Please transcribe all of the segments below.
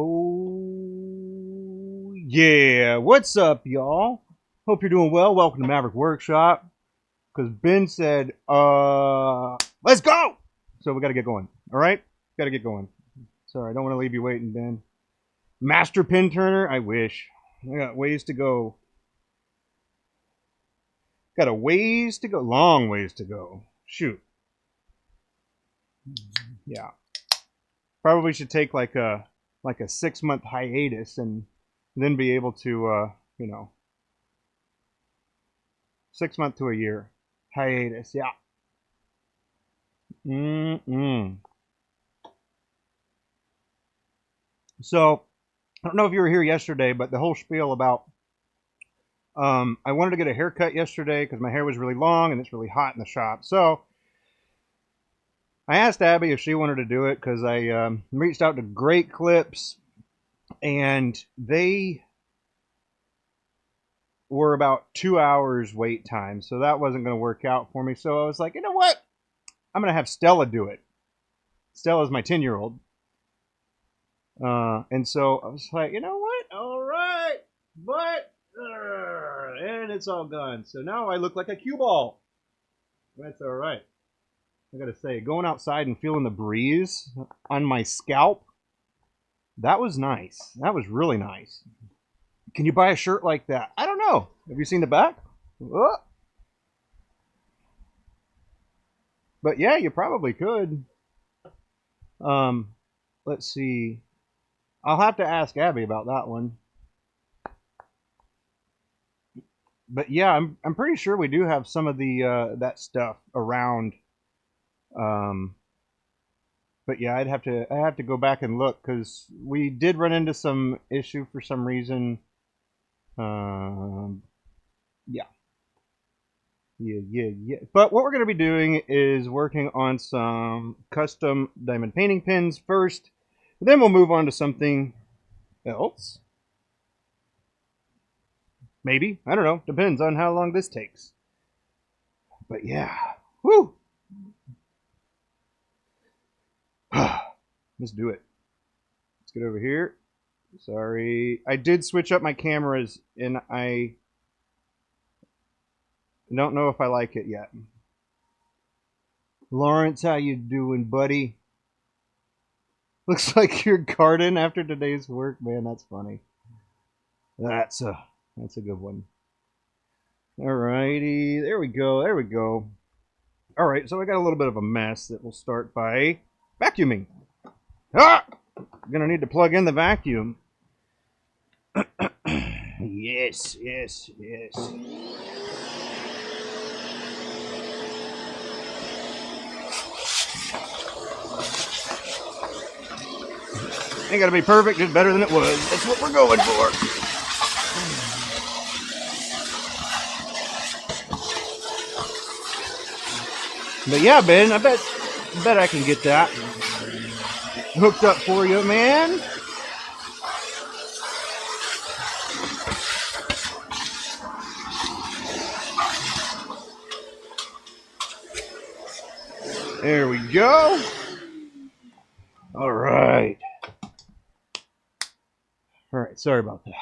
Oh, yeah. What's up, y'all? Hope you're doing well. Welcome to Maverick Workshop. Because Ben said, let's go! So we got to get going. All right? Got to get going. Sorry, I don't want to leave you waiting, Ben. Master pin turner? I wish. I got ways to go. Got a ways to go. Long ways to go. Shoot. Yeah. Probably should take like a 6-month hiatus and then be able to, 6 months to a year hiatus. Yeah. So I don't know if you were here yesterday, but the whole spiel about I wanted to get a haircut yesterday because my hair was really long and it's really hot in the shop. So I asked Abby if she wanted to do it because I reached out to Great Clips and they were about 2 hours wait time. So that wasn't going to work out for me. So I was like, you know what? I'm going to have Stella do it. Stella's my 10-year-old. And so I was like, you know what? All right. But, and it's all gone. So now I look like a cue ball. That's all right. I got to say, going outside and feeling the breeze on my scalp, that was nice. That was really nice. Can you buy a shirt like that? I don't know. Have you seen the back? Oh. But yeah, you probably could. Let's see. I'll have to ask Abby about that one. But yeah, I'm pretty sure we do have some of the that stuff around. But yeah, I have to go back and look because we did run into some issue for some reason. Yeah. But what we're going to be doing is working on some custom diamond painting pins first. Then we'll move on to something else. Maybe. I don't know. Depends on how long this takes. But yeah. Woo! Let's do it. Let's get over here. Sorry. I did switch up my cameras and I don't know if I like it yet. Lawrence, how you doing, buddy? Looks like you're garden after today's work. Man, that's funny. That's a good one. Alrighty. There we go. There we go. Alright, so I got a little bit of a mess that we'll start by vacuuming. Ah! I'm gonna need to plug in the vacuum. Yes. Ain't gotta be perfect, just better than it was. That's what we're going for. But yeah, Ben, I bet I can get that hooked up for you, man. There we go. All right. Sorry about that.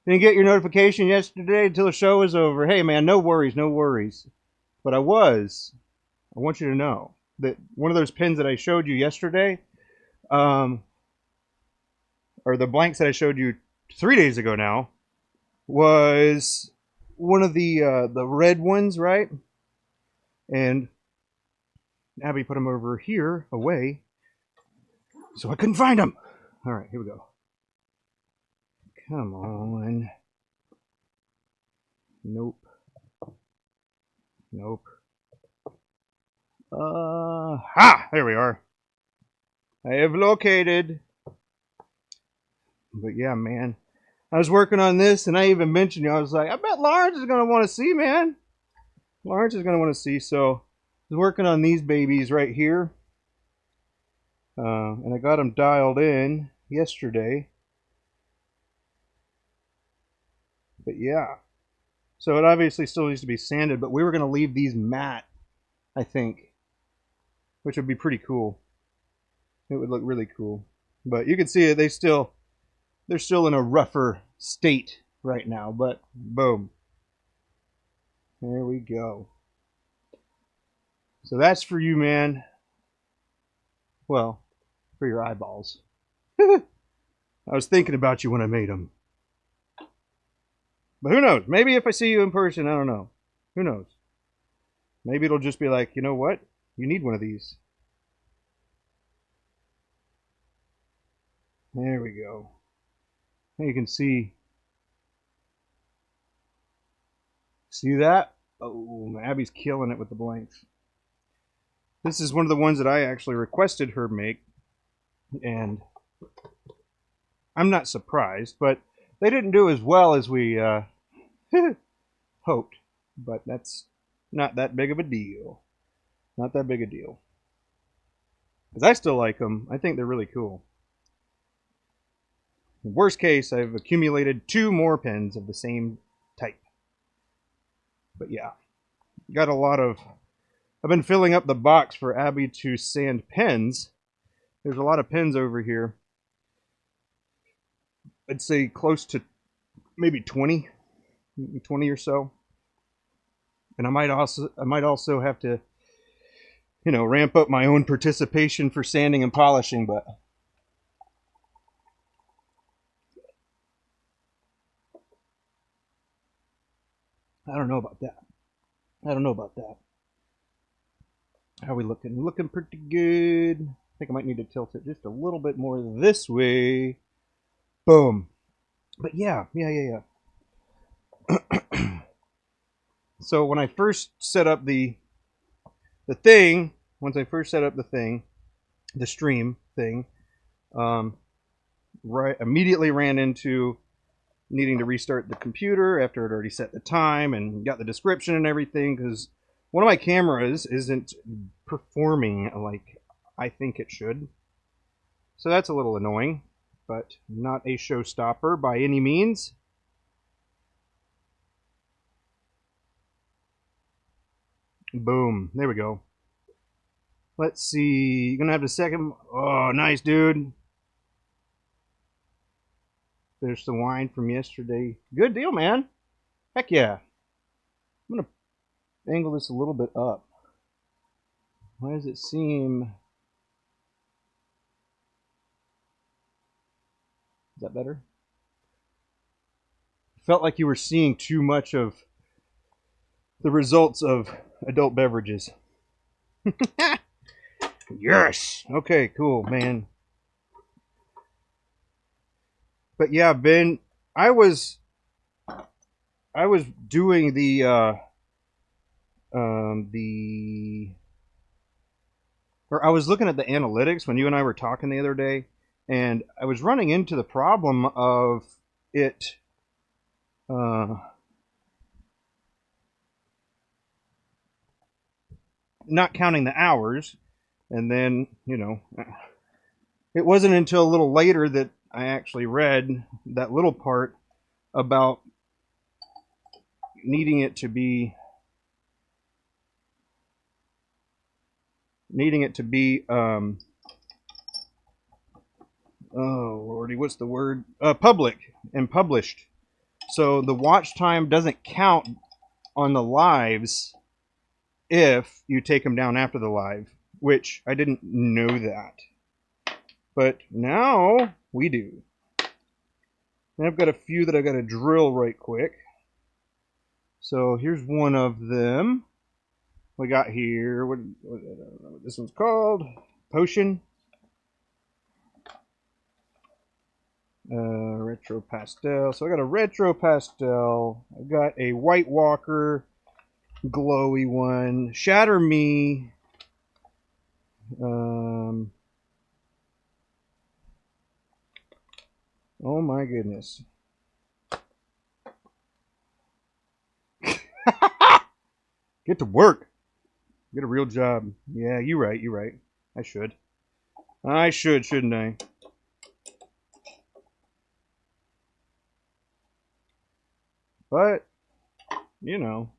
Didn't get your notification yesterday until the show was over. Hey, man, no worries. But I want you to know that one of those pins that I showed you yesterday, or the blanks that I showed you 3 days ago now, was one of the red ones, right? And Abby put them over here, away, so I couldn't find them. All right, here we go. Come on. Nope. There we are. I have located. But yeah, man. I was working on this, and I even mentioned you. I was like, I bet Lawrence is going to want to see, man. Lawrence is going to want to see. So I was working on these babies right here. And I got them dialed in yesterday. But yeah. So it obviously still needs to be sanded, but we were going to leave these matte, I think, which would be pretty cool. It would look really cool. But you can see it, they're still in a rougher state right now, but boom. There we go. So that's for you, man. Well, for your eyeballs. I was thinking about you when I made them. But who knows? Maybe if I see you in person, I don't know. Who knows? Maybe it'll just be like, you know what? You need one of these. There we go. Now you can see. See that? Oh, Abby's killing it with the blanks. This is one of the ones that I actually requested her make. And I'm not surprised, but they didn't do as well as we hoped. But that's not that big of a deal. Not that big a deal. Because I still like them. I think they're really cool. In worst case, I've accumulated 2 more pens of the same type. But yeah, got a lot of... I've been filling up the box for Abby to sand pens. There's a lot of pens over here. I'd say close to maybe 20 or so. And I might also have to, you know, ramp up my own participation for sanding and polishing, but I don't know about that. How are we looking? Looking pretty good. I think I might need to tilt it just a little bit more this way. Boom. But yeah. So when I first set up the thing, the stream thing, immediately ran into needing to restart the computer after it already set the time and got the description and everything, because one of my cameras isn't performing like I think it should. So that's a little annoying, but not a showstopper by any means. Boom. There we go. Let's see. You're going to have the second. Oh, nice, dude. There's the wine from yesterday. Good deal, man. Heck yeah. I'm going to angle this a little bit up. Why does it seem... Is that better? Felt like you were seeing too much of the results of adult beverages. Yes! Okay, cool, man. But yeah, Ben, I was doing or I was looking at the analytics when you and I were talking the other day, and I was running into the problem of it not counting the hours, and then, you know, it wasn't until a little later that I actually read that little part about needing it to be oh lordy, what's the word? Public and published. So the watch time doesn't count on the lives if you take them down after the live, which I didn't know that. But now we do. And I've got a few that I got to drill right quick. So here's one of them. We got here, what this one's called, Potion. Retro pastel. So I got a retro pastel. I've got a White Walker, glowy one. Shatter Me. Oh my goodness. Get to work. Get a real job. Yeah, you're right. I should, shouldn't I? But, you know,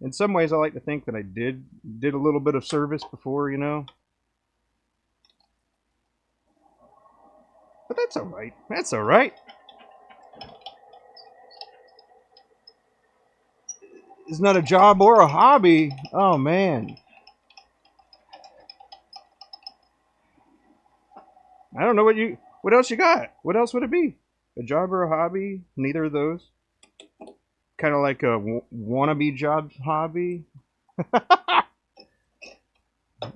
in some ways I like to think that I did a little bit of service before, you know. But that's all right. That's all right. It's not a job or a hobby. Oh, man. I don't know what else you got. What else would it be? A job or a hobby? Neither of those. Kind of like a wannabe job hobby.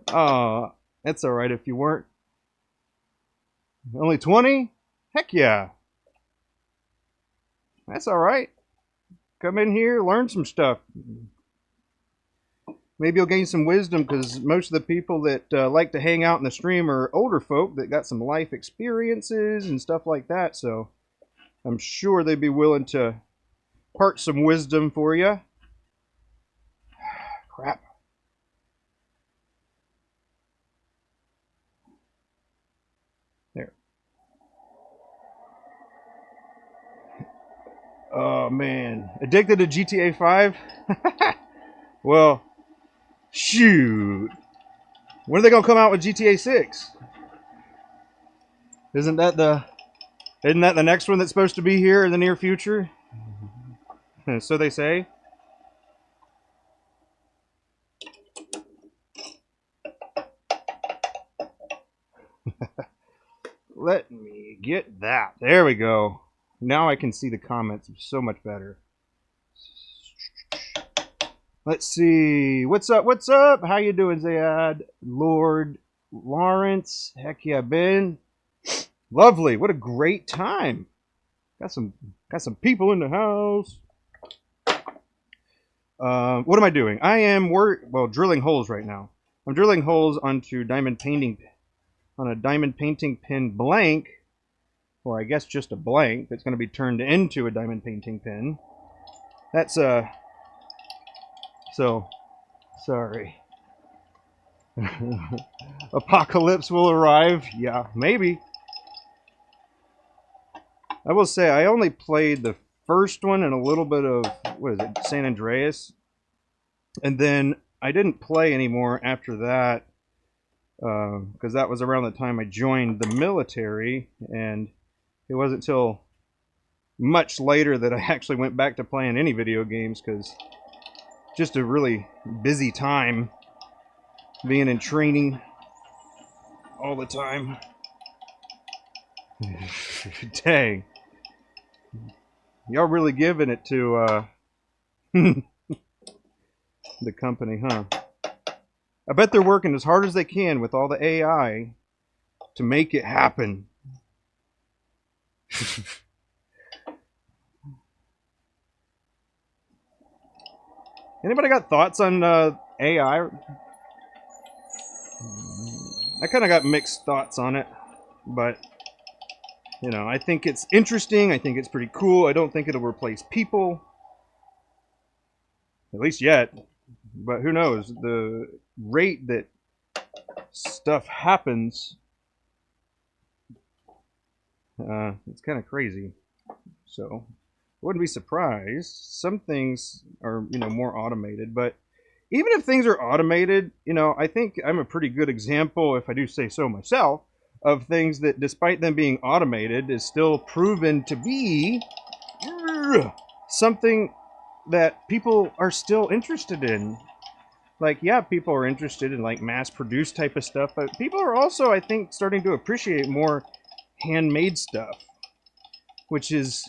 Oh, that's all right if you weren't. Only 20? Heck yeah. That's all right. Come in here, learn some stuff. Maybe you'll gain some wisdom, because most of the people that like to hang out in the stream are older folk that got some life experiences and stuff like that. So I'm sure they'd be willing to part some wisdom for you. Crap. There. Oh, man. Addicted to GTA 5? Well, shoot. When are they going to come out with GTA 6? Isn't that the next one that's supposed to be here in the near future? So they say. Let me get that. There we go. Now I can see the comments so much better. Let's see. What's up? What's up? How you doing, Zayad? Lord Lawrence. Heck yeah, Ben. Lovely. What a great time. Got some people in the house. What am I doing? I am drilling holes right now. I'm drilling holes onto diamond painting on a diamond painting pin blank, or I guess just a blank that's going to be turned into a diamond painting pin. That's so sorry. Apocalypse will arrive. Yeah, maybe. I will say I only played the first one and a little bit of, what is it, San Andreas, and then I didn't play anymore after that, because that was around the time I joined the military, and it wasn't until much later that I actually went back to playing any video games, because just a really busy time being in training all the time. Dang. Y'all really giving it to the company, huh? I bet they're working as hard as they can with all the AI to make it happen. Anybody got thoughts on AI? I kind of got mixed thoughts on it, but you know, I think it's interesting. I think it's pretty cool. I don't think it'll replace people, at least yet. But who knows? The rate that stuff happens, it's kind of crazy. So I wouldn't be surprised. Some things are, you know, more automated, but even if things are automated, you know, I think I'm a pretty good example, if I do say so myself, of things that, despite them being automated, is still proven to be something that people are still interested in. Like, yeah, people are interested in like mass-produced type of stuff, but people are also, I think, starting to appreciate more handmade stuff, which is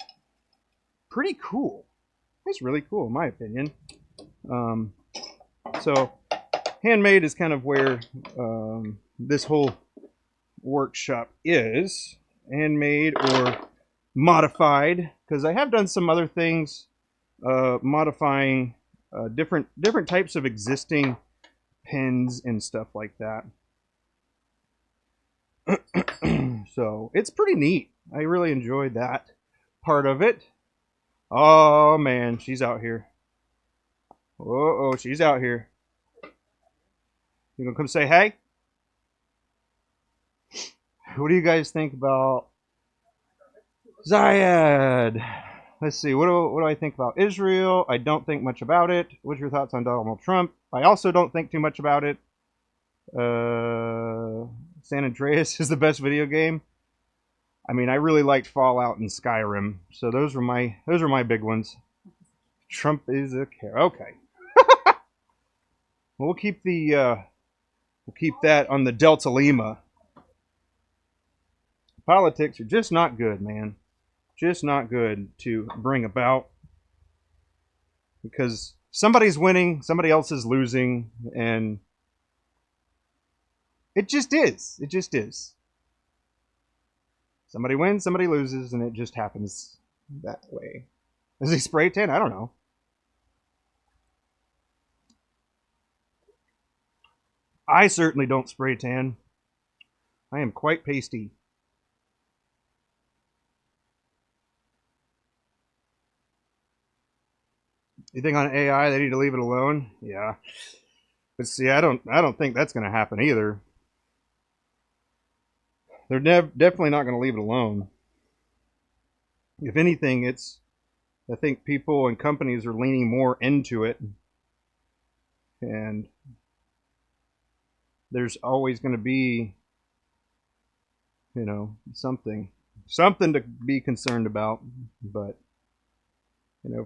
pretty cool. It's really cool, in my opinion. So, handmade is kind of where this whole workshop is. Handmade or modified, because I have done some other things modifying different types of existing pins and stuff like that. So it's pretty neat. I really enjoyed that part of it. Oh man, she's out here. Oh, she's out here. You gonna come say hey? What do you guys think about Zayad? Let's see. What do I think about Israel? I don't think much about it. What's your thoughts on Donald Trump? I also don't think too much about it. San Andreas is the best video game. I mean, I really liked Fallout and Skyrim, so those were my big ones. Trump is a care. Okay, well, we'll keep that on the Delta Lima. Politics are just not good, man. Just not good to bring about, because somebody's winning, somebody else is losing, and it just is. It just is. Somebody wins, somebody loses, and it just happens that way. Is he spray tan? I don't know. I certainly don't spray tan. I am quite pasty. You think on AI they need to leave it alone? Yeah. But see, I don't think that's going to happen either. They're definitely not going to leave it alone. If anything, I think people and companies are leaning more into it, and there's always going to be, something to be concerned about. But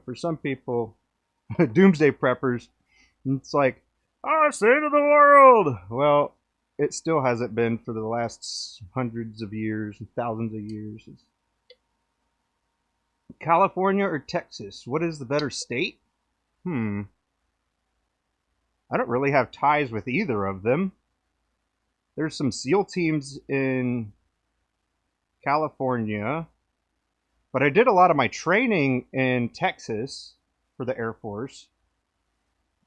for some people, doomsday preppers, it's like, oh, save the world. Well, it still hasn't been for the last hundreds of years and thousands of years. California or Texas? What is the better state? I don't really have ties with either of them. There's some SEAL teams in California, but I did a lot of my training in Texas for the Air Force.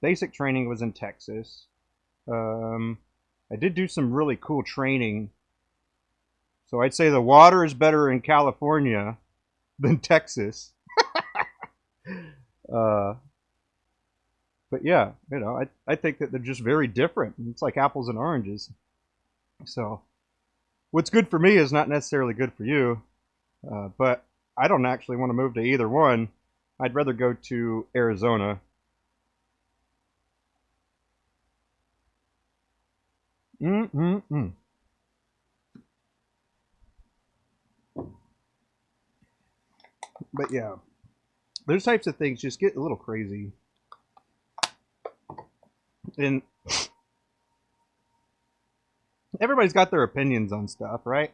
Basic training was in Texas. I did do some really cool training. So I'd say the water is better in California than Texas. But yeah, I think that they're just very different. It's like apples and oranges. So what's good for me is not necessarily good for you. But I don't actually want to move to either one. I'd rather go to Arizona. But yeah, those types of things just get a little crazy. And everybody's got their opinions on stuff, right?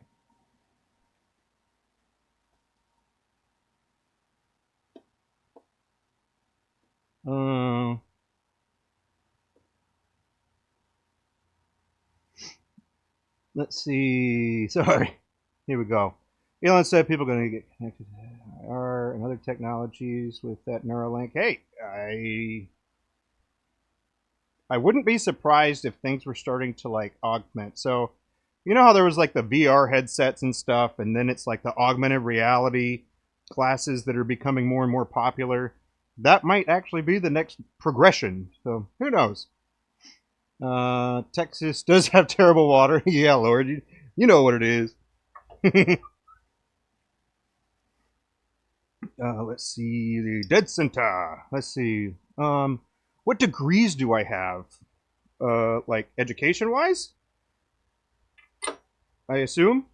Let's see. Sorry. Here we go. Elon said people are going to get connected to IR and other technologies with that Neuralink. Hey, I wouldn't be surprised if things were starting to like augment. So, you know how there was like the VR headsets and stuff, and then it's like the augmented reality classes that are becoming more and more popular. That might actually be the next progression. So who knows? Texas does have terrible water. Yeah, Lord, you know what it is. Let's see, the Dead Center. Let's see. What degrees do I have? Like education-wise? I assume.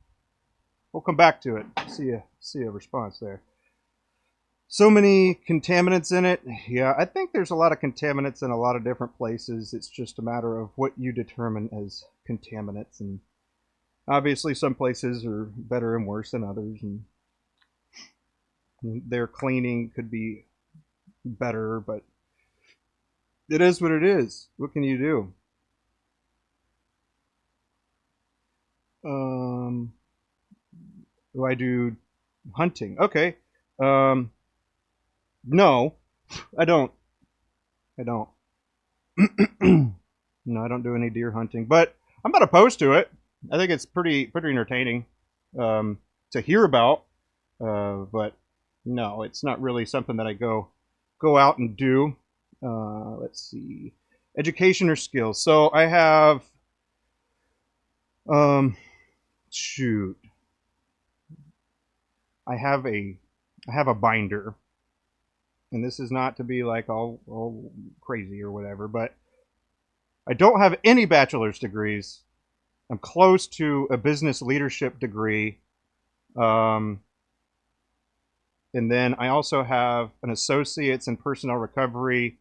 We'll come back to it. See a response there. So many contaminants in it. Yeah, I think there's a lot of contaminants in a lot of different places. It's just a matter of what you determine as contaminants. And obviously some places are better and worse than others. And their cleaning could be better, but it is what it is. What can you do? Do I do hunting? Okay. No, I don't. No, I don't do any deer hunting, but I'm not opposed to it. I think it's pretty entertaining to hear about, but no, it's not really something that I go out and do. Let's see, education or skills. So I have, shoot, I have a binder. And this is not to be like all crazy or whatever, but I don't have any bachelor's degrees. I'm close to a business leadership degree. And then I also have an associate's in personnel recovery,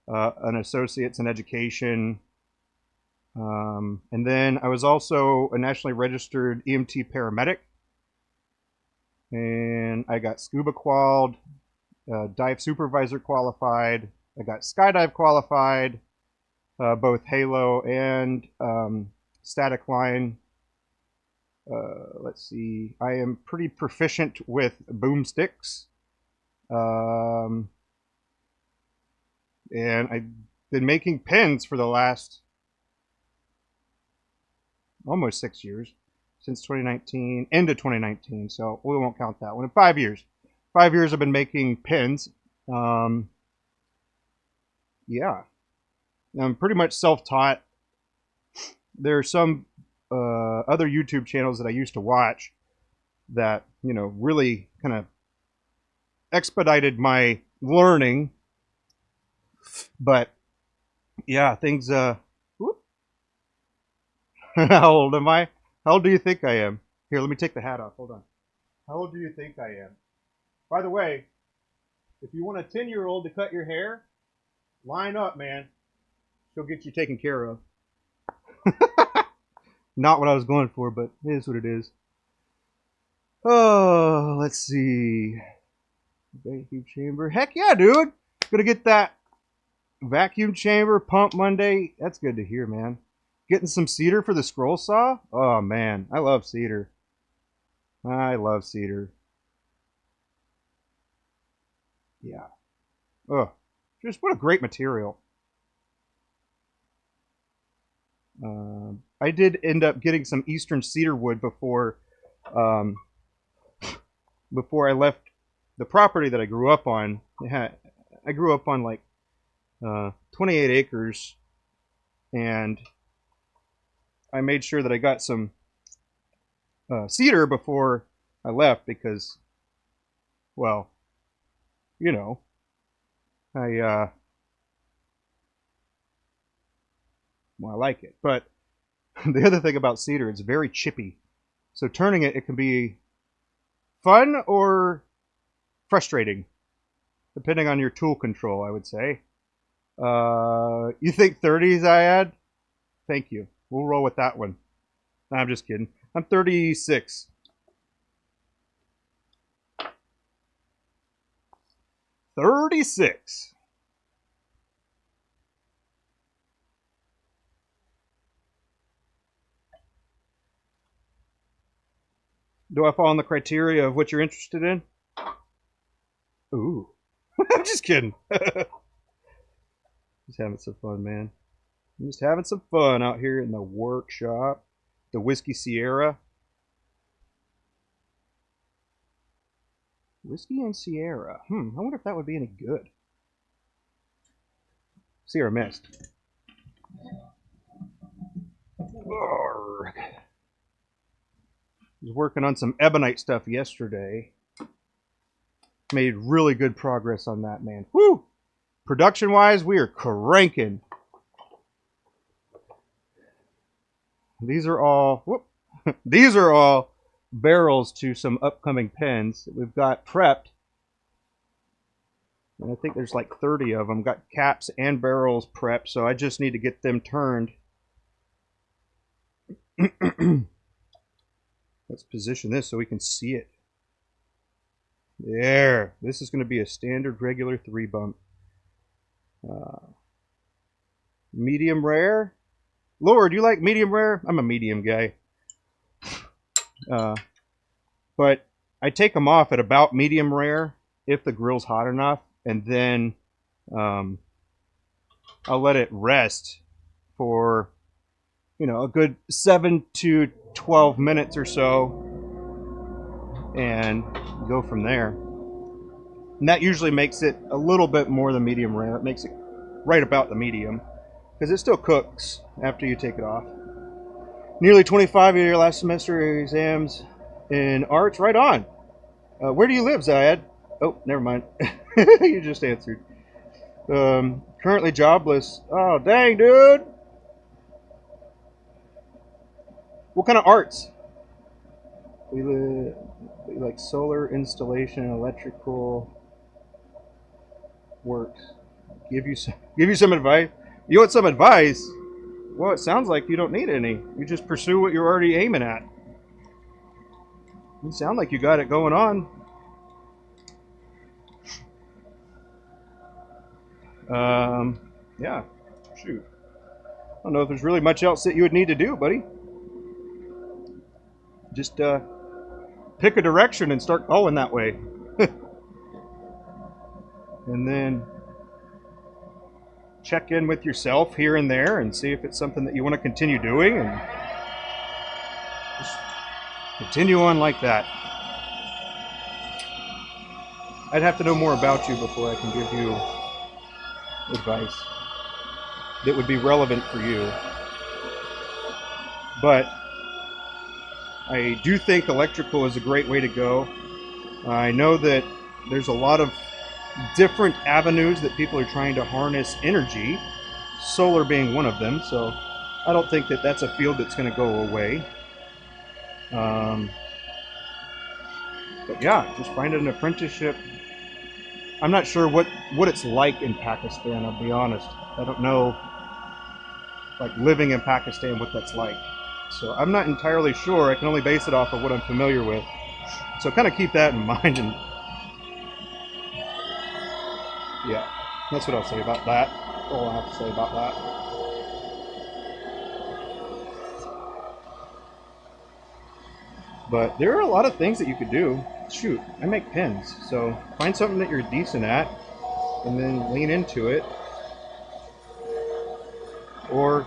an associate's in education. And then I was also a nationally registered EMT paramedic. And I got scuba qualified, dive supervisor qualified. I got skydive qualified, both halo and static line. Let's see. I am pretty proficient with boomsticks. And I've been making pins for the last almost 6 years, since 2019, end of 2019. So we won't count that one. In 5 years. 5 years I've been making pins. Yeah. I'm pretty much self-taught. There are some other YouTube channels that I used to watch that, you know, really kind of expedited my learning. But yeah, things whoop. How old am I? How old do you think I am? Here, let me take the hat off. Hold on. How old do you think I am? By the way, if you want a 10-year-old to cut your hair, line up, man. She'll get you taken care of. Not what I was going for, but it is what it is. Oh, let's see. Vacuum chamber. Heck yeah, dude. Gonna get that vacuum chamber pump Monday. That's good to hear, man. Getting some cedar for the scroll saw. Oh, man. I love cedar. I love cedar. Yeah. Oh, just what a great material. I did end up getting some eastern cedar wood before I left the property that I grew up on. I grew up on like 28 acres, and I made sure that I got some cedar before I left because, well, you know, I like it. But the other thing about cedar, it's very chippy. So turning it can be fun or frustrating, depending on your tool control, I would say. You think 30s I had? Thank you. We'll roll with that one. No, I'm just kidding. I'm 36. Do I fall in the criteria of what you're interested in? Ooh. I'm just kidding. Just having some fun, man. I'm just having some fun out here in the workshop. The Whiskey Sierra. Whiskey and Sierra. I wonder if that would be any good. Sierra Mist. Arrgh. Was working on some ebonite stuff yesterday. Made really good progress on that, man. Woo! Production-wise, we are cranking. These are all these are all barrels to some upcoming pens that we've got prepped. And I think there's like 30 of them. Got caps and barrels prepped, so I just need to get them turned. Let's position this so we can see it. There. This is going to be a standard regular 3-bump. Medium rare. Lord, you like medium rare? I'm a medium guy. But I take them off at about medium rare if the grill's hot enough, and then I'll let it rest for, you know, a good 7 to 12 minutes or so, and go from there. And that usually makes it a little bit more than medium rare. It makes it right about the medium, because it still cooks after you take it off. Nearly 25 of your last semester exams in arts. Right on. Where do you live, Zayed? Oh, never mind. You just answered. Currently jobless. Oh, dang, dude. What kind of arts? We live like solar installation, electrical work. Give you some advice. You want some advice? Well, it sounds like you don't need any. You just pursue what you're already aiming at. You sound like you got it going on. Yeah, shoot. I don't know if there's really much else that you would need to do, buddy. Just pick a direction and start going that way. And then check in with yourself here and there and see if it's something that you want to continue doing, and just continue on like that. I'd have to know more about you before I can give you advice that would be relevant for you. But I do think electrical is a great way to go. I know that there's a lot of different avenues that people are trying to harness energy, solar being one of them, so I don't think that that's a field that's going to go away. But yeah, just find an apprenticeship. I'm not sure what it's like in Pakistan, I'll be honest. I don't know, like, living in Pakistan, what that's like. So I'm not entirely sure. I can only base it off of what I'm familiar with. So kind of keep that in mind, and yeah, that's what I'll say about that. All I have to say about that. But there are a lot of things that you could do. Shoot, I make pins, so find something that you're decent at, and then lean into it. Or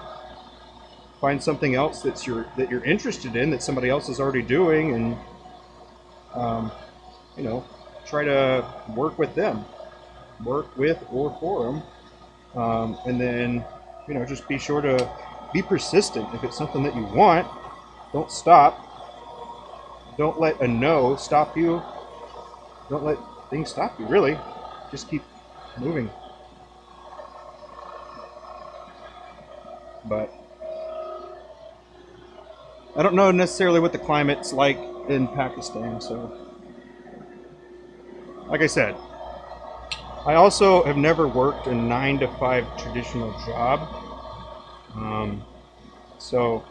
find something else that you're interested in that somebody else is already doing, and you know, try to work with them, work with or for them, and then, you know, just be sure to be persistent. If it's something that you want, don't stop. Don't let a no stop you. Don't let things stop you, really. Just keep moving. But I don't know necessarily what the climate's like in Pakistan, so like I said, I also have never worked a 9-to-5 traditional job. So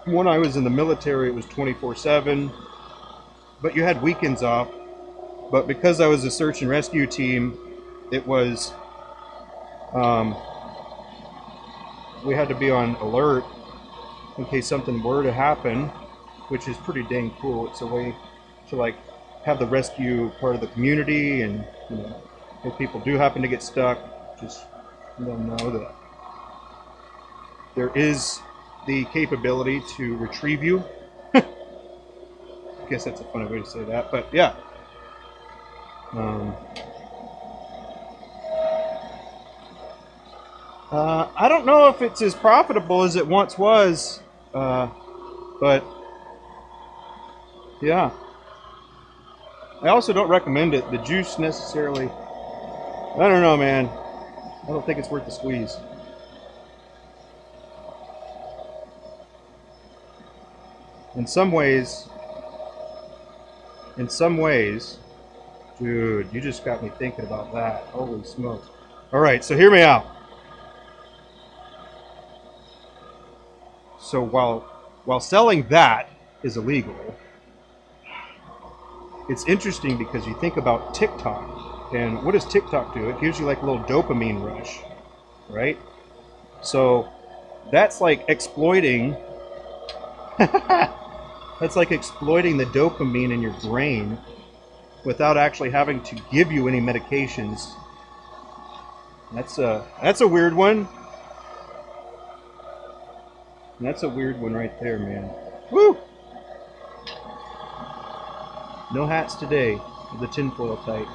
when I was in the military, it was 24/7, but you had weekends off. But because I was a search and rescue team, it was we had to be on alert in case something were to happen, which is pretty dang cool. It's a way to, like, have the rescue part of the community, and, you know, if people do happen to get stuck, just let them know that there is the capability to retrieve you. I guess that's a funny way to say that, but yeah. I don't know if it's as profitable as it once was, but yeah. I also don't recommend it. The juice necessarily, I don't know, man. I don't think it's worth the squeeze. In some ways, dude, you just got me thinking about that. Holy smokes. All right, so hear me out. So while selling that is illegal, it's interesting because you think about TikTok, and what does TikTok do? It gives you like a little dopamine rush, right? So that's like exploiting that's like exploiting the dopamine in your brain without actually having to give you any medications. That's a weird one. That's a weird one right there, man. Woo! No hats today. The tinfoil type.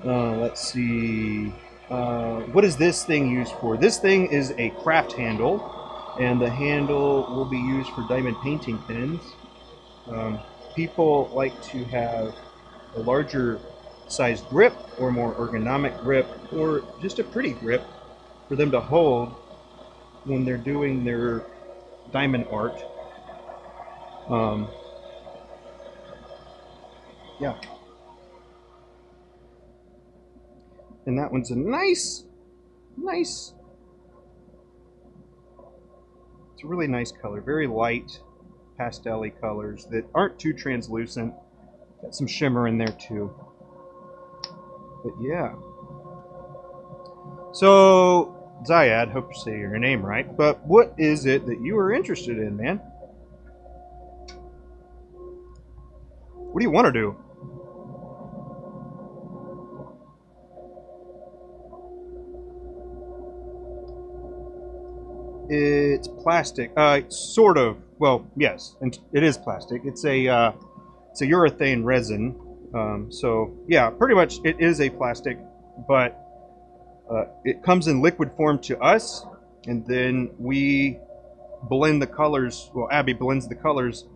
Let's see. What is this thing used for? This thing is a craft handle, and the handle will be used for diamond painting pins. People like to have a larger sized grip, or more ergonomic grip, or just a pretty grip for them to hold when they're doing their diamond art. Yeah. And that one's a nice, it's a really nice color, very light pastel-y colors that aren't too translucent. Got some shimmer in there too. But yeah. So, Zayad, hope you say your name right, but what is it that you are interested in, man? What do you want to do? It's plastic. Sort of. Well, yes, and it is plastic. It's a urethane resin. So yeah, pretty much it is a plastic, but it comes in liquid form to us, and then we blend the colors. Well, Abby blends the colors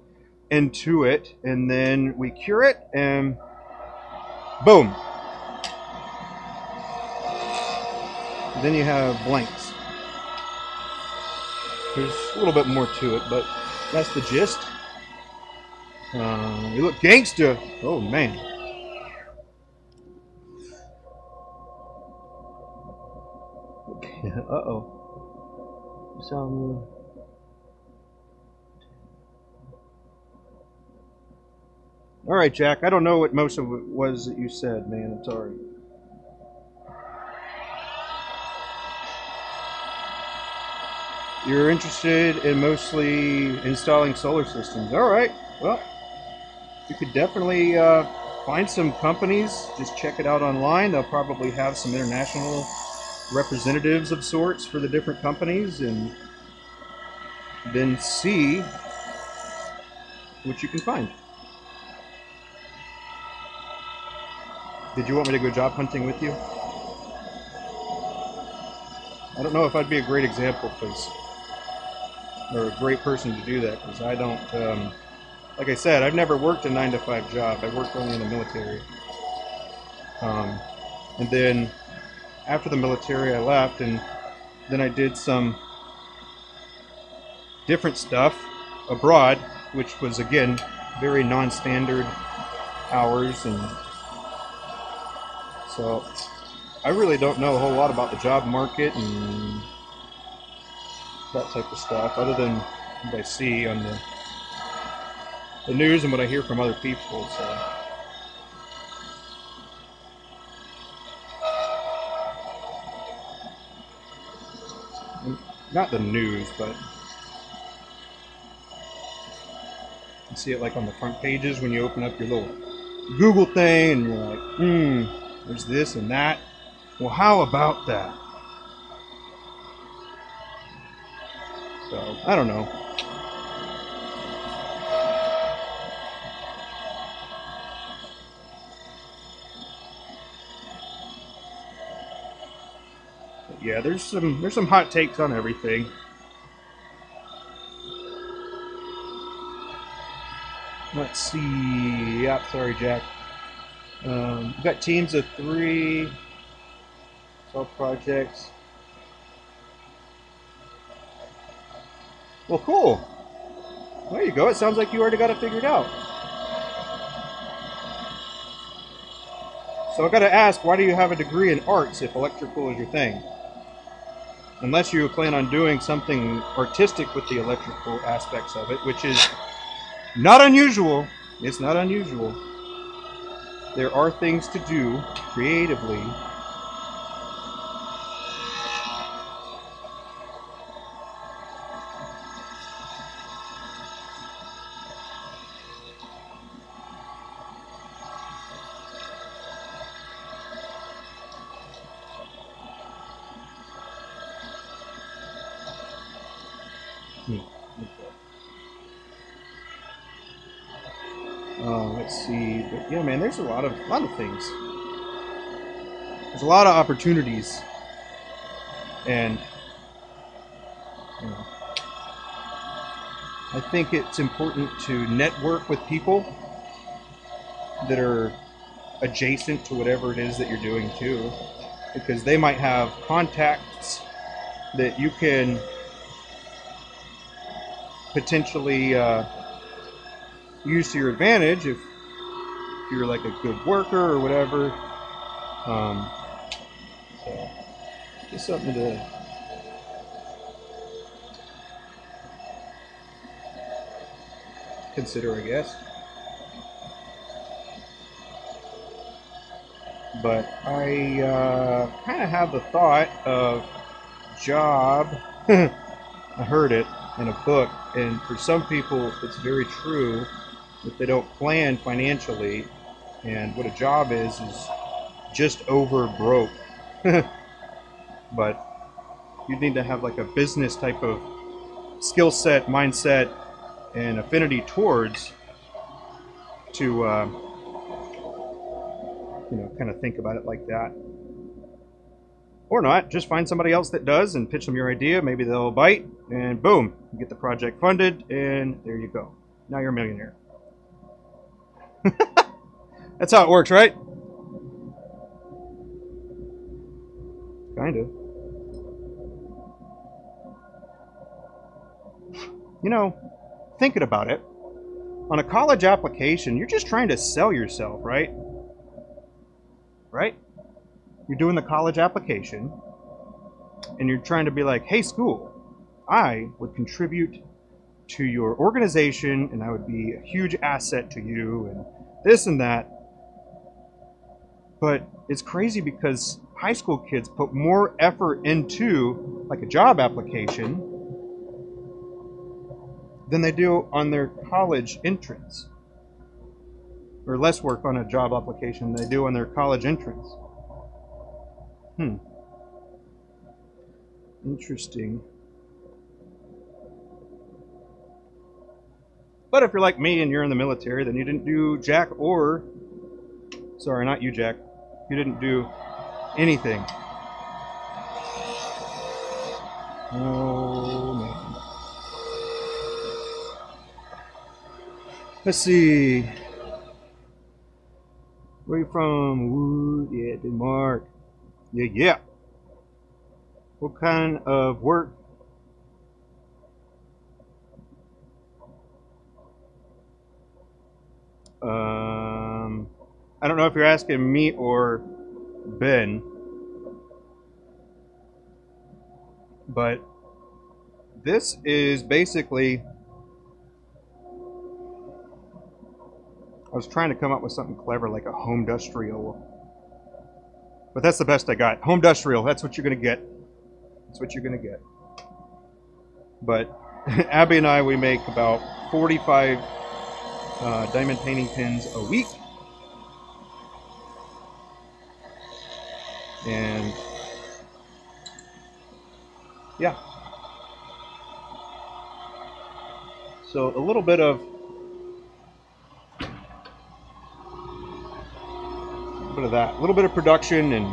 into it, and then we cure it, and boom. And then you have blanks. There's a little bit more to it, but that's the gist. You look gangsta. Oh man. Uh-oh. Some. All right, Jack. I don't know what most of it was that you said, man. I'm sorry. You're interested in mostly installing solar systems. All right. Well, you could definitely find some companies. Just check it out online. They'll probably have some international representatives of sorts for the different companies, and then see what you can find. Did you want me to go job hunting with you? I don't know if I'd be a great example, or a great person to do that, because I don't, like I said, I've never worked a 9-to-5 job. I worked only in the military. And then after the military I left, and then I did some different stuff abroad, which was again very non-standard hours, and so I really don't know a whole lot about the job market and that type of stuff, other than what I see on the news and what I hear from other people. So not the news, but you see it like on the front pages when you open up your little Google thing, and you're like, there's this and that. Well, how about that? So, I don't know. But yeah, there's some hot takes on everything. Let's see. Yeah, sorry, Jack. We've got teams of 3. Solve projects. Well, cool. There you go. It sounds like you already got it figured out. So I got to ask, why do you have a degree in arts if electrical is your thing? Unless you plan on doing something artistic with the electrical aspects of it, which is not unusual. It's not unusual. There are things to do creatively. Let's see, but yeah, man, there's a lot of things. There's a lot of opportunities, and you know, I think it's important to network with people that are adjacent to whatever it is that you're doing too, because they might have contacts that you can potentially use to your advantage if you're like a good worker or whatever. So just something to consider, I guess. But I kind of have the thought of job. I heard it in a book, and for some people it's very true that they don't plan financially, and what a job is just over broke. But you need to have like a business type of skill set, mindset, and affinity towards to kind of think about it like that. Or not, just find somebody else that does and pitch them your idea. Maybe they'll bite, and boom, you get the project funded, and there you go. Now you're a millionaire. That's how it works, right? Kind of. Thinking about it, on a college application, you're just trying to sell yourself, right? Right? You're doing the college application, and you're trying to be like, hey, school, I would contribute to your organization, and I would be a huge asset to you, and this and that. But it's crazy because high school kids put more effort into like a job application than they do on their college entrance, or less work on a job application than they do on their college entrance. Interesting. But if you're like me and you're in the military, then you didn't do jack or... Sorry, not you, Jack. You didn't do anything. Oh, man. Let's see. Where you from? Wood, yeah, Denmark. Yeah. What kind of work? I don't know if you're asking me or Ben, but this is basically... I was trying to come up with something clever like a home industrial, but that's the best I got. Home industrial, that's what you're going to get. That's what you're going to get. But Abby and I, we make about 45 diamond painting pins a week. And yeah. So a little bit of that, a little bit of production, and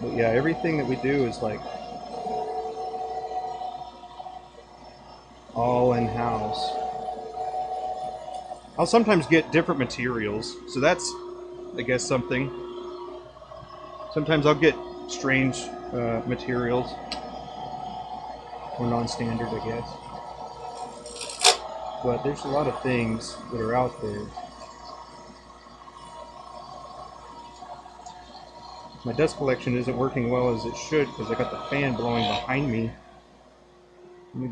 but yeah, everything that we do is like all in-house. I'll sometimes get different materials, so that's, I guess, something. Sometimes I'll get strange materials, or non-standard, I guess. But there's a lot of things that are out there. My dust collection isn't working well as it should because I got the fan blowing behind me. Let me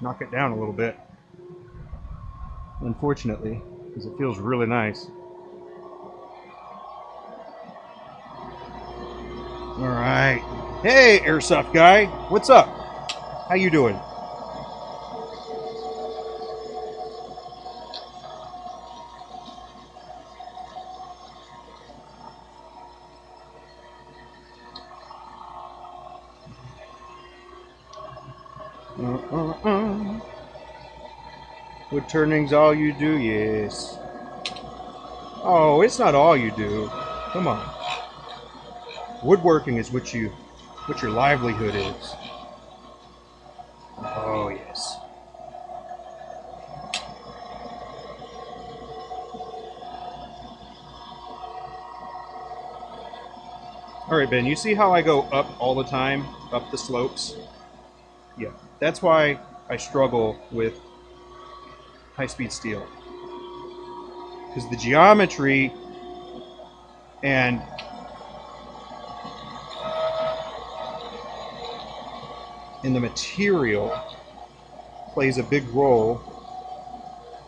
knock it down a little bit. Unfortunately, because it feels really nice. Alright. Hey, Airsoft guy. What's up? How you doing? Wood turning's all you do? Yes. Oh, it's not all you do. Come on. Woodworking is what your livelihood is. Oh, yes. All right, Ben, you see how I go up all the time, up the slopes? Yeah, that's why I struggle with high-speed steel. Because the geometry and the material plays a big role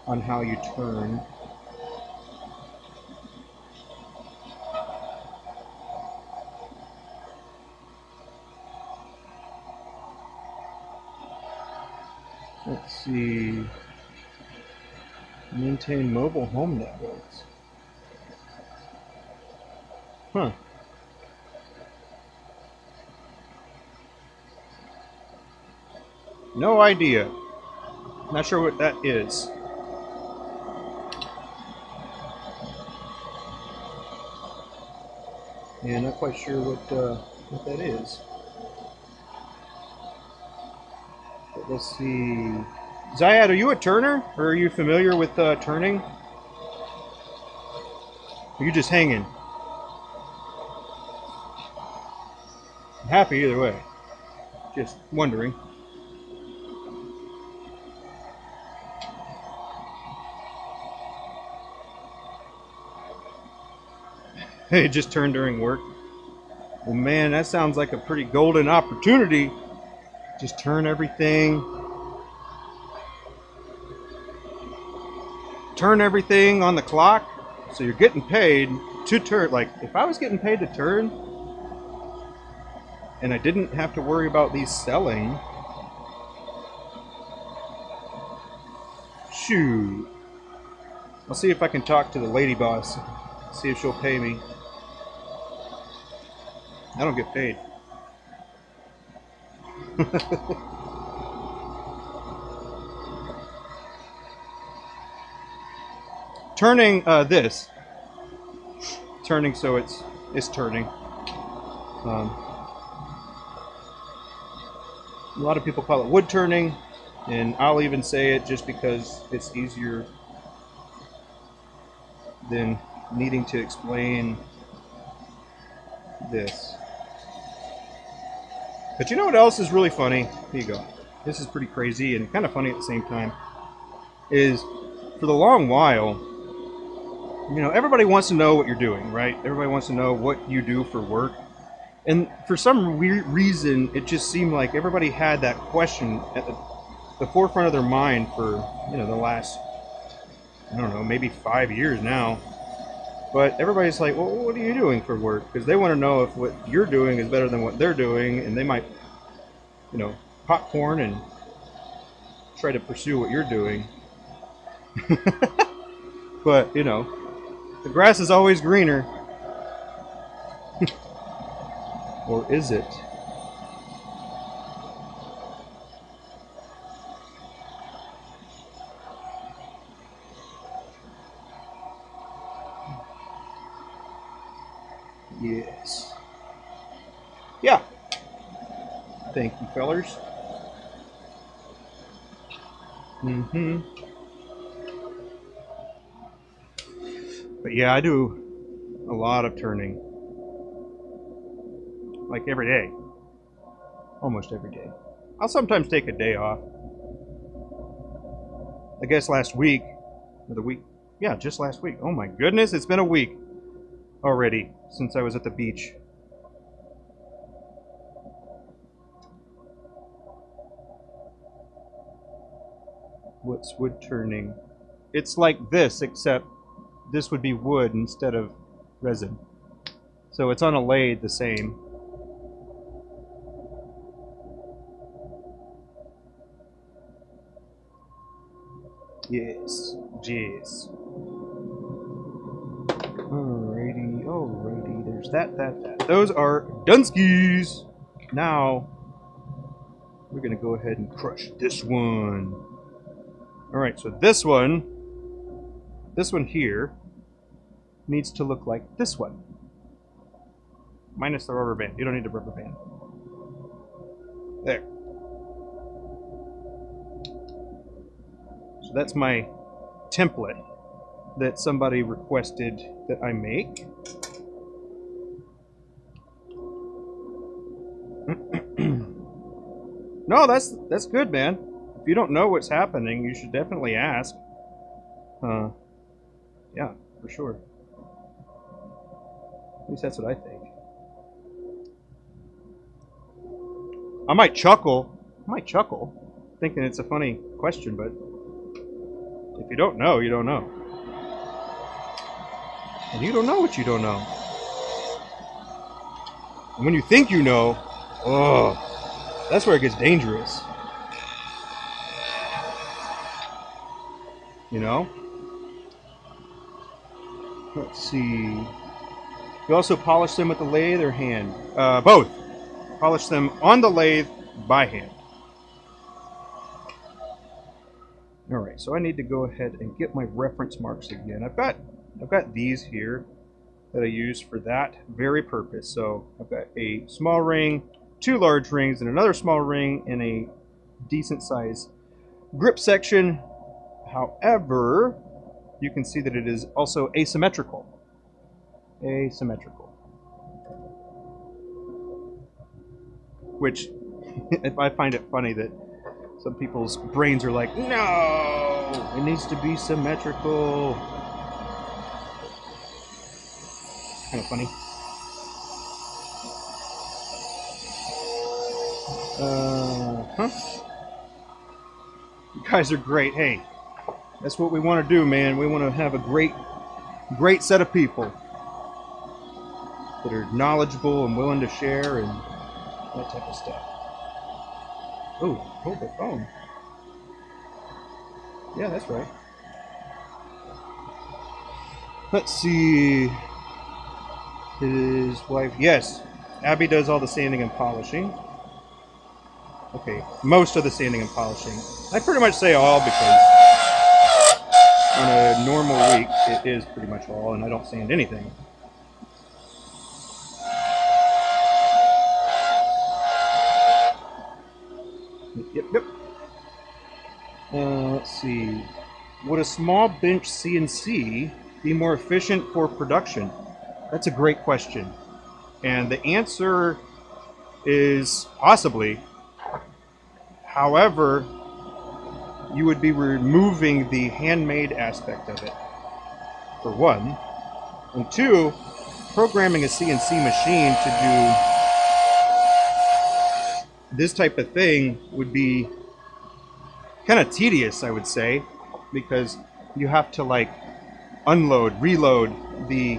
on how you turn. Let's see. Maintain mobile home networks. Huh. No idea. Not sure what that is. Yeah, not quite sure what that is. But let's see. Zayad, are you a turner? Or are you familiar with turning? Or are you just hanging? I'm happy either way. Just wondering. Hey, just turned during work. Well, man, that sounds like a pretty golden opportunity. Just turn everything. Turn everything on the clock. So you're getting paid to turn. Like, if I was getting paid to turn, and I didn't have to worry about these selling. Shoot. I'll see if I can talk to the lady boss. See if she'll pay me. I don't get paid. Turning this. Turning so it's turning. A lot of people call it wood turning, and I'll even say it just because it's easier than needing to explain this. But you know what else is really funny? Here you go. This is pretty crazy and kind of funny at the same time. Is for the long while, you know, everybody wants to know what you're doing, right? Everybody wants to know what you do for work. And for some weird reason, it just seemed like everybody had that question at the forefront of their mind for, you know, the last, I don't know, maybe 5 years now. But everybody's like, well, what are you doing for work? Because they want to know if what you're doing is better than what they're doing, and they might, you know, popcorn and try to pursue what you're doing. But, you know, the grass is always greener. Or is it? Yes. Yeah. Thank you, fellers. Mm-hmm. But yeah, I do a lot of turning. Like every day. Almost every day. I'll sometimes take a day off. I guess last week, or the week, yeah, just last week. Oh my goodness, it's been a week already since I was at the beach. What's wood turning? It's like this, except this would be wood instead of resin. So it's on a lathe the same. Yes, yes. Alrighty, there's that. Those are Dunskies! Now, we're gonna go ahead and crush this one. Alright, so this one here, needs to look like this one. Minus the rubber band. You don't need the rubber band. There. So that's my template that somebody requested that I make. No, that's good, man. If you don't know what's happening, you should definitely ask. Yeah, for sure. At least that's what I think. I might chuckle, thinking it's a funny question, but if you don't know, you don't know. And you don't know what you don't know. And when you think you know, oh, that's where it gets dangerous. You know? Let's see. You also polish them with the lathe or hand? Both. Polish them on the lathe by hand. Alright, so I need to go ahead and get my reference marks again. I've got these here that I use for that very purpose. So I've got a small ring, 2 large rings, and another small ring in a decent size grip section. However, you can see that it is also asymmetrical. Which, I find it funny that some people's brains are like, no, it needs to be symmetrical. Kind of funny. You guys are great. Hey, that's what we want to do, man. We want to have a great set of people that are knowledgeable and willing to share and that type of stuff. Oh, hold the phone. Yeah, that's right. Let's see. His wife, yes, Abby does all the sanding and polishing. Okay, most of the sanding and polishing. I pretty much say all because on a normal week it is pretty much all, and I don't sand anything. Yep. Let's see. Would a small bench CNC be more efficient for production? That's a great question. And the answer is possibly. However, you would be removing the handmade aspect of it, for one. And two, programming a CNC machine to do this type of thing would be kind of tedious, I would say, because you have to like unload, reload the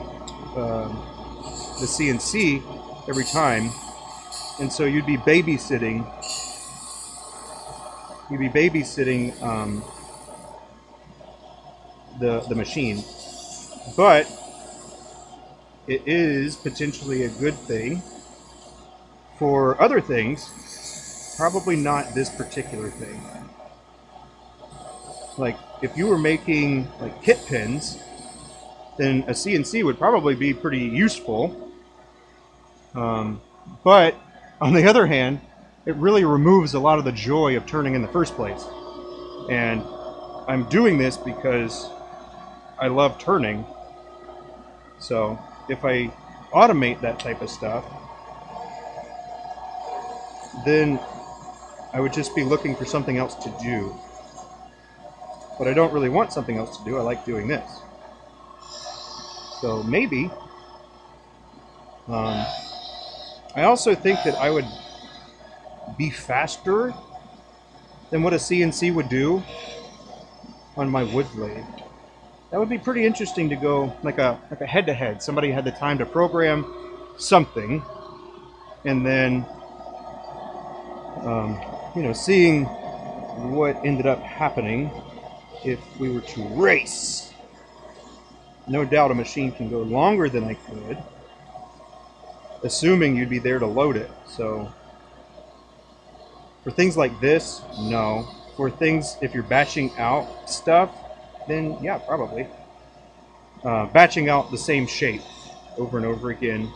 CNC every time, and so you'd be babysitting. The machine, but it is potentially a good thing for other things. Probably not this particular thing. Like if you were making like kit pins, then a CNC would probably be pretty useful. But on the other hand, it really removes a lot of the joy of turning in the first place. And I'm doing this because I love turning. So if I automate that type of stuff, then I would just be looking for something else to do. But I don't really want something else to do. I like doing this. So maybe. I also think that I would be faster than what a CNC would do on my wood lathe. That would be pretty interesting to go like a head-to-head. Somebody had the time to program something, and then seeing what ended up happening if we were to race. No doubt a machine can go longer than I could, assuming you'd be there to load it. So for things like this, no. For things, if you're batching out stuff, then yeah, probably. Batching out the same shape over and over again.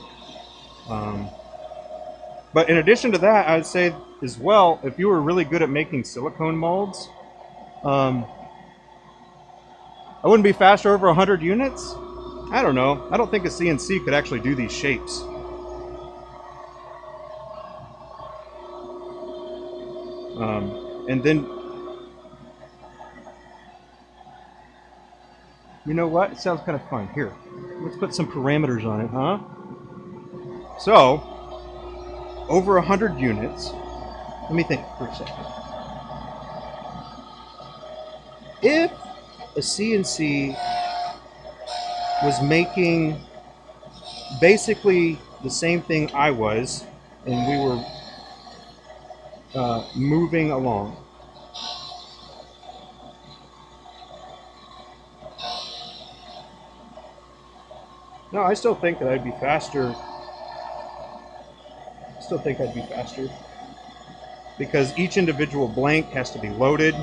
But in addition to that, I would say as well, if you were really good at making silicone molds, I wouldn't be faster over 100 units? I don't know. I don't think a CNC could actually do these shapes. And then, you know what? It sounds kind of fun. Here, let's put some parameters on it, huh? So, over 100 units. Let me think for a second. If a CNC was making basically the same thing I was, and we were moving along. No, I still think that I'd be faster. I still think I'd be faster. Because each individual blank has to be loaded,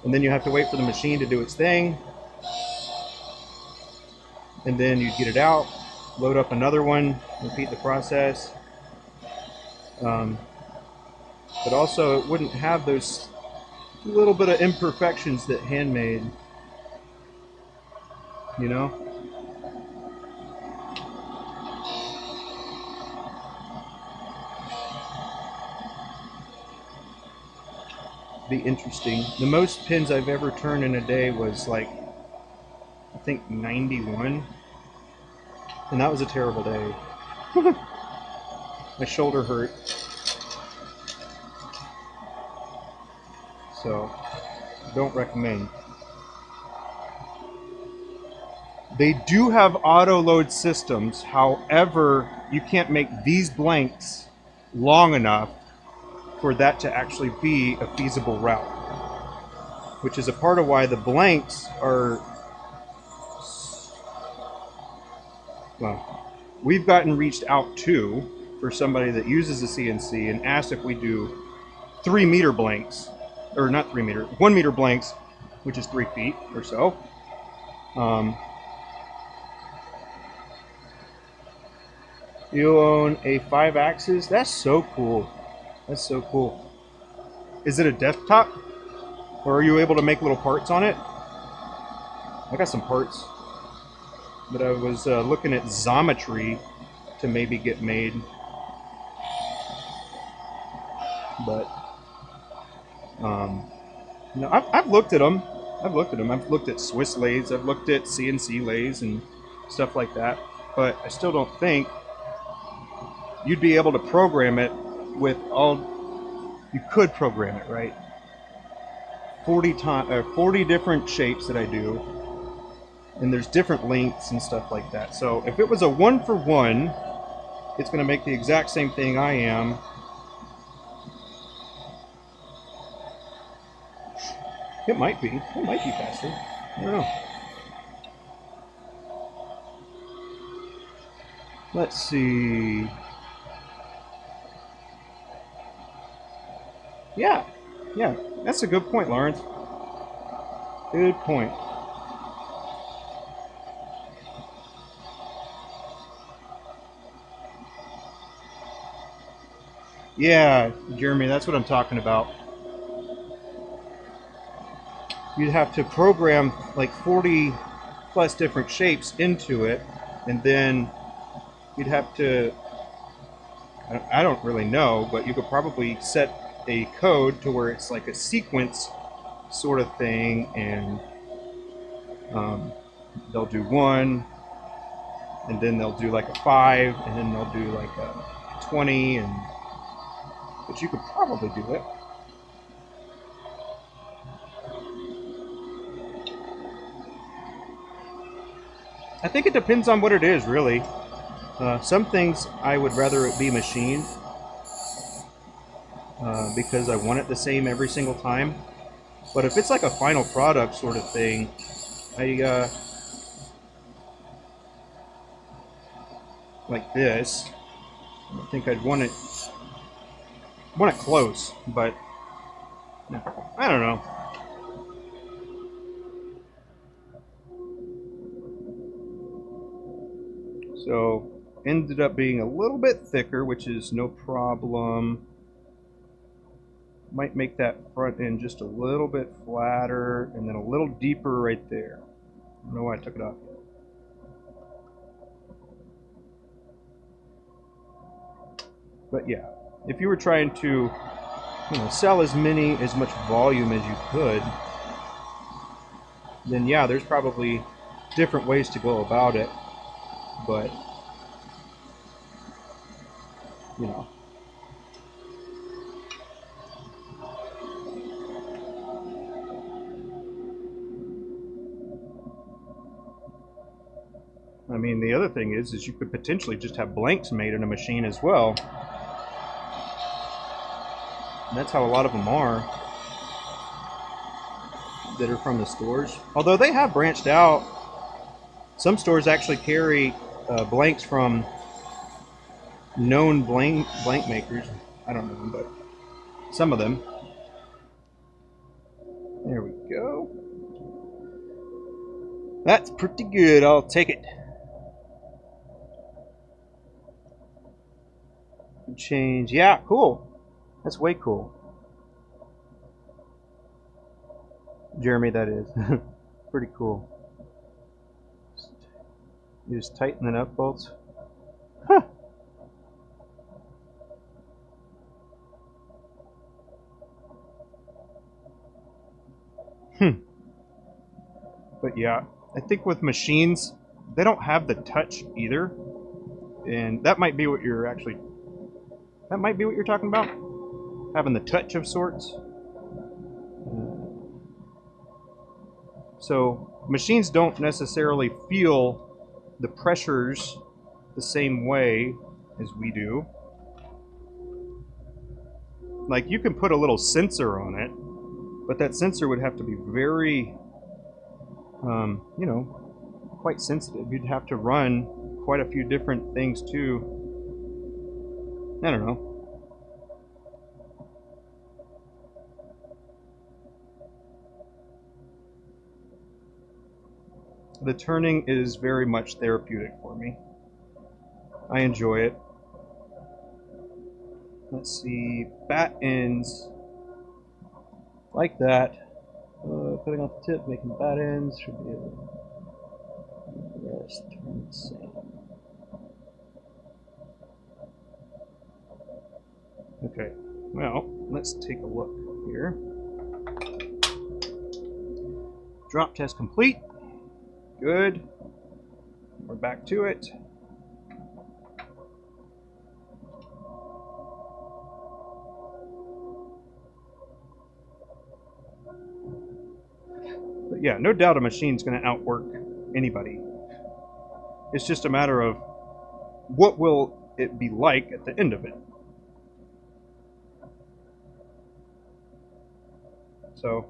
and then you have to wait for the machine to do its thing, and then you get it out, load up another one, repeat the process. But also it wouldn't have those little bit of imperfections that handmade, you know? Be interesting. The most pins I've ever turned in a day was like, I think 91, and that was a terrible day. My shoulder hurt. So, don't recommend. They do have auto load systems, however, you can't make these blanks long enough for that to actually be a feasible route. Which is a part of why the blanks are, well, we've gotten reached out to for somebody that uses a CNC and asked if we do 3 meter blanks, or not 3 meter, 1 meter blanks, which is 3 feet or so. You own a 5-axis? That's so cool. That's so cool. Is it a desktop? Or are you able to make little parts on it? I got some parts. But I was looking at Xometry to maybe get made. But, no, I've looked at them. I've looked at Swiss lathes. I've looked at CNC lathes and stuff like that. But I still don't think you'd be able to program it with all. You could program it, right? 40 different shapes that I do, and there's different lengths and stuff like that. So if it was a 1-for-1, it's going to make the exact same thing I am. It might be. It might be faster. I don't know. Let's see. Yeah, that's a good point, Lawrence. Good point. Yeah, Jeremy, that's what I'm talking about. You'd have to program like 40 plus different shapes into it, and then you'd have to, I don't really know, but you could probably set a code to where it's like a sequence sort of thing, and they'll do 1, and then they'll do like a 5, and then they'll do like a 20, and but you could probably do it. I think it depends on what it is, really. Some things I would rather it be machined because I want it the same every single time. But if it's like a final product sort of thing, I like this. I think I'd want it close, but I don't know. So ended up being a little bit thicker, which is no problem. Might make that front end just a little bit flatter, and then a little deeper right there. I don't know why I took it off yet. But yeah, if you were trying to sell as much volume as you could, then yeah, there's probably different ways to go about it. But I mean, the other thing is you could potentially just have blanks made in a machine as well. And that's how a lot of them are that are from the stores. Although they have branched out. Some stores actually carry blanks from known blank makers. I don't know, but some of them. There we go. That's pretty good. I'll take it. Change. Yeah, cool. That's way cool. Jeremy, that is. Pretty cool. You just tighten the nut bolts. Huh. But yeah, I think with machines, they don't have the touch either. And that might be what you're talking about. Having the touch of sorts. So machines don't necessarily feel the pressures the same way as we do. Like, you can put a little sensor on it, but that sensor would have to be very, quite sensitive. You'd have to run quite a few different things too. I don't know. The turning is very much therapeutic for me. I enjoy it. Let's see, bat ends like that. Cutting off the tip, making bat ends should be able to rest, turn the same. Okay, well, let's take a look here. Drop test complete. Good. We're back to it. But yeah, no doubt a machine's going to outwork anybody. It's just a matter of what will it be like at the end of it. So,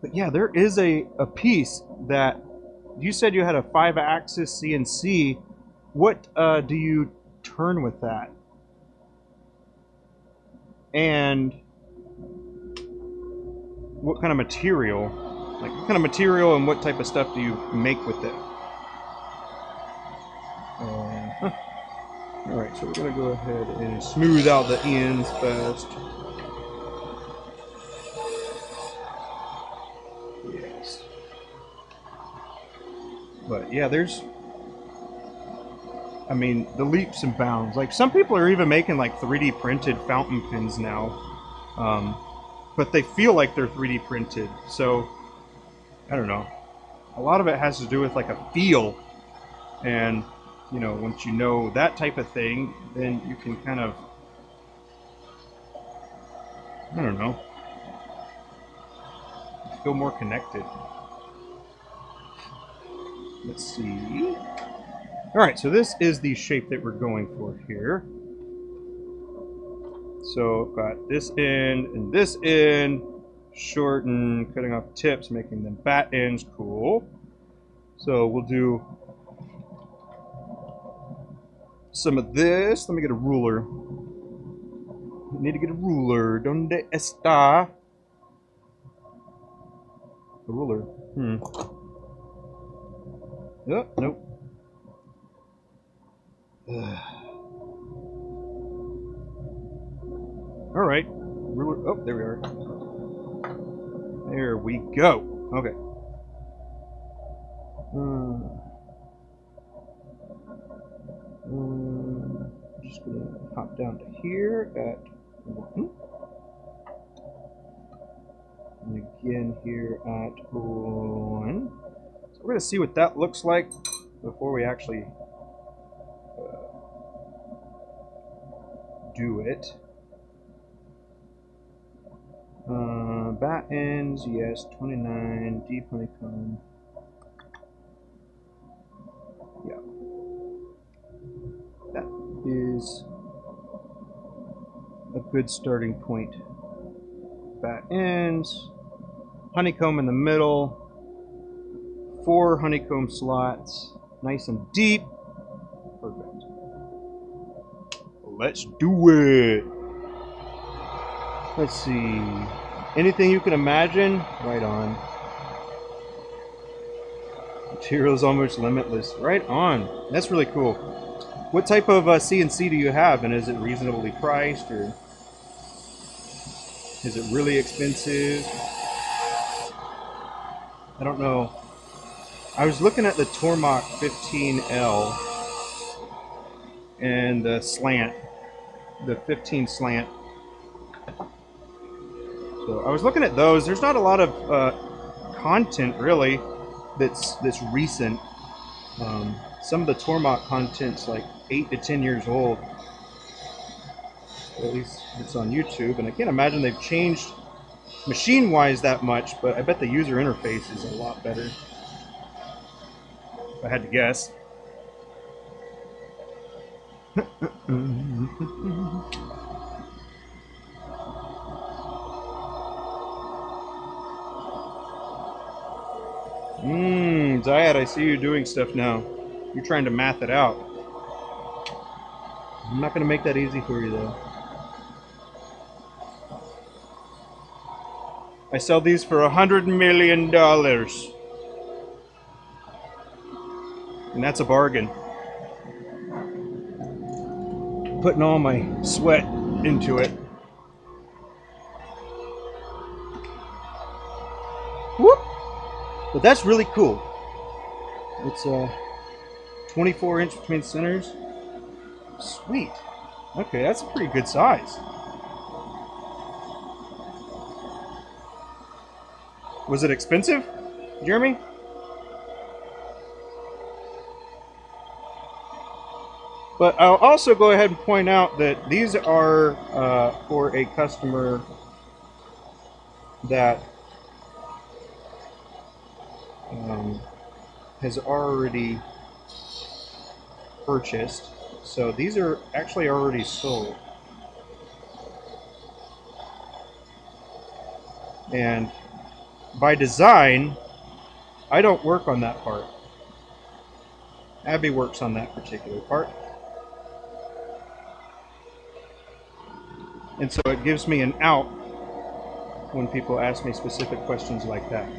but yeah, there is a piece that you said you had a 5-axis CNC. What do you turn with that? And what kind of material? Like, what kind of material and what type of stuff do you make with it? Alright, so we're going to go ahead and smooth out the ends first. Yes. But yeah, there's, I mean, the leaps and bounds. Like, some people are even making like 3D printed fountain pens now. But they feel like they're 3D printed. So, I don't know. A lot of it has to do with like a feel. And, you know, once you know that type of thing, then you can kind of, I don't know, feel more connected. Let's see. Alright, so this is the shape that we're going for here. So I've got this end and this end, shorten, cutting off tips, making them bat ends. Cool. So we'll do some of this. Let me get a ruler. I need to get a ruler. ¿Dónde está? The ruler. Oh, nope. Alright. Ruler. Oh, there we are. There we go. Okay. just gonna hop down to here at 1. And again here at 1. So we're gonna see what that looks like before we actually do it. Bat ends, yes, 29, deep honeycomb. Yeah. That is a good starting point. Bat ends, honeycomb in the middle, 4 honeycomb slots, nice and deep. Perfect. Let's do it. Let's see. Anything you can imagine? Right on. Materials almost limitless. Right on. That's really cool. What type of CNC do you have, and is it reasonably priced, or is it really expensive? I don't know. I was looking at the Tormach 15L and the slant, the 15 slant. So I was looking at those. There's not a lot of content really that's recent. Some of the Tormach content's like 8 to 10 years old. At least it's on YouTube, and I can't imagine they've changed machine-wise that much, but I bet the user interface is a lot better, if I had to guess. Zayat, I see you doing stuff now. You're trying to math it out. I'm not going to make that easy for you, though. I sell these for $100 million. And that's a bargain. Putting all my sweat into it. Whoop! But that's really cool. It's 24 inch between centers. Sweet. Okay, that's a pretty good size. Was it expensive, Jeremy? But I'll also go ahead and point out that these are for a customer that has already purchased. So these are actually already sold. And by design, I don't work on that part. Abby works on that particular part. And so it gives me an out when people ask me specific questions like that.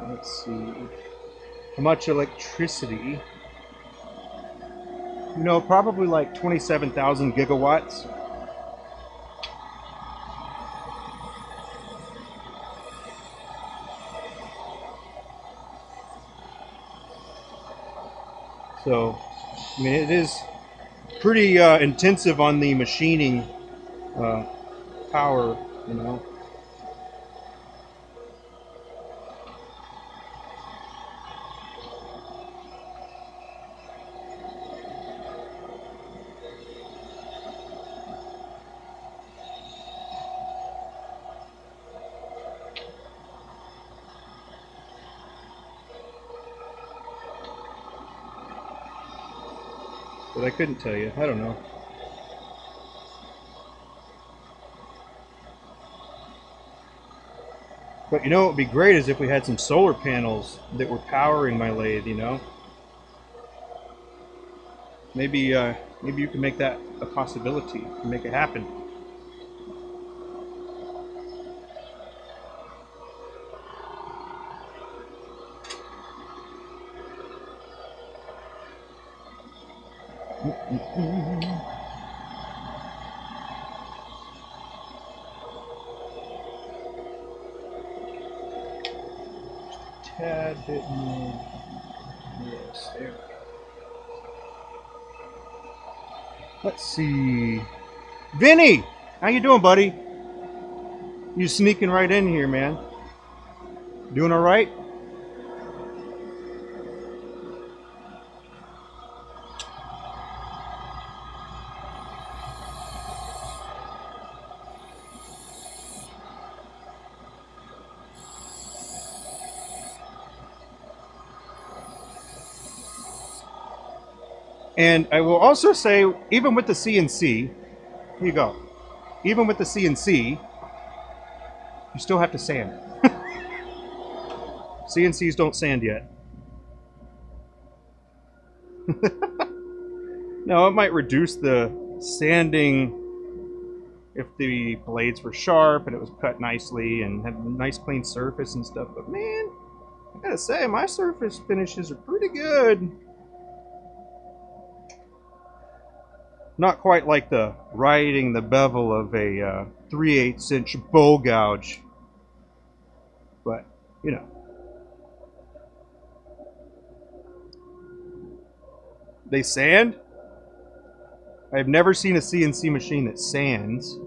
Let's see. How much electricity? You know, probably like 27,000 gigawatts. So, I mean, it is pretty intensive on the machining power, you know. But I couldn't tell you. I don't know. But you know what would be great is if we had some solar panels that were powering my lathe, you know? Maybe maybe you can make that a possibility and make it happen. tad bit more. Yes, there we go. Let's see. Vinny! How you doing, buddy? You sneaking right in here, man. Doing all right? And I will also say, even with the CNC, here you go. Even with the CNC, you still have to sand. CNCs don't sand yet. No, it might reduce the sanding if the blades were sharp and it was cut nicely and had a nice clean surface and stuff. But man, I gotta say, my surface finishes are pretty good. Not quite like the riding the bevel of a 3/8 inch bowl gouge, but you know. They sand? I've never seen a CNC machine that sands.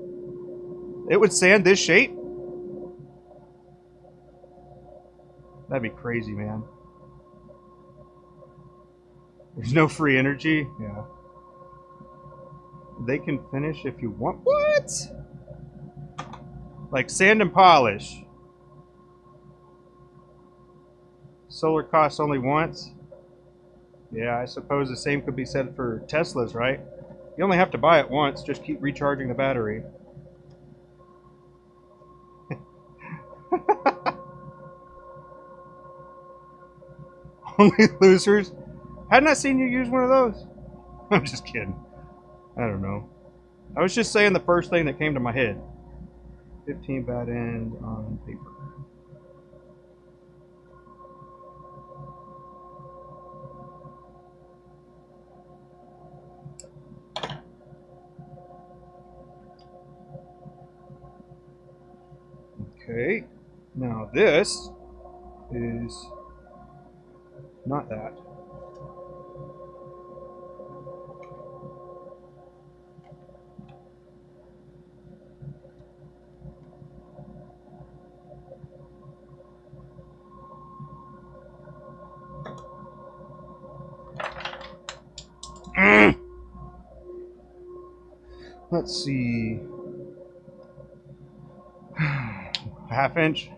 It would sand this shape? That'd be crazy, man. There's no free energy? Yeah. They can finish if you want. What? Like sand and polish. Solar costs only once? Yeah, I suppose the same could be said for Teslas, right? You only have to buy it once, just keep recharging the battery. Only losers? Hadn't I seen you use one of those? I'm just kidding. I don't know. I was just saying the first thing that came to my head. 15 bad end on paper. Okay, now this is not that. Let's see. Half inch.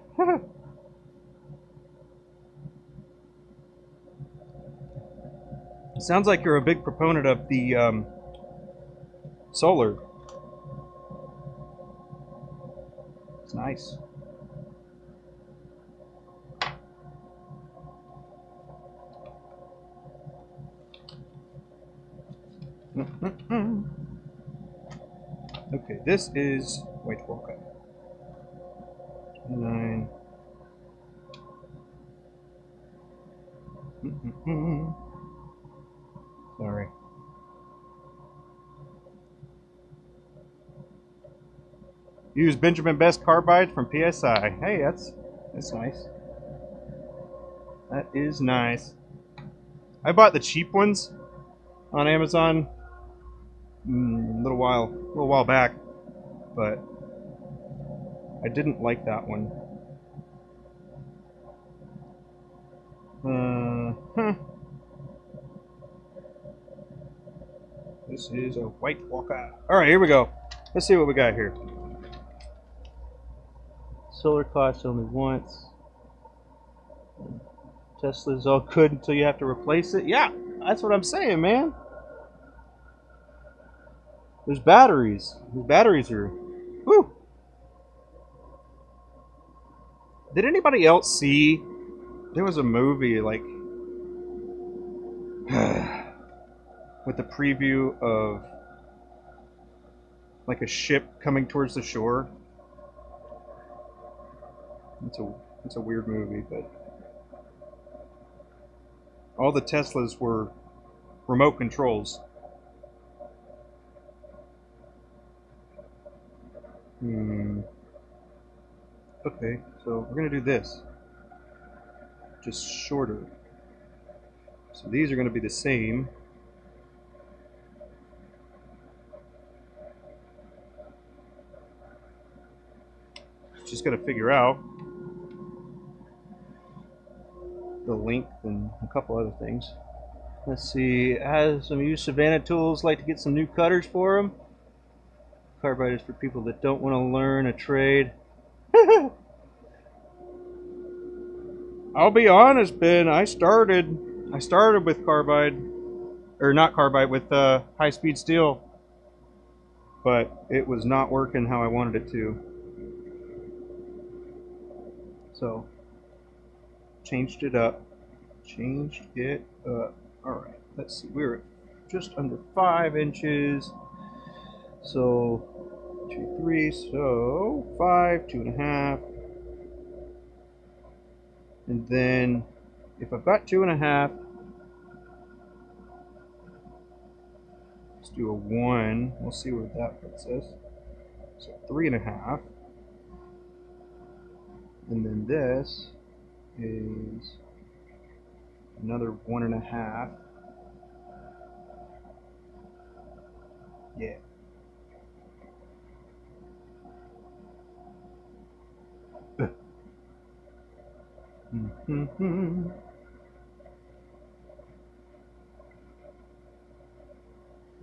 Sounds like you're a big proponent of the solar. It's nice. Okay, this is white Walker. 9. Sorry. Use Benjamin Best carbide from PSI. Hey, that's nice. That is nice. I bought the cheap ones on Amazon a little while back, but I didn't like that one. This is a white Walker. All right, here we go. Let's see what we got here. Solar costs only once. Tesla's all good until you have to replace it. Yeah, that's what I'm saying, man. There's batteries. These batteries are... Whew. Did anybody else see... There was a movie, like... with the preview of... like a ship coming towards the shore. It's a weird movie, but... all the Teslas were remote controls. Okay, so we're gonna do this. just shorter. So these are going to be the same. Just got to figure out the length and a couple other things. Let's see, as some use Savannah tools, like to get some new cutters for them. Carbide is for people that don't want to learn a trade. I'll be honest, Ben, I started with carbide, or not carbide, with high-speed steel, but it was not working how I wanted it to. So, changed it up. Alright, let's see, we're just under 5 inches. So, 2, 3, so 5, 2.5. And then, if I've got 2.5, let's do a 1. We'll see where that puts us. So 3.5. And then this is another 1.5. Yeah.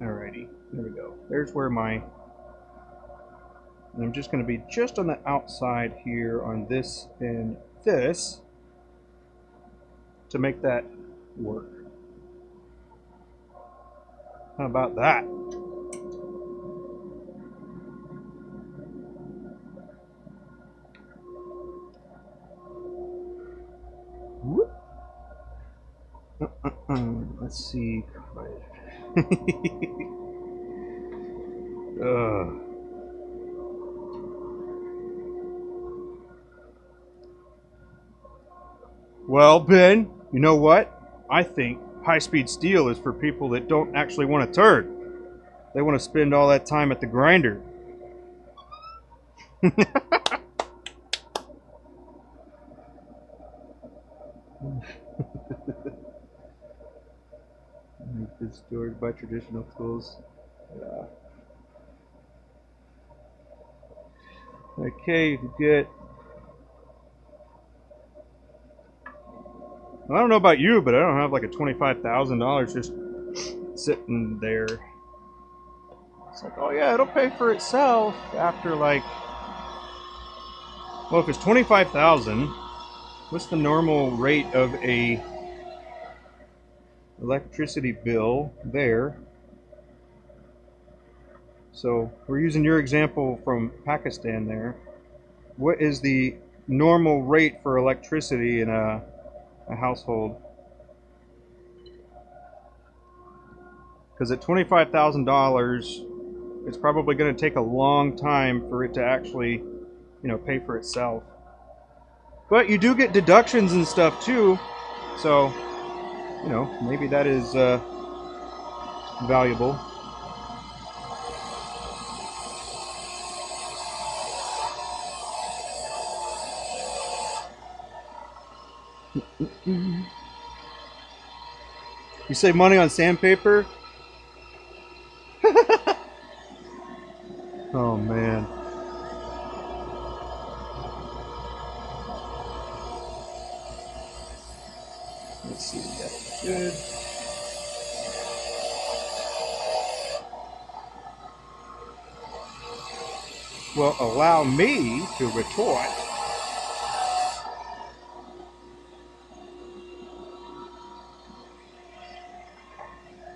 Alrighty, there we go. There's where and I'm just going to be just on the outside here on this and this to make that work. How about that? Whoop. Let's see. Well, Ben, you know what? I think high-speed steel is for people that don't actually want to turn. They want to spend all that time at the grinder. It's stored by traditional tools. Yeah. Okay, you can get. Well, I don't know about you, but I don't have like a $25,000 just sitting there. It's like, oh yeah, it'll pay for itself after like. Well, if it's $25,000, what's the normal rate of a electricity bill there? So we're using your example from Pakistan there. What is the normal rate for electricity in a household? Because at $25,000, it's probably going to take a long time for it to actually, pay for itself. But you do get deductions and stuff too, so maybe that is valuable. You save money on sandpaper? Oh man. Let's see, that's good. Well, allow me to retort.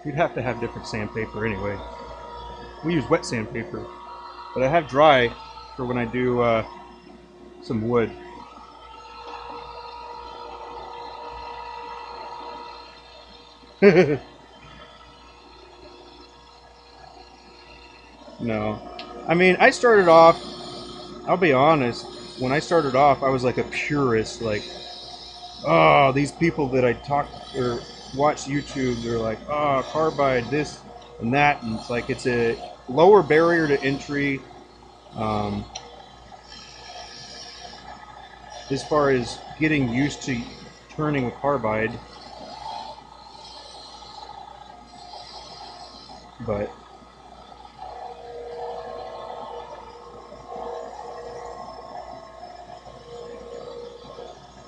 You'd have to have different sandpaper anyway. We use wet sandpaper, but I have dry for when I do some wood. No. I mean, I started off, I'll be honest, when I started off, I was like a purist, like, oh, these people that I talk or watch YouTube, they're like, oh, carbide, this and that, and it's like, it's a lower barrier to entry, as far as getting used to turning with carbide, but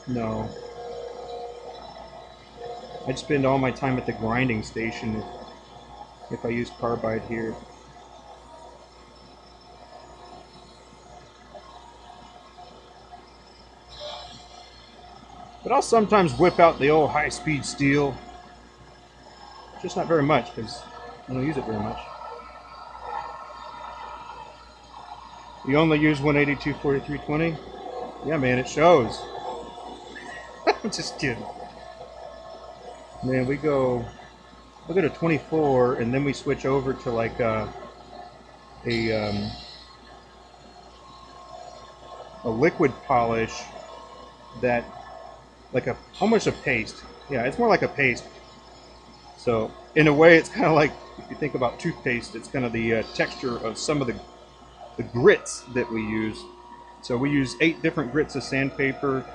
no. I'd spend all my time at the grinding station if I used carbide here. But I'll sometimes whip out the old high-speed steel. Just not very much, because I don't use it very much. You only use 182 4320? Yeah, man, it shows. I'm just kidding. Man, we go to 24, and then we switch over to like a liquid polish that like almost a paste. Yeah, it's more like a paste. So in a way, it's kind of like, if you think about toothpaste, it's kind of the texture of some of the grits that we use. So we use 8 different grits of sandpaper,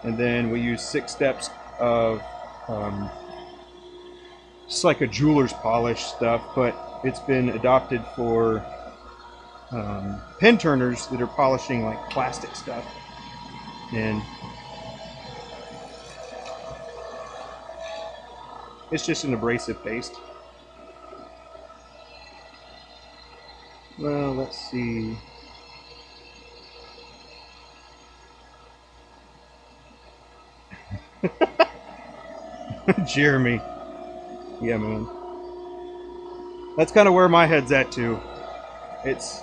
and then we use 6 steps of it's like a jeweler's polish stuff, but it's been adopted for pen turners that are polishing like plastic stuff. And it's just an abrasive paste. Well, let's see. Jeremy. Yeah, man. That's kind of where my head's at too. It's,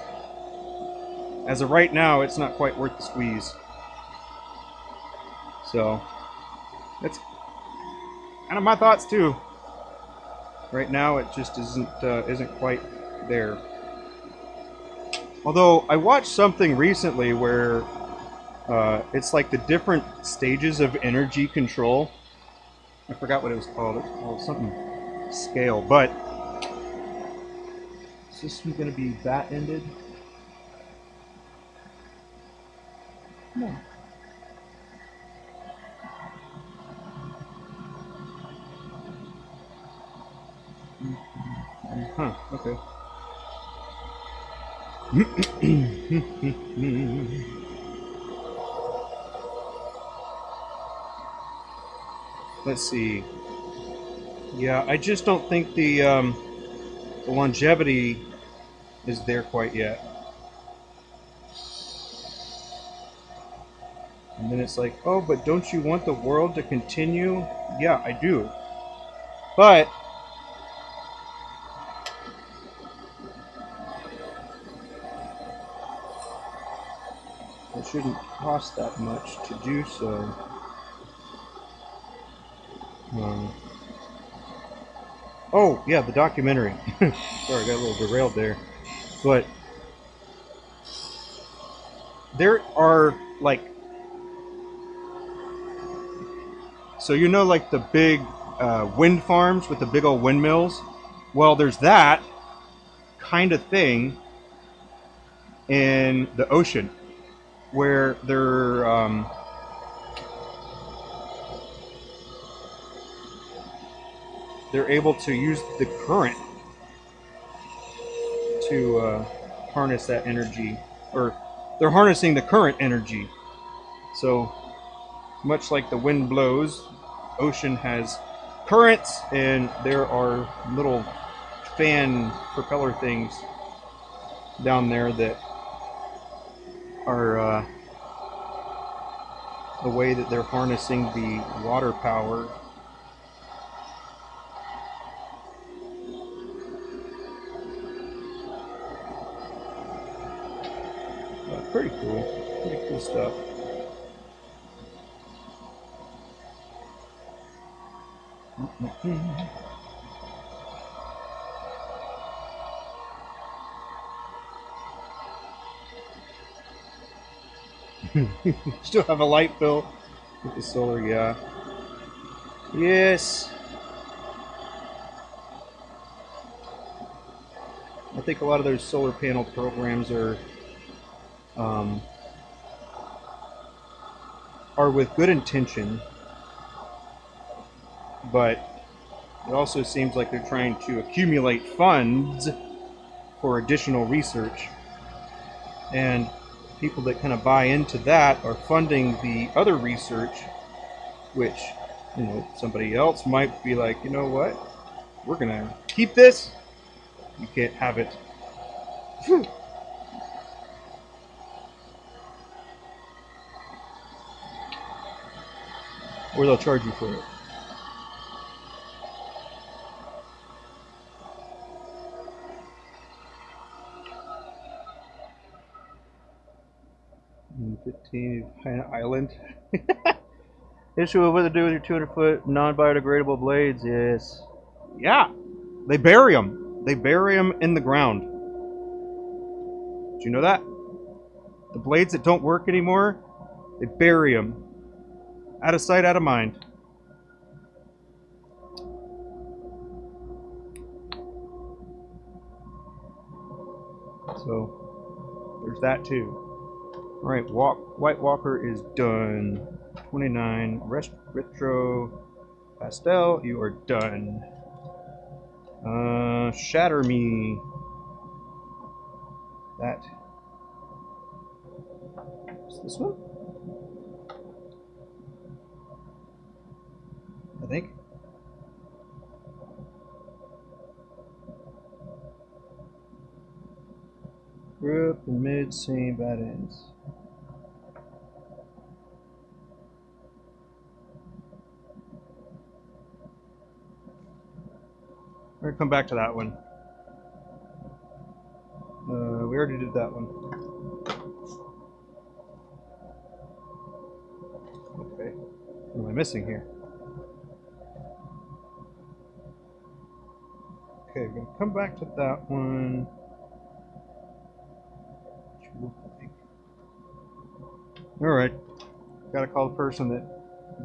as of right now, it's not quite worth the squeeze. So that's kind of my thoughts too. Right now, it just isn't quite there. Although I watched something recently where it's like the different stages of energy control. I forgot what it was called. It's called something scale, but is this one going to be bat-ended? No. Huh, okay. Let's see. Yeah, I just don't think the longevity is there quite yet. And then it's like, oh, but don't you want the world to continue? Yeah, I do. But it shouldn't cost that much to do so. Oh, yeah, the documentary. Sorry, I got a little derailed there. But there are, like, so you know, like the big wind farms with the big old windmills? Well, there's that kind of thing in the ocean where they're able to use the current to harness that energy, or they're harnessing the current energy. So much like the wind blows, ocean has currents, and there are little fan propeller things down there that are the way that they're harnessing the water power. Pretty cool stuff. Still have a light bill with the solar, yeah. Yes. I think a lot of those solar panel programs are with good intention, but it also seems like they're trying to accumulate funds for additional research. And people that kind of buy into that are funding the other research, which, somebody else might be like, you know what? We're going to keep this. You can't have it. Or they'll charge you for it. And 15 island. Issue of what to do with your 200-foot non-biodegradable blades. Yes. Yeah. They bury them. They bury them in the ground. Did you know that? The blades that don't work anymore, they bury them. Out of sight, out of mind. So, there's that too. Alright, White Walker is done. 29. Retro Pastel, you are done. Shatter Me. That. Is this one? I think. Group and mid, same bad ends. We're gonna come back to that one. We already did that one. Okay. What am I missing here? Okay, we're gonna come back to that one. Alright. Gotta call the person that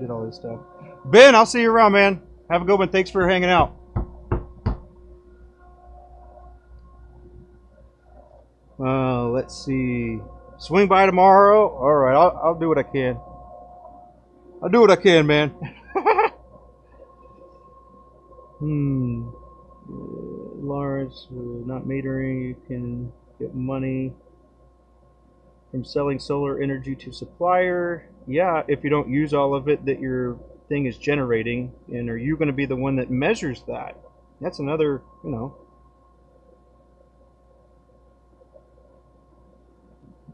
did all this stuff. Ben, I'll see you around, man. Have a good one. Thanks for hanging out. Let's see. Swing by tomorrow. Alright, I'll do what I can. I'll do what I can, man. Lars, not metering. You can get money from selling solar energy to supplier. Yeah, if you don't use all of it that your thing is generating. And are you going to be the one that measures that? That's another,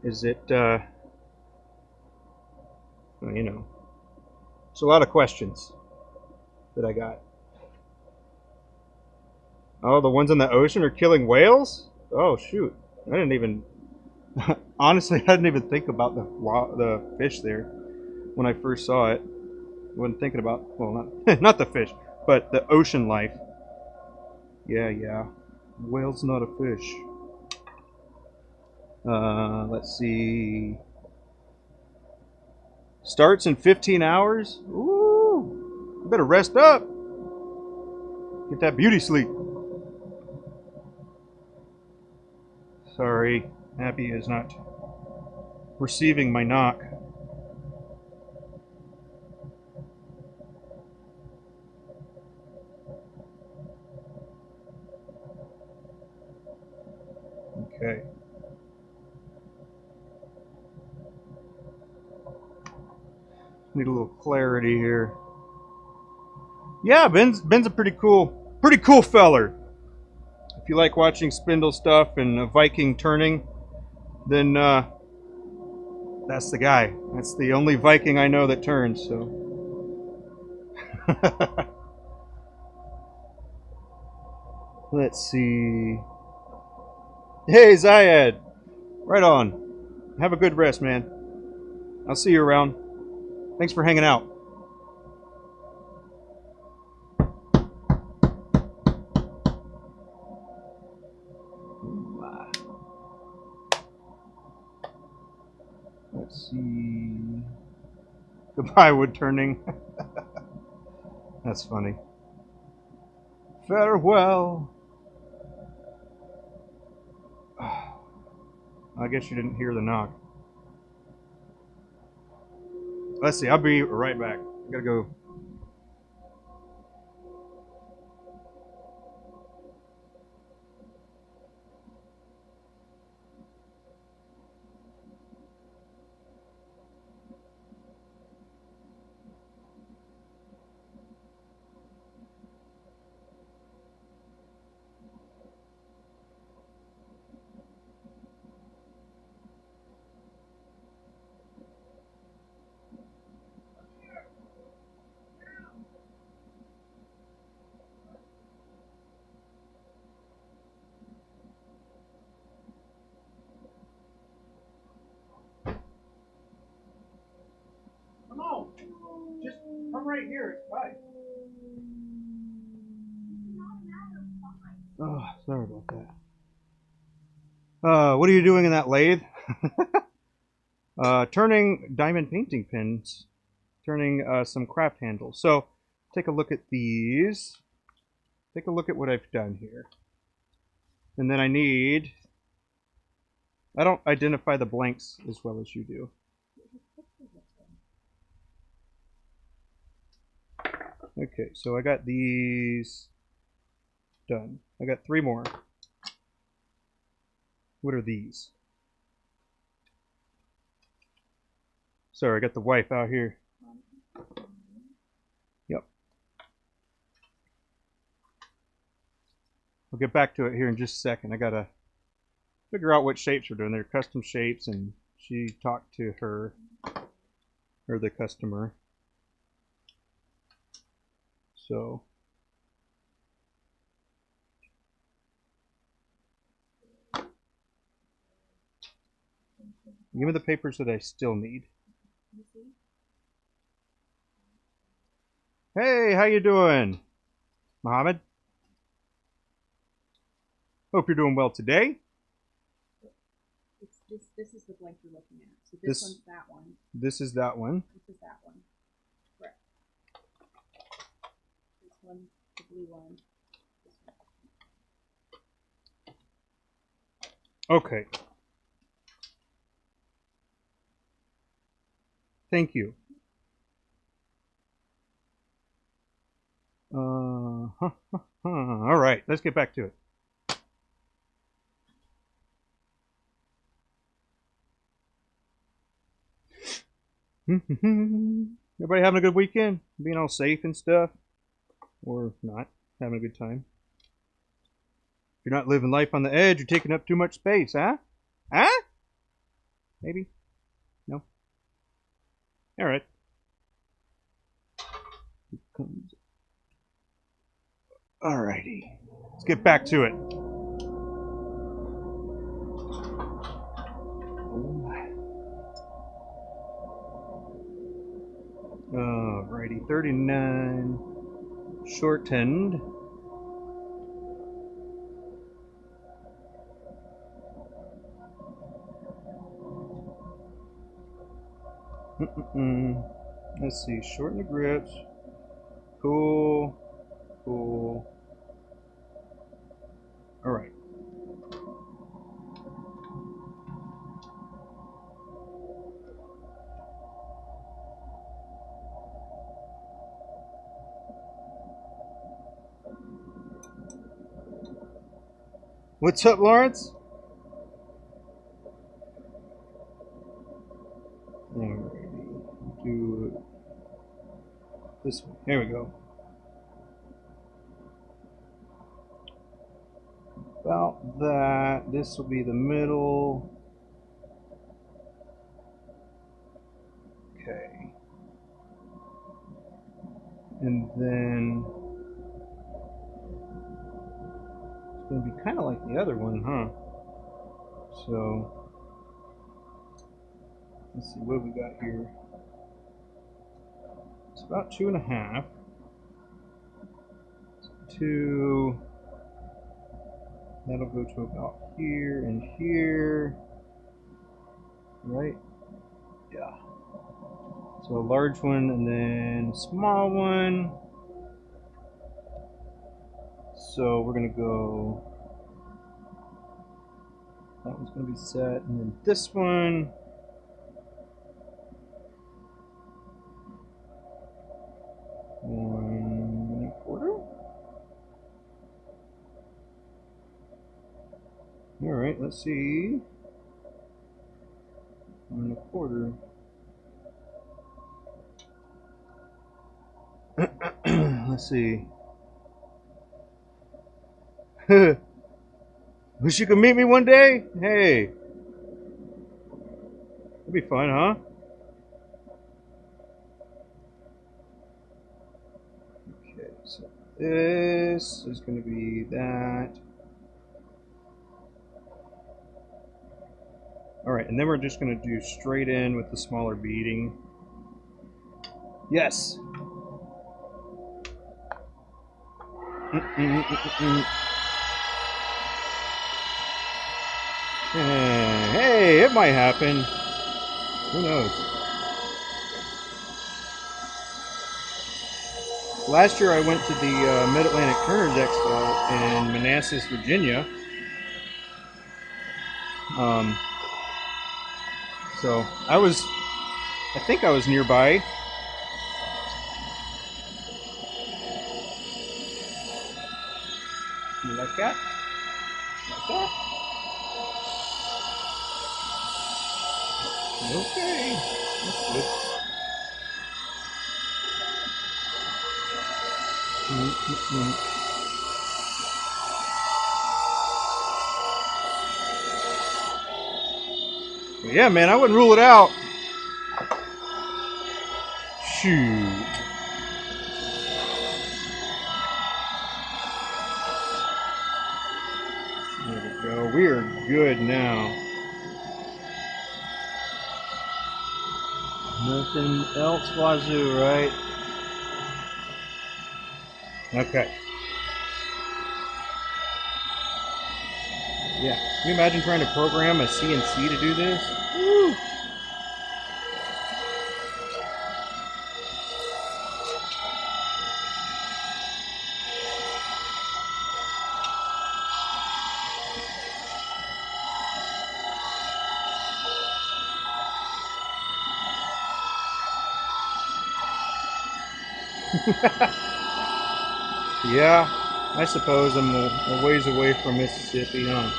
Is it, it's a lot of questions that I got. Oh, the ones in the ocean are killing whales? Oh, shoot. I didn't even, honestly, I didn't even think about the fish there when I first saw it. I wasn't thinking about, well, not the fish, but the ocean life. Yeah. Whale's not a fish. Let's see. Starts in 15 hours? Ooh, you better rest up. Get that beauty sleep. Sorry, Happy is not receiving my knock. Okay. Need a little clarity here. Yeah, Ben's a pretty cool feller. If you like watching spindle stuff and a Viking turning, then that's the guy. That's the only Viking I know that turns. So. Let's see. Hey, Zayed. Right on. Have a good rest, man. I'll see you around. Thanks for hanging out. Let's see. Goodbye, wood turning. That's funny. Farewell. I guess you didn't hear the knock. Let's see, I'll be right back. I gotta go right here. It's fine. Oh, sorry about that. What are you doing in that lathe? Turning diamond painting pins, turning some craft handles. So take a look at these. Take a look at what I've done here. And then I don't identify the blanks as well as you do. Okay, so I got these done. I got 3 more. What are these? Sorry, I got the wife out here. Yep. I'll get back to it here in just a second. I gotta figure out what shapes we're doing. They're custom shapes, and she talked to her, or the customer. So give me the papers that I still need. Hey, how you doing, Mohammed? Hope you're doing well today. This is the blank you're looking at. So this one's that one. This is that one. This is that one. Correct. This one, the blue one. This one. Okay. Thank you. All right, let's get back to it. Everybody having a good weekend? Being all safe and stuff? Or not? Having a good time? If you're not living life on the edge, you're taking up too much space, huh? Huh? Maybe? No? Alright. Alrighty. Let's get back to it. Alrighty, 39 shortened. Let's see, shorten the grips. Cool. Cool. Alright. What's up, Lawrence? Alrighty. Do it this way. There we go. About that. This will be the middle. Okay. And then it's going to be kind of like the other one, huh? So let's see what we got here. It's about 2.5. 2. That'll go to about here and here. Right? Yeah. So a large one and then a small one. So we're gonna go, that one's gonna be set, and then this one. One and a quarter. Alright, let's see. 1 1/4. Let's see. Wish you could meet me one day? Hey. That'd be fun, huh? Okay, so this is going to be that. Alright, and then we're just going to do straight in with the smaller beading. Yes! Hey, it might happen. Who knows? Last year I went to the Mid-Atlantic Turner's Expo in Manassas, Virginia. So I think I was nearby. You like that? Like that? Okay, that's good. Yeah, man, I wouldn't rule it out. Shoot. There we go. We are good now. Nothing else, wazoo, right? Okay. Yeah. Can you imagine trying to program a CNC to do this? Woo! Yeah, I suppose I'm a ways away from Mississippi, huh?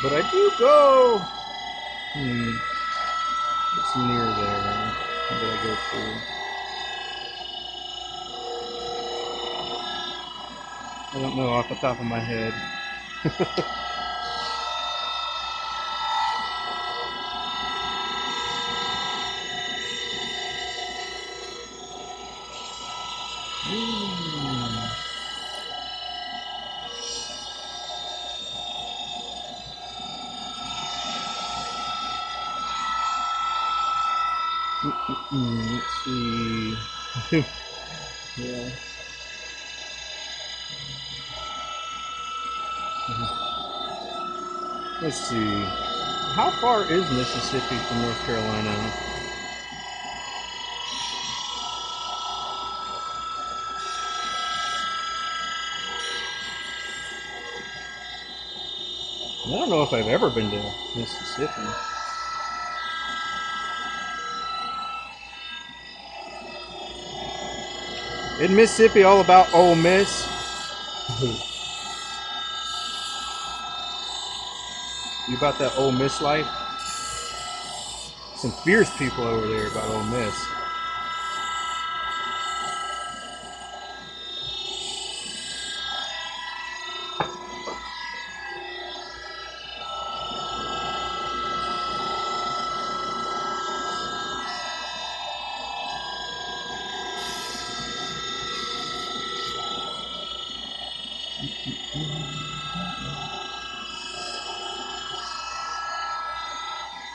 But I do go. It's near there. Where did I go to? I don't know off the top of my head. Let's see. Yeah. Let's see. How far is Mississippi from North Carolina? I don't know if I've ever been to Mississippi. Isn't Mississippi all about Ole Miss? You about that Ole Miss life? Some fierce people over there about Ole Miss.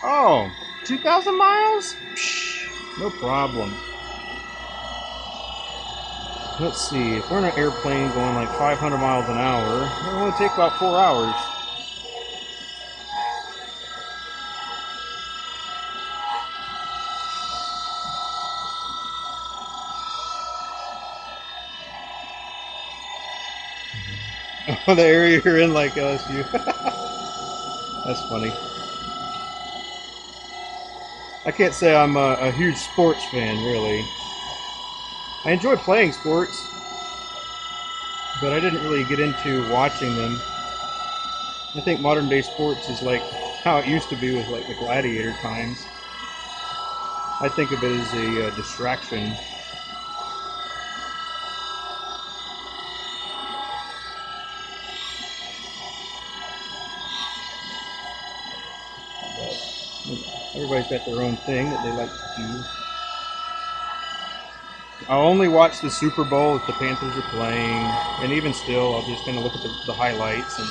Oh, 2,000 miles? Psh, no problem. Let's see, if we're in an airplane going like 500 miles an hour, it'll only take about 4 hours. Oh, the area you're in, like LSU. That's funny. I can't say I'm a huge sports fan, really. I enjoy playing sports, but I didn't really get into watching them. I think modern day sports is like how it used to be with like the gladiator times. I think of it as a distraction. Everybody's got their own thing that they like to do. I'll only watch the Super Bowl if the Panthers are playing, and even still, I'll just kind of look at the highlights and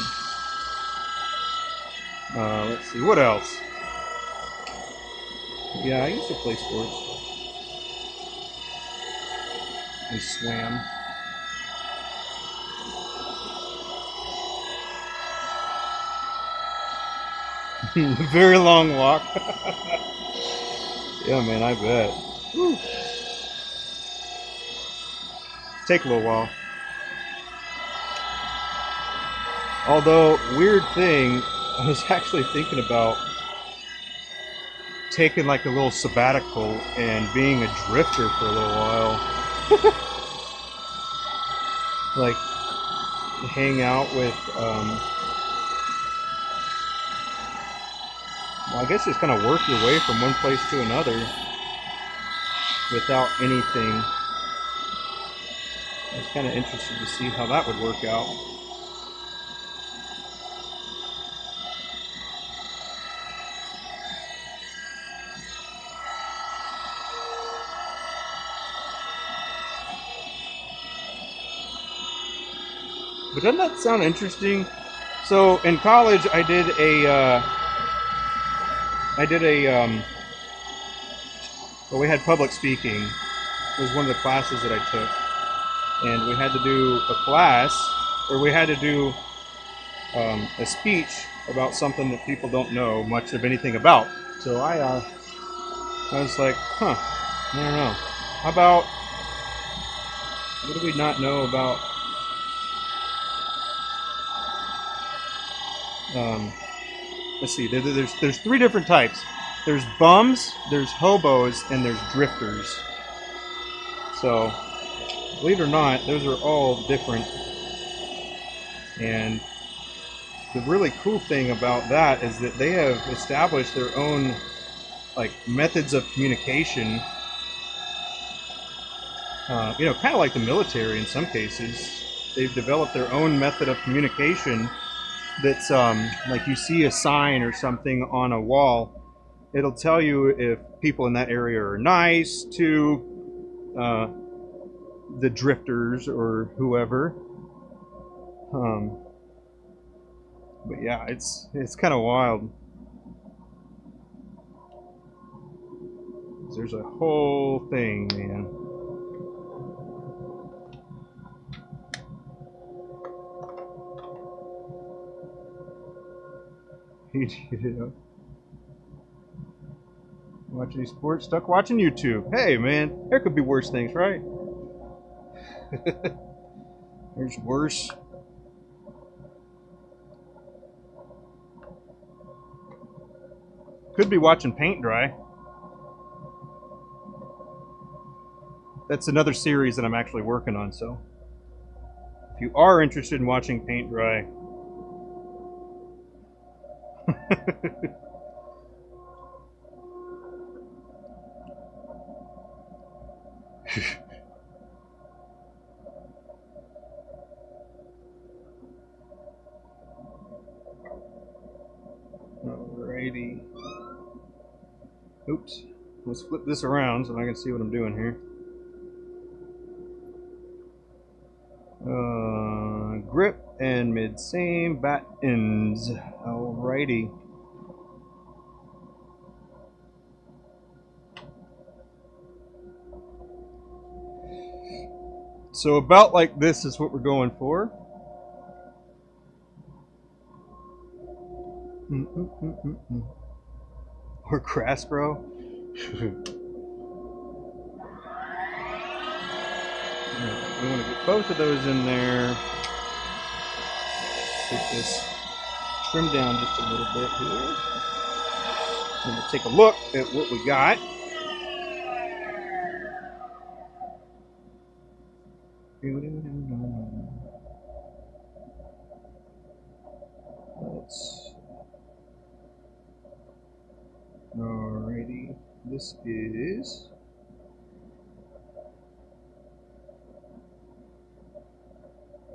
let's see, what else? Yeah, I used to play sports. I swam. Very long walk. Yeah, man, I bet. Whew. Take a little while. Although, weird thing, I was actually thinking about taking like a little sabbatical and being a drifter for a little while. Like, hang out with, well, I guess just kind of work your way from one place to another without anything. I was kind of interested to see how that would work out. But doesn't that sound interesting? So in college, well, we had public speaking. It was one of the classes that I took, and we had to do a class, or we had to do a speech about something that people don't know much of anything about. So I was like, huh, I don't know. How about, what do we not know about? Let's see. There's three different types. There's bums, there's hobos, and there's drifters. So, believe it or not, those are all different. And the really cool thing about that is that they have established their own like methods of communication. Kind of like the military in some cases. They've developed their own method of communication that's like you see a sign or something on a wall. It'll tell you if people in that area are nice to the drifters or whoever. But yeah, it's kind of wild. There's a whole thing, man. Watching sports, stuck watching YouTube. Hey, man, there could be worse things, right? There's worse. Could be watching paint dry. That's another series that I'm actually working on, so if you are interested in watching paint dry, alrighty. Oops. Let's flip this around so I can see what I'm doing here. Grip and mid same bat ends. Alrighty. So about like this is what we're going for. Or grass grow. We want to get both of those in there. Get this trimmed down just a little bit here. And we'll take a look at what we got. Alrighty. This is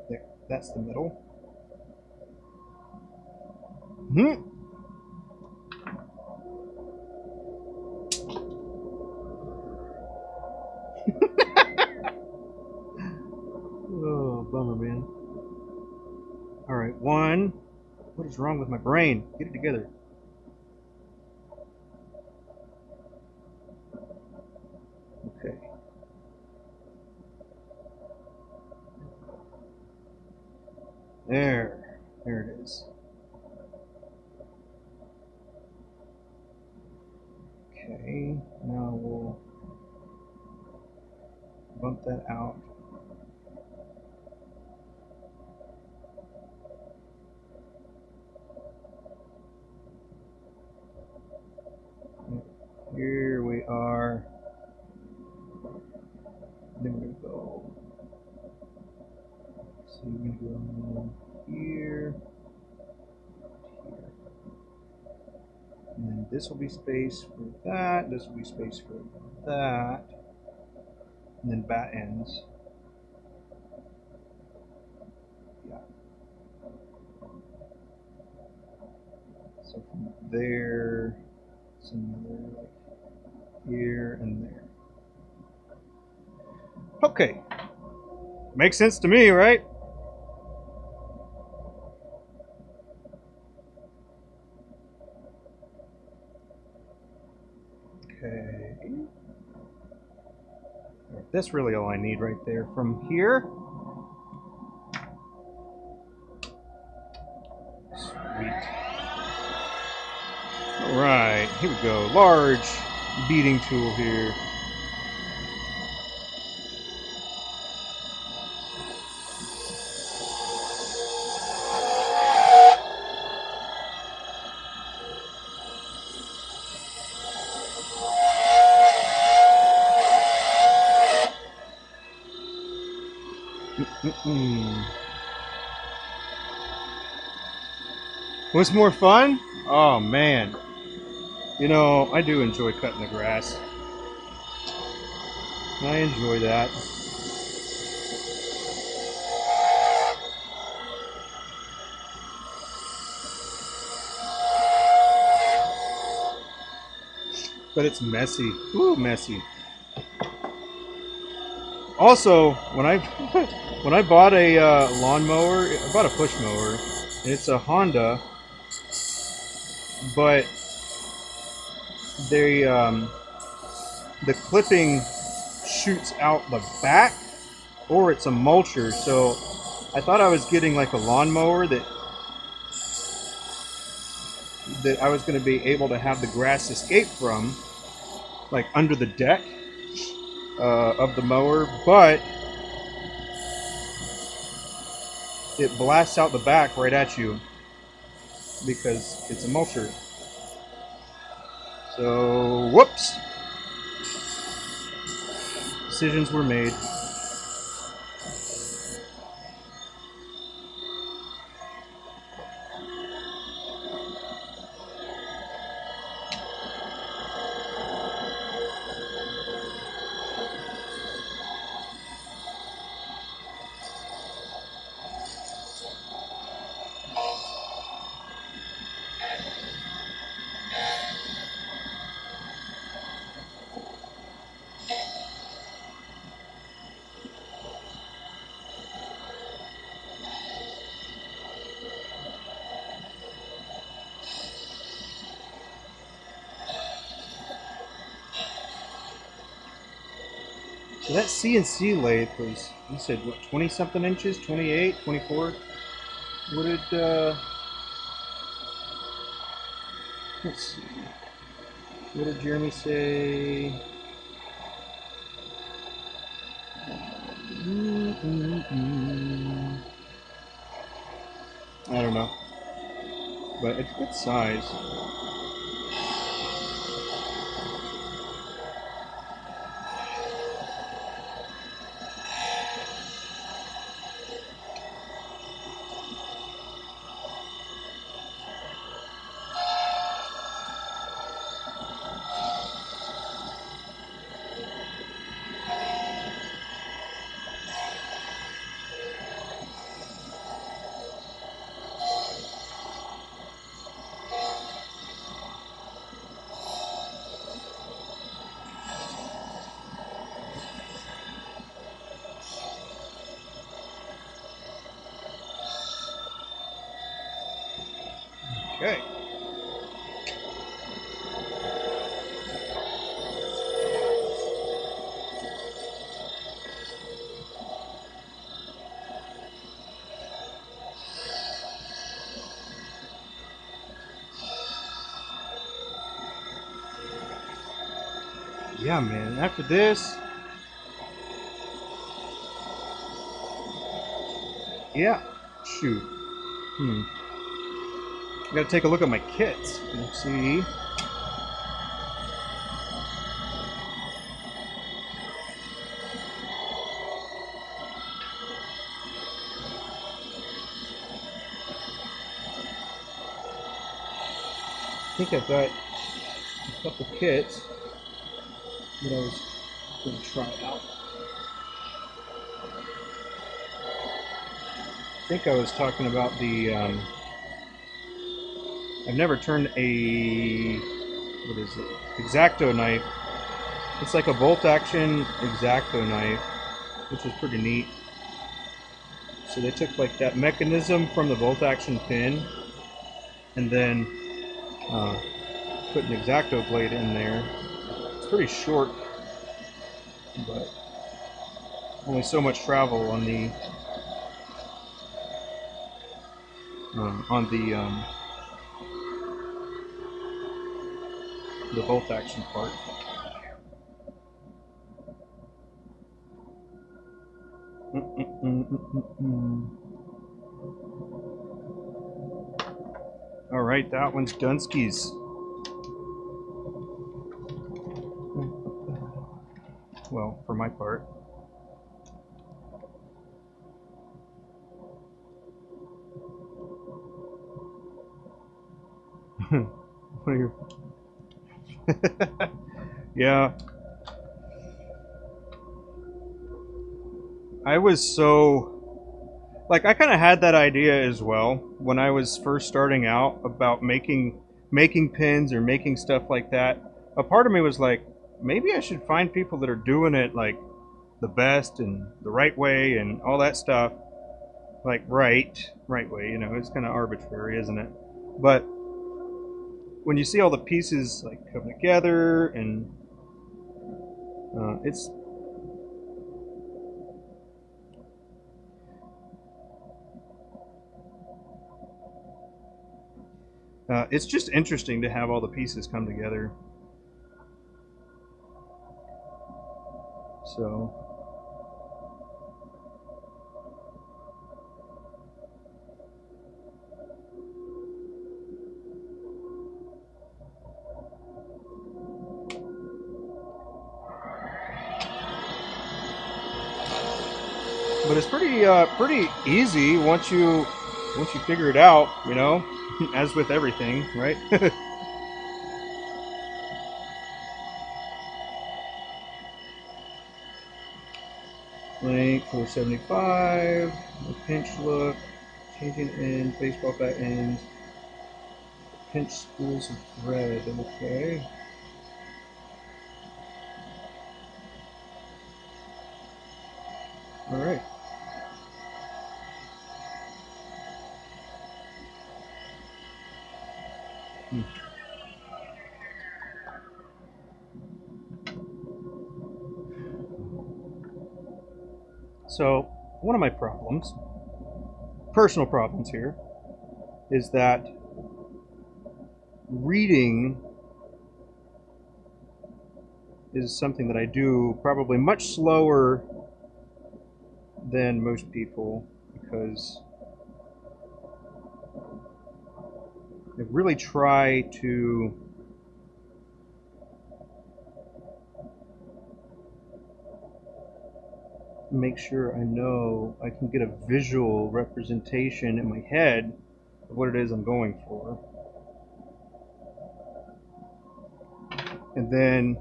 there. That's the middle. Oh, bummer, man. Alright, one. What is wrong with my brain? Get it together. Okay. There it is. Okay, now we'll bump that out. Here we are. Then we're going to go. So we're going to go here. And then this will be space for that. This will be space for that. And then bat ends. Yeah. So from there, it's another like here and there. Okay. Makes sense to me, right? Okay. That's really all I need right there. From here. Sweet. Alright, here we go. Large beating tool here. What's more fun? Oh man. You know, I do enjoy cutting the grass. I enjoy that. But it's messy. Ooh, messy. Also, when I when I bought a lawnmower, I bought a push mower, and it's a Honda, but they the clipping shoots out the back, or it's a mulcher. So I thought I was getting like a lawnmower that I was going to be able to have the grass escape from, like under the deck of the mower, but it blasts out the back right at you because it's a mulcher. So, whoops. Decisions were made. So that CNC lathe was, you said, what, 20 something inches? 28, 24? What did, let's see. What did Jeremy say? I don't know. But it's good size. Yeah, man. After this, yeah. Shoot. I gotta take a look at my kits. Let's see. I think I've got a couple kits that I was going to try out. I think I was talking about the. I've never turned a. What is it? X-Acto knife. It's like a bolt action X-Acto knife, which is pretty neat. So they took like that mechanism from the bolt action pin and then put an X-Acto blade in there. It's pretty short, but only so much travel on the bolt action part. All right, that one's Dunskies. Well, for my part. What are you? Yeah. I was so like I kind of had that idea as well when I was first starting out about making pins or making stuff like that. A part of me was like, maybe I should find people that are doing it like the best and the right way and all that stuff. Like right way, you know, it's kind of arbitrary, isn't it? But when you see all the pieces like come together and it's just interesting to have all the pieces come together. So but it's pretty easy once you figure it out, you know, as with everything, right? Length 475, pinch look, changing ends, baseball bat ends, pinch spools of thread. Okay. All right. So, one of my problems, personal problems here, is that reading is something that I do probably much slower than most people because I really try to make sure I know I can get a visual representation in my head of what it is I'm going for. And then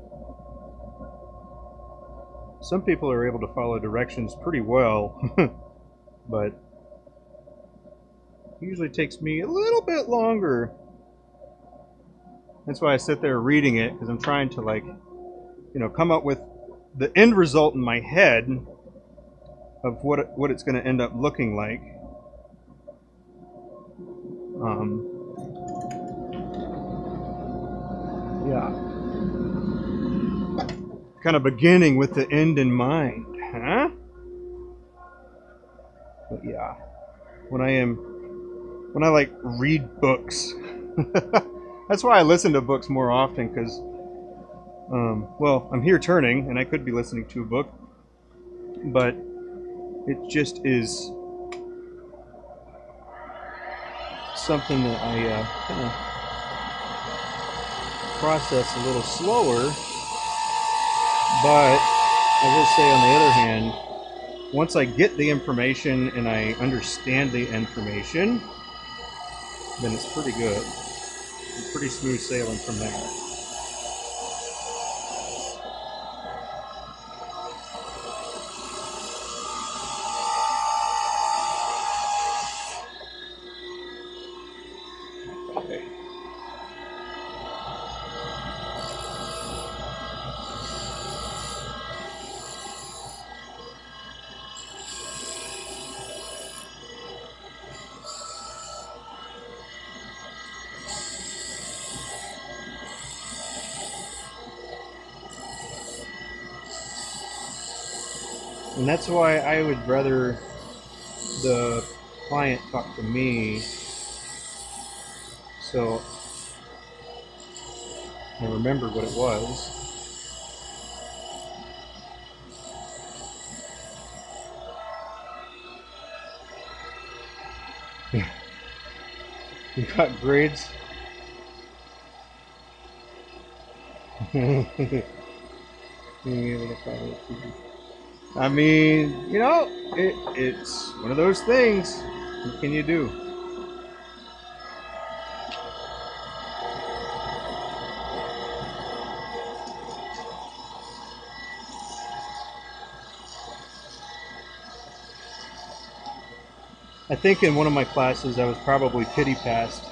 some people are able to follow directions pretty well, but it usually takes me a little bit longer. That's why I sit there reading it, because I'm trying to, like, you know, come up with the end result in my head of what it's going to end up looking like. Yeah. Kind of beginning with the end in mind, huh? But yeah, when I like read books, that's why I listen to books more often, because Well, I'm here turning, and I could be listening to a book, but it just is something that I kind of process a little slower. But I will say, on the other hand, once I get the information and I understand the information, then it's pretty good. It's pretty smooth sailing from there. Okay. And that's why I would rather the client talk to me, so I remember what it was. You got grades? Being able to follow it. I mean, you know, it's one of those things. What can you do? I think in one of my classes I was probably pity passed.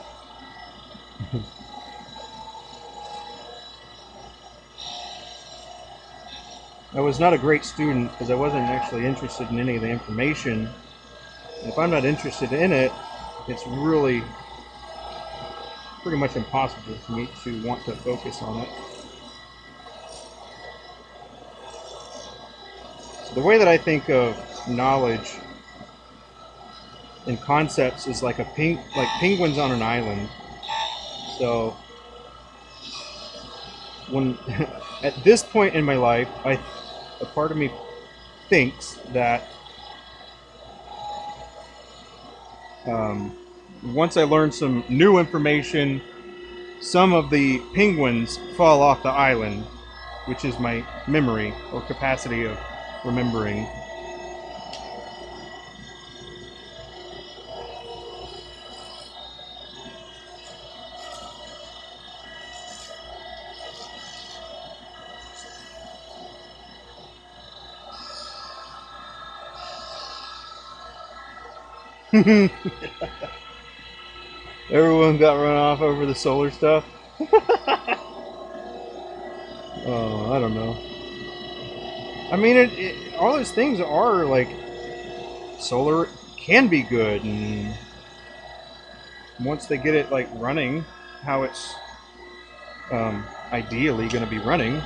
I was not a great student because I wasn't actually interested in any of the information. And if I'm not interested in it, it's really pretty much impossible for me to want to focus on it. So the way that I think of knowledge and concepts is like like penguins on an island. So when at this point in my life, a part of me thinks that once I learn some new information, some of the penguins fall off the island, which is my memory or capacity of remembering. Everyone got run off over the solar stuff. Oh, I don't know. I mean, all those things are like solar can be good, and once they get it like running, how it's ideally going to be running,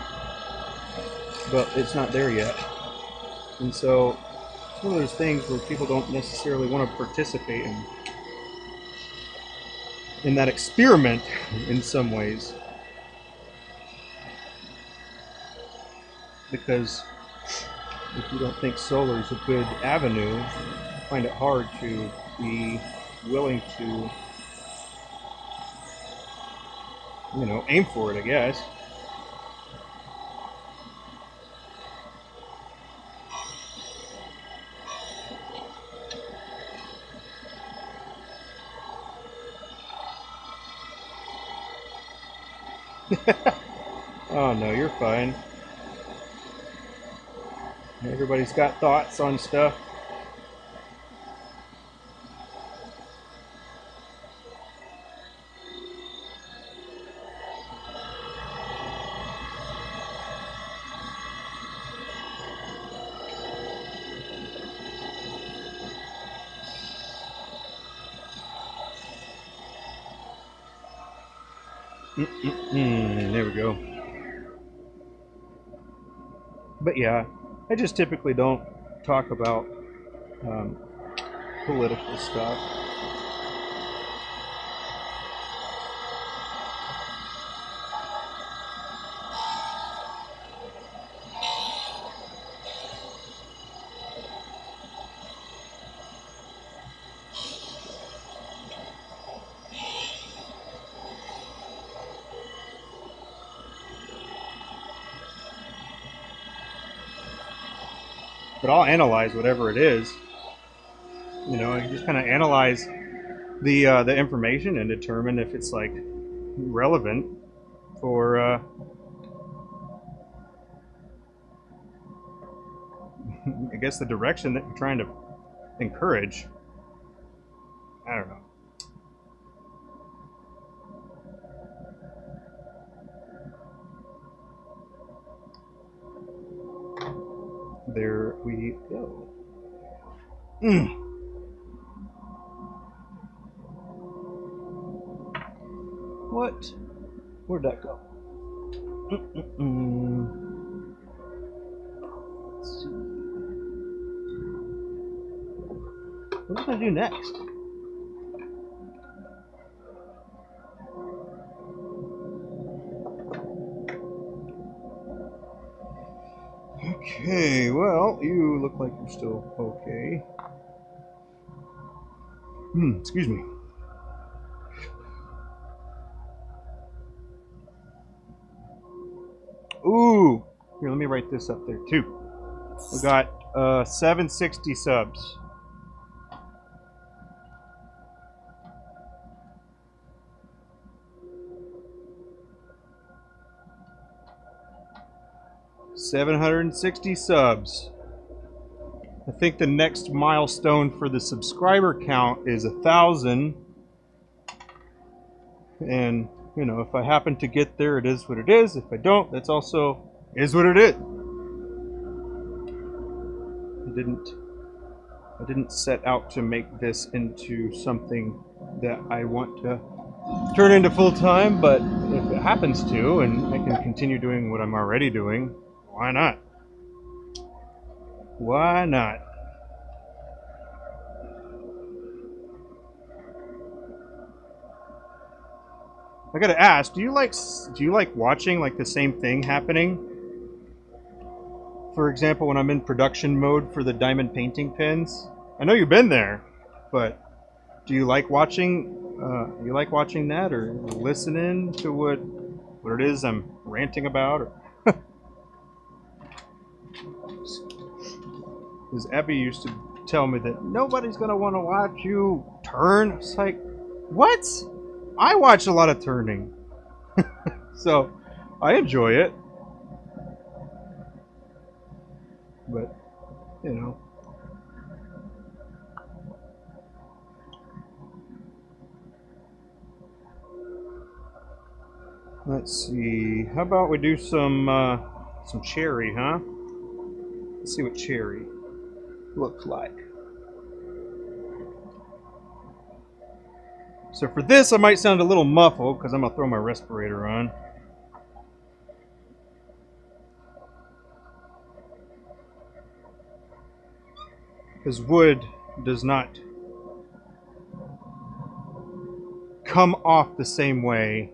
but it's not there yet. And so it's one of those things where people don't necessarily want to participate in that experiment in some ways, because if you don't think solar is a good avenue, I find it hard to be willing to, you know, aim for it, I guess. Oh no, you're fine. Everybody's got thoughts on stuff. There we go. But yeah, I just typically don't talk about political stuff. but I'll analyze whatever it is. You know, you just kind of analyze the information and determine if it's like relevant for I guess the direction that you're trying to encourage. I don't know. There we go. What? Where'd that go? Let's see. What am I gonna do next? Okay, well, you look like you're still okay. Excuse me. Ooh, here, let me write this up there too. We got 760 subs. $760 subs. I think the next milestone for the subscriber count is 1,000. And, you know, if I happen to get there, it is what it is. If I don't, that's also is what it is. I didn't set out to make this into something that I want to turn into full time, but if it happens to, and I can continue doing what I'm already doing, why not? Why not? I gotta ask, do you like watching like the same thing happening? For example, when I'm in production mode for the diamond painting pens, I know you've been there, but do you like watching? You like watching that, or listening to what it is I'm ranting about? Or because Abby used to tell me that nobody's gonna want to watch you turn. It's like, what? I watch a lot of turning, so I enjoy it. But, you know. Let's see. How about we do some cherry, huh? Let's see what cherry looks like. So for this, I might sound a little muffled because I'm gonna throw my respirator on. Because wood does not come off the same way.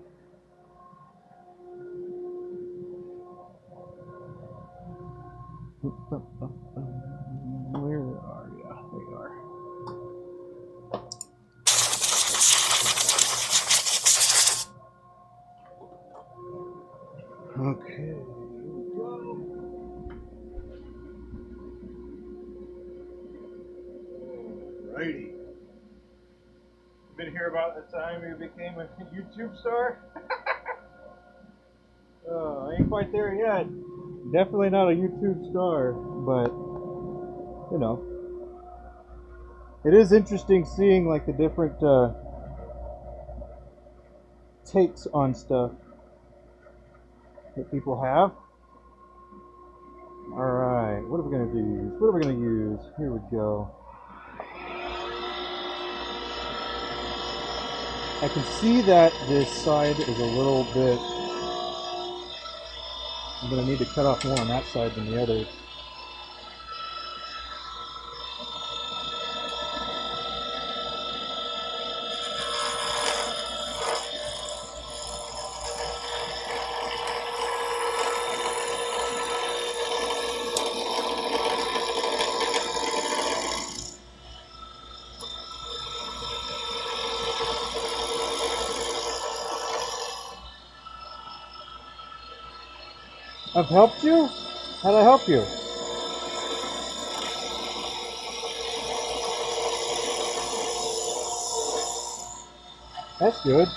Where are you? There you are. Okay, here we go. Alrighty. Been here about the time you became a YouTube star? I ain't quite there yet. Definitely not a YouTube star, but you know, it is interesting seeing like the different takes on stuff that people have. Alright, what are we going to use? What are we going to use? Here we go. I can see that this side is a little bit... I'm going to need to cut off more on that side than the others. I've helped you? How'd I help you? That's good.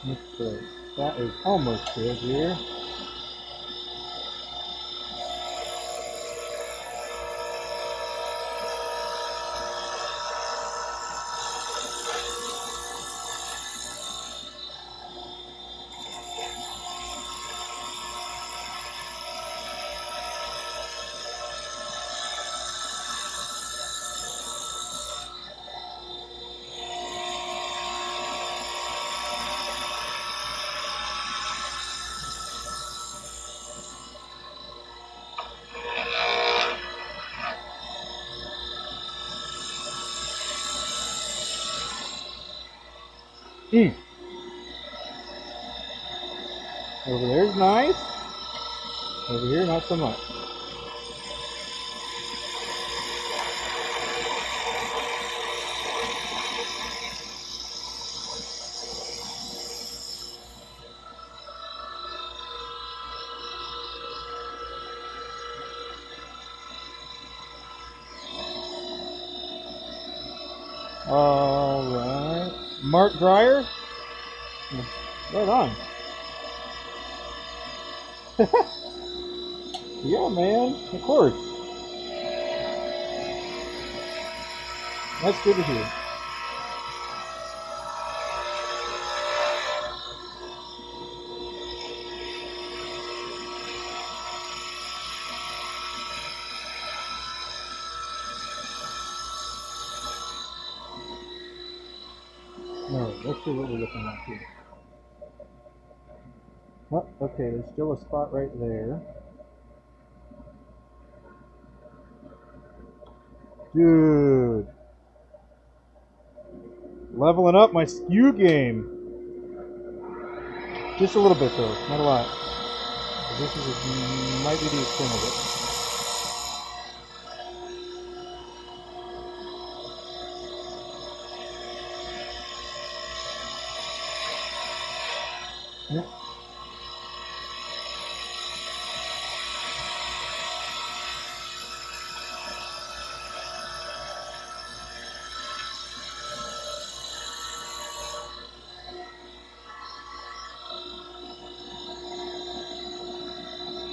Let's see. That is almost good here. Over there's nice. Over here, not so much. Alright. Mark dryer? Right on. Yeah, man. Of course. That's good to hear. No, let's see what we're looking at here. Oh, okay, there's still a spot right there. Dude. Leveling up my skew game. Just a little bit though, not a lot. This might be the extent of it. Yeah.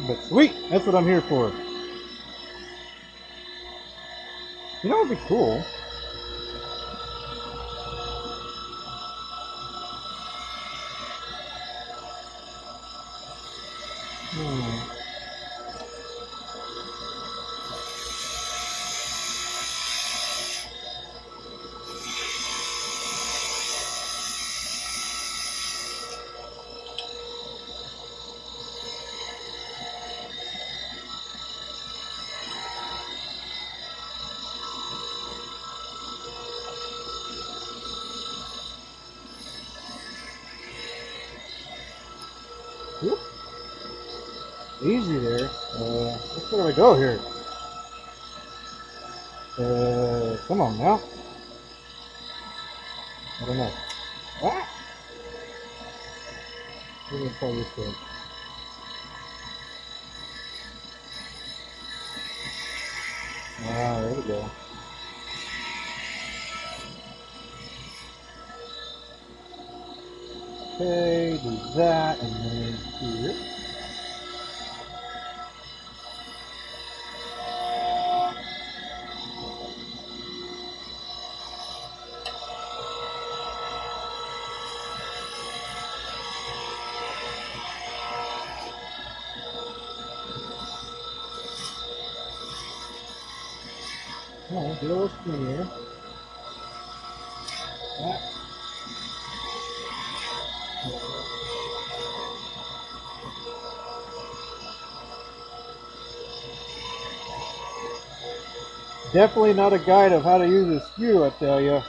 But sweet, that's what I'm here for. You know what would be cool? Whoop. Easy there. Let's where do we go here? Come on now. I don't know. Ah! We're gonna try this way. Ah, there we go. Okay, do that, and then here. Oh, get a little spin here. Ah. Definitely not a guide of how to use a skew, I tell you.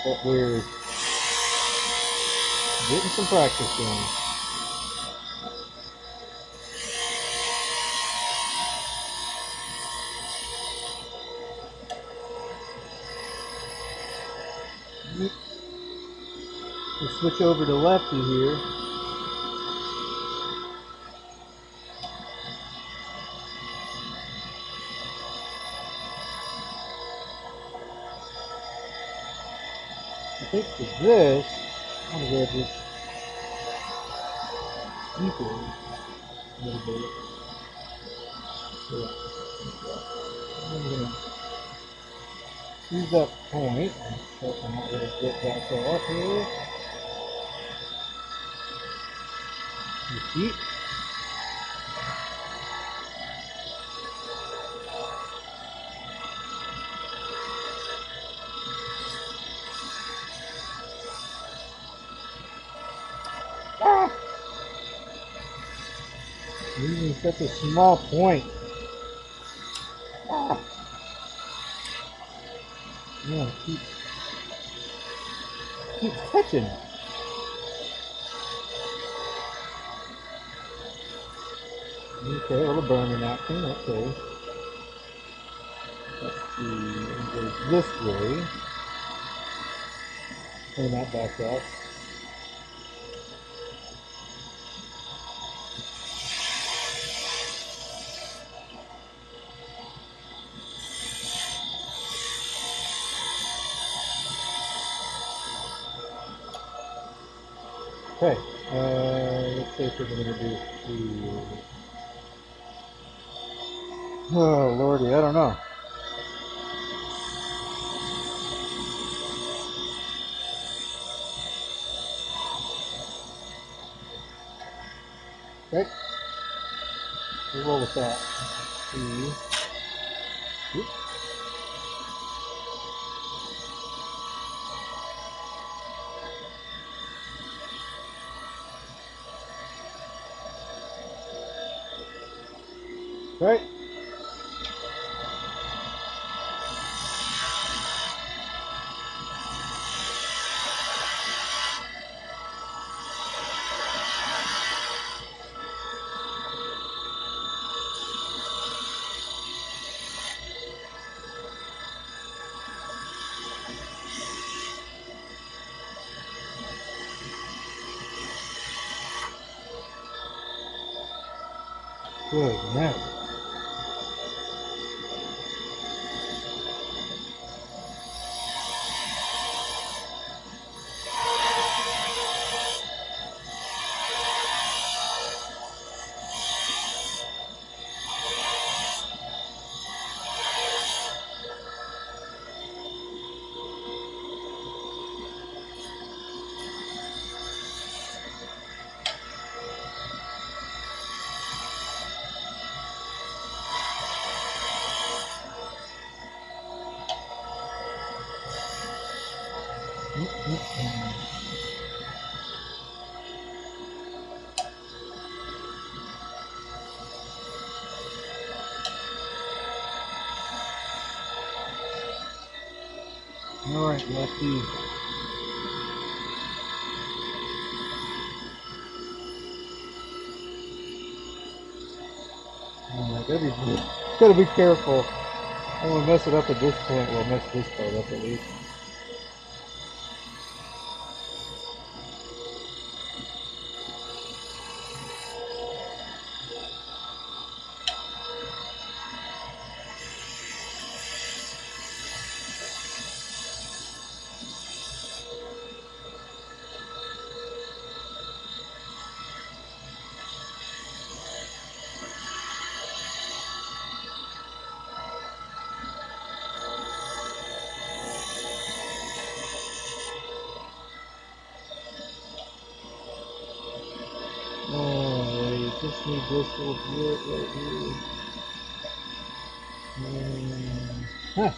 But we're getting some practice in. We'll switch over to lefty here. I think for this, I'm going to go just deeper a little bit. Yeah. I'm going to use that point. So I'm not going to get back off here. Repeat. Ah! Using such a small point. Ah! Yeah, keep touching it. Okay, a little burning action. Okay. Let's see. It goes this way. Turn that back up. Okay, let's see if we're going to do two. Oh, lordy, I don't know. Okay, we'll roll with that. Two. Oops. Okay. Good man. All right, Lefty. Gotta be careful. I don't want to mess it up at this point. We'll mess this part up at least. Oh, just need this little bit right here. Huh.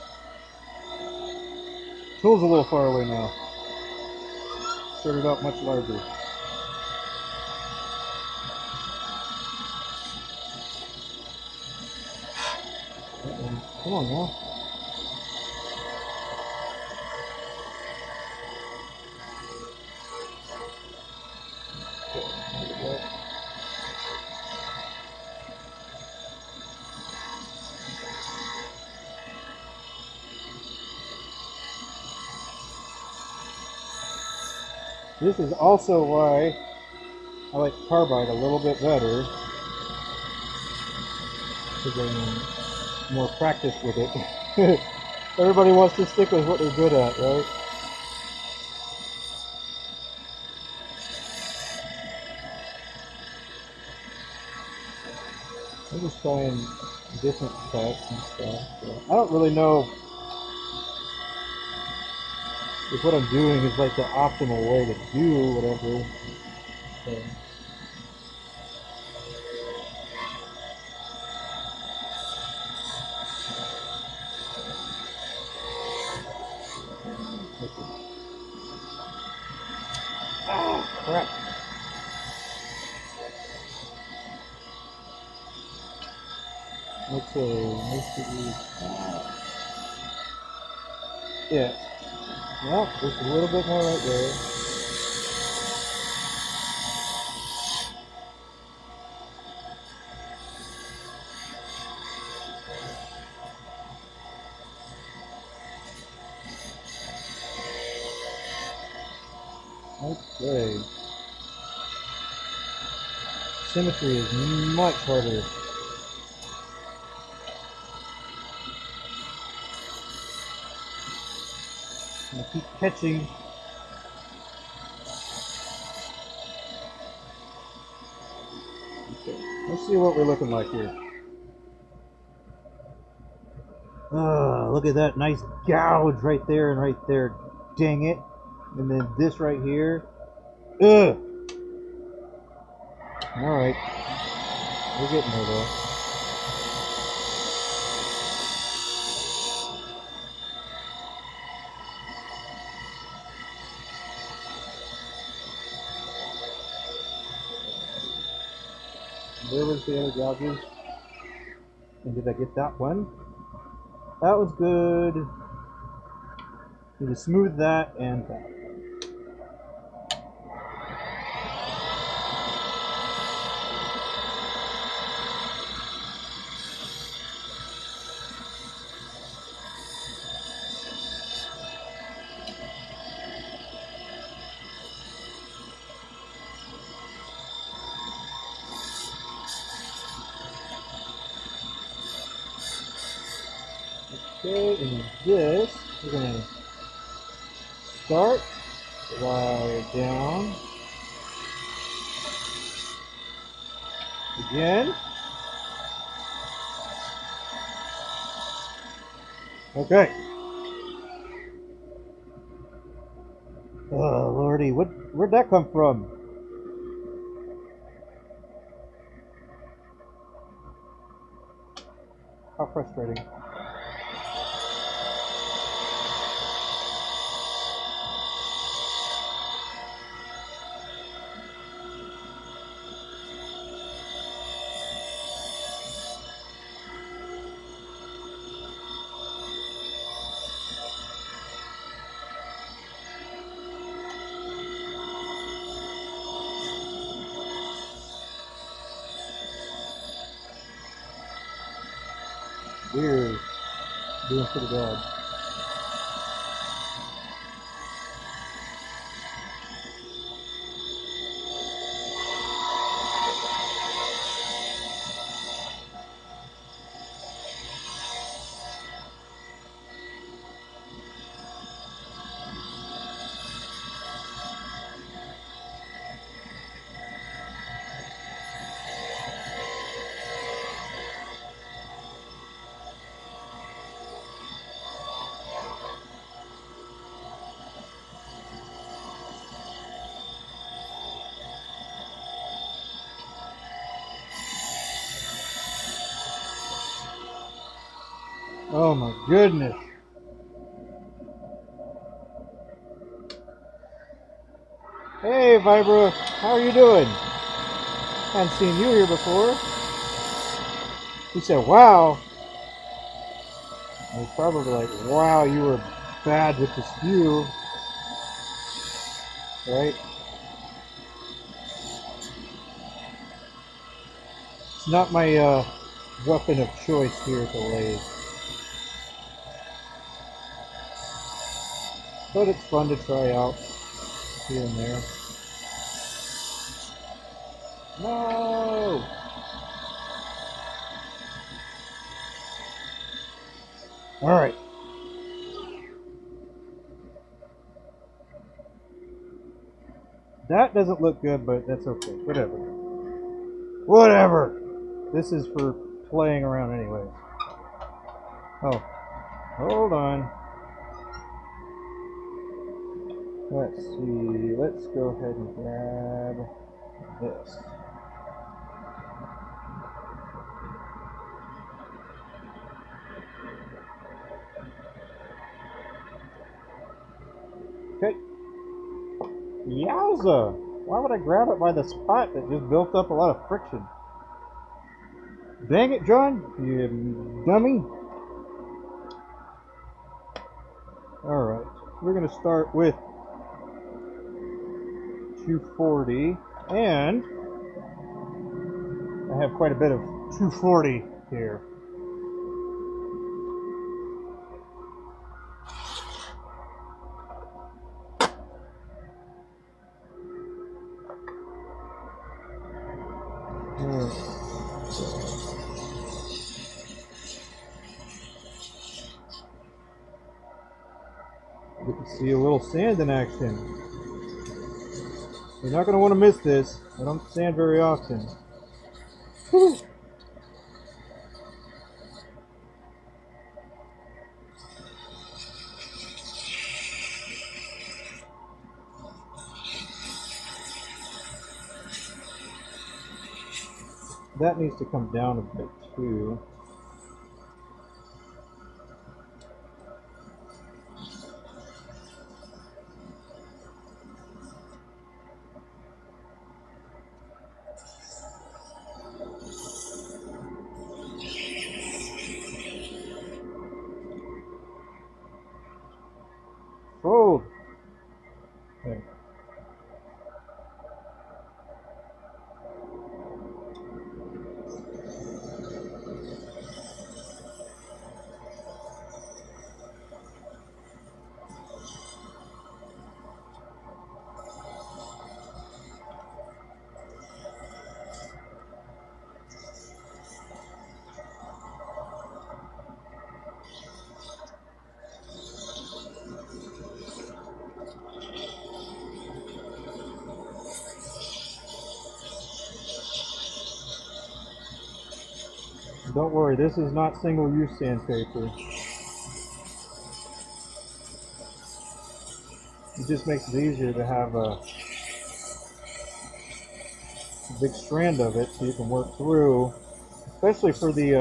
Tool's a little far away now. Started out much larger. Come on now. This is also why I like carbide a little bit better, because I'm more practiced with it. Everybody wants to stick with what they're good at, right? just trying different cuts and stuff. So I don't really know if what I'm doing is like the optimal way to do whatever. So. Ah, crap. Okay, most of these. Yeah. Well, just a little bit more right there. Okay. Symmetry is much harder. I keep catching. Okay. Let's see what we're looking like here. Ah, look at that nice gouge right there and right there. Dang it. And then this right here. Ugh. Alright. We're getting there though. Where was the other gouges? And did I get that one? That was good. Need to smooth that and that. Okay, and then this, we're going to start, slide down, again. Okay. Oh, lordy, where'd that come from? How frustrating. We're doing pretty bad. Oh my goodness. Hey Vibra, how are you doing? Haven't seen you here before. He said, wow. I was probably like, wow, you were bad with the spew. Right? It's not my weapon of choice here at the lathe. But it's fun to try out here and there. No! Alright. That doesn't look good, but that's okay. Whatever. Whatever! This is for playing around anyway. Oh, hold on. Let's see. Let's go ahead and grab this. Okay. Yowza! Why would I grab it by the spot that just built up a lot of friction? Dang it, John! You dummy! Alright, we're going to start with 240, and I have quite a bit of 240 here. Get to see a little sand in action. You're not going to want to miss this. I don't sand very often. Woo. That needs to come down a bit too. Fold. Okay. Don't worry, this is not single-use sandpaper. It just makes it easier to have a big strand of it so you can work through, especially for the,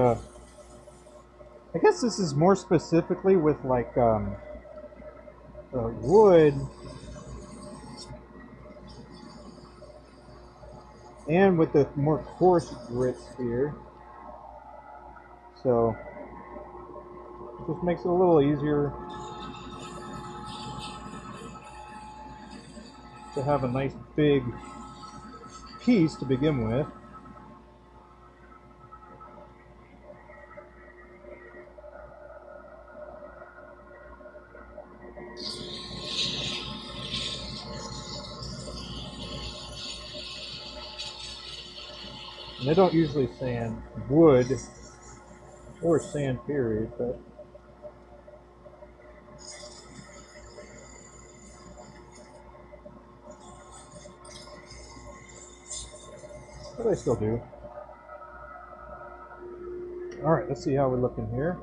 I guess this is more specifically with like wood and with the more coarse grits here. So it just makes it a little easier to have a nice big piece to begin with. And I don't usually sand wood or sand period, but I still do. Alright, let's see how we're looking here.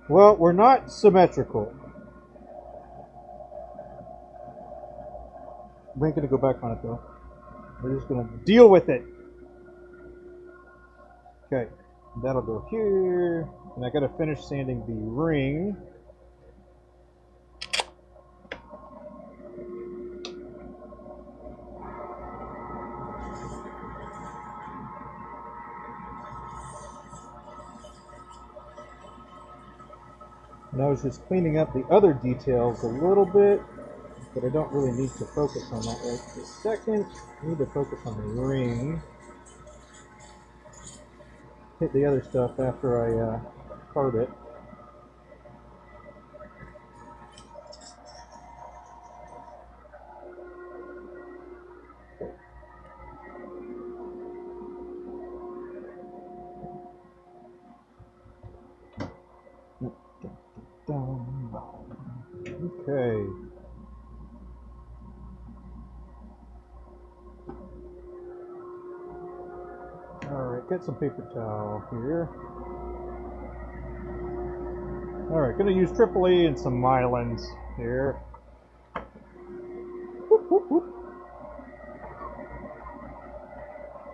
Well, we're not symmetrical. We ain't gonna go back on it though. We're just gonna deal with it. Okay, that'll go here. And I gotta finish sanding the ring. And I was just cleaning up the other details a little bit, but I don't really need to focus on that right this second. I need to focus on the ring. Hit the other stuff after I carve it. Okay. Alright, get some paper towel here. Alright, gonna use triple E and some mylons here. Whoop, whoop, whoop.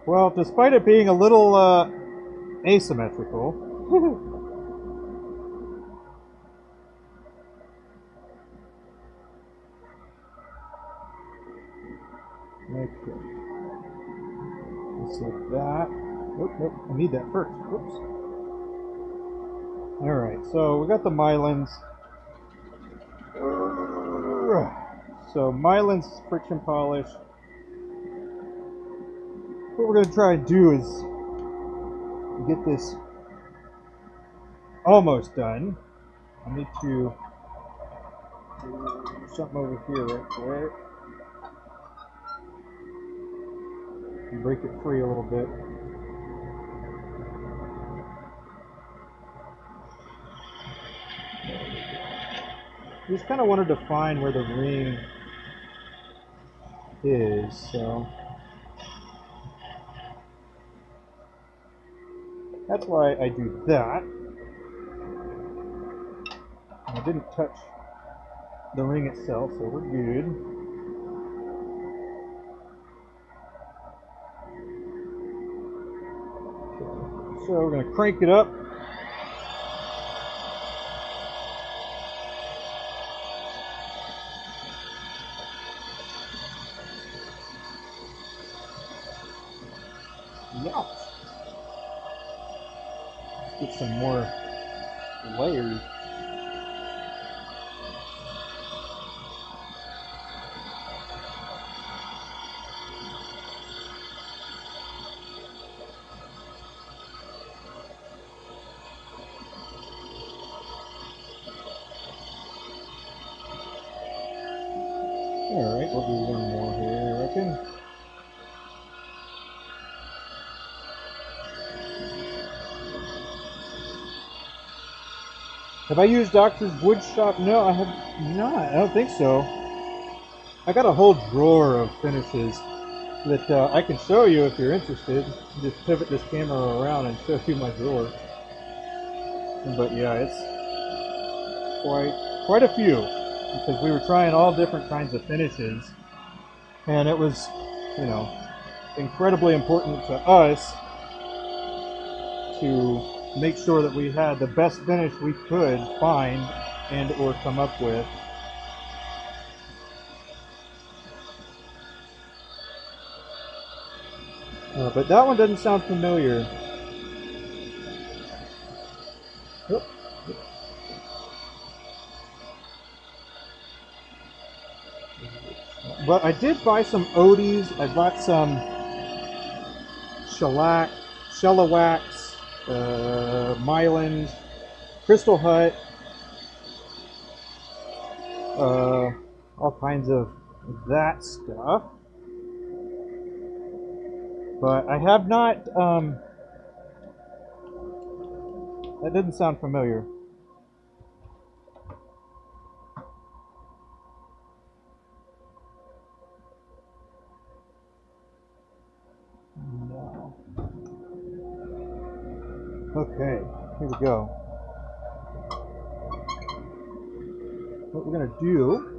Well, despite it being a little asymmetrical, okay. Just like that. Nope, nope, I need that first. Whoops. Alright, so we got the mylons. So mylons friction polish. What we're going to try and do is get this almost done. I need to do something over here right quick. And break it free a little bit. Just kind of wanted to find where the ring is, so that's why I do that. I didn't touch the ring itself, so we're good. So we're going to crank it up. Yeah. Get some more layers. Alright, we'll do one more here, I reckon. Have I used Doctor's Wood Shop? No, I have not. I don't think so. I got a whole drawer of finishes that I can show you if you're interested. Just pivot this camera around and show you my drawer. But yeah, it's quite a few, because we were trying all different kinds of finishes, and it was, you know, incredibly important to us to make sure that we had the best finish we could find and or come up with. But that one doesn't sound familiar. Oop. But I did buy some Odie's. I bought some shellac, Mylons, Crystal Hut, all kinds of that stuff. But I have not, that didn't sound familiar. No. Okay, here we go. What we're going to do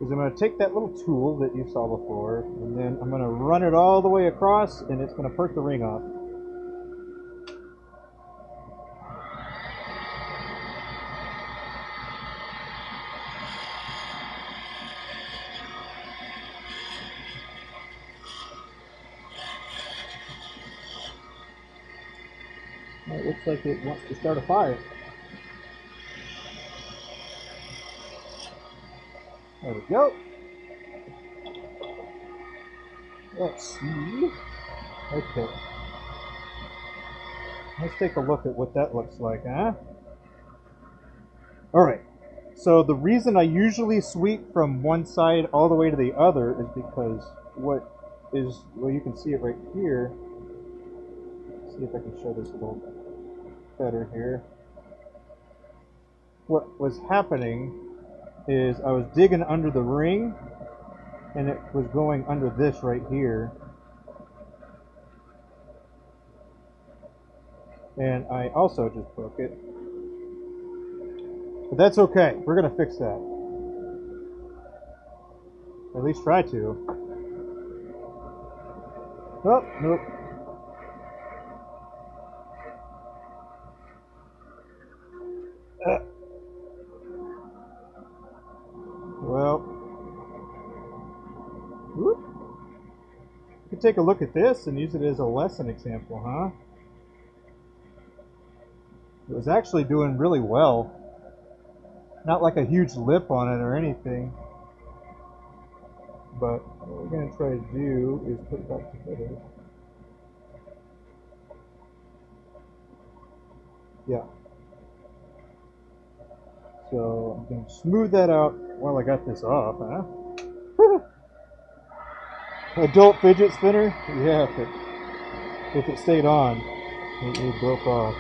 is I'm going to take that little tool that you saw before, and then I'm going to run it all the way across, and it's going to perk the ring off. It looks like it wants to start a fire. There we go. Let's see. Okay. Let's take a look at what that looks like, huh? Alright. So the reason I usually sweep from one side all the way to the other is because well, you can see it right here. Let's see if I can show this a little better here. What was happening is I was digging under the ring, and it was going under this right here. And I also just broke it. But that's okay. We're going to fix that. Or at least try to. Oh, nope. Well, whoop. You could take a look at this and use it as a lesson example, huh? It was actually doing really well. Not like a huge lip on it or anything. But what we're going to try to do is put it back together. Yeah. So I'm going to smooth that out while I got this off, huh? Adult fidget spinner? Yeah, if it stayed on, it broke off.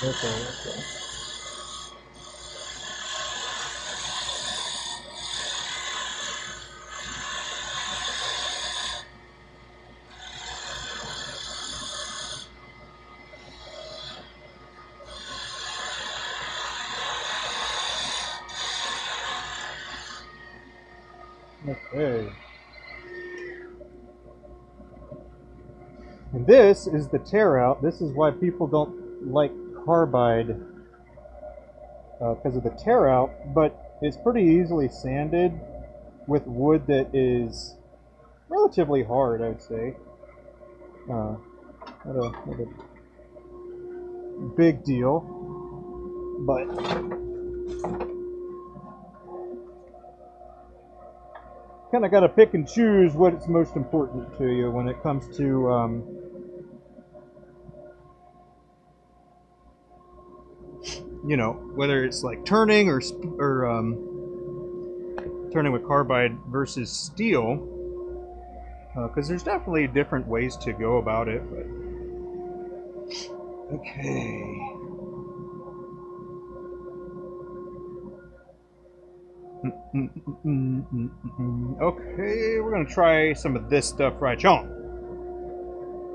Okay. Okay. And this is the tear out. This is why people don't like carbide because of the tear out, but it's pretty easily sanded with wood that is relatively hard, I would say. Not a big deal, but kind of got to pick and choose what's most important to you when it comes to you know, whether it's like turning or turning with carbide versus steel, because there's definitely different ways to go about it. But okay. Okay, we're gonna try some of this stuff right on.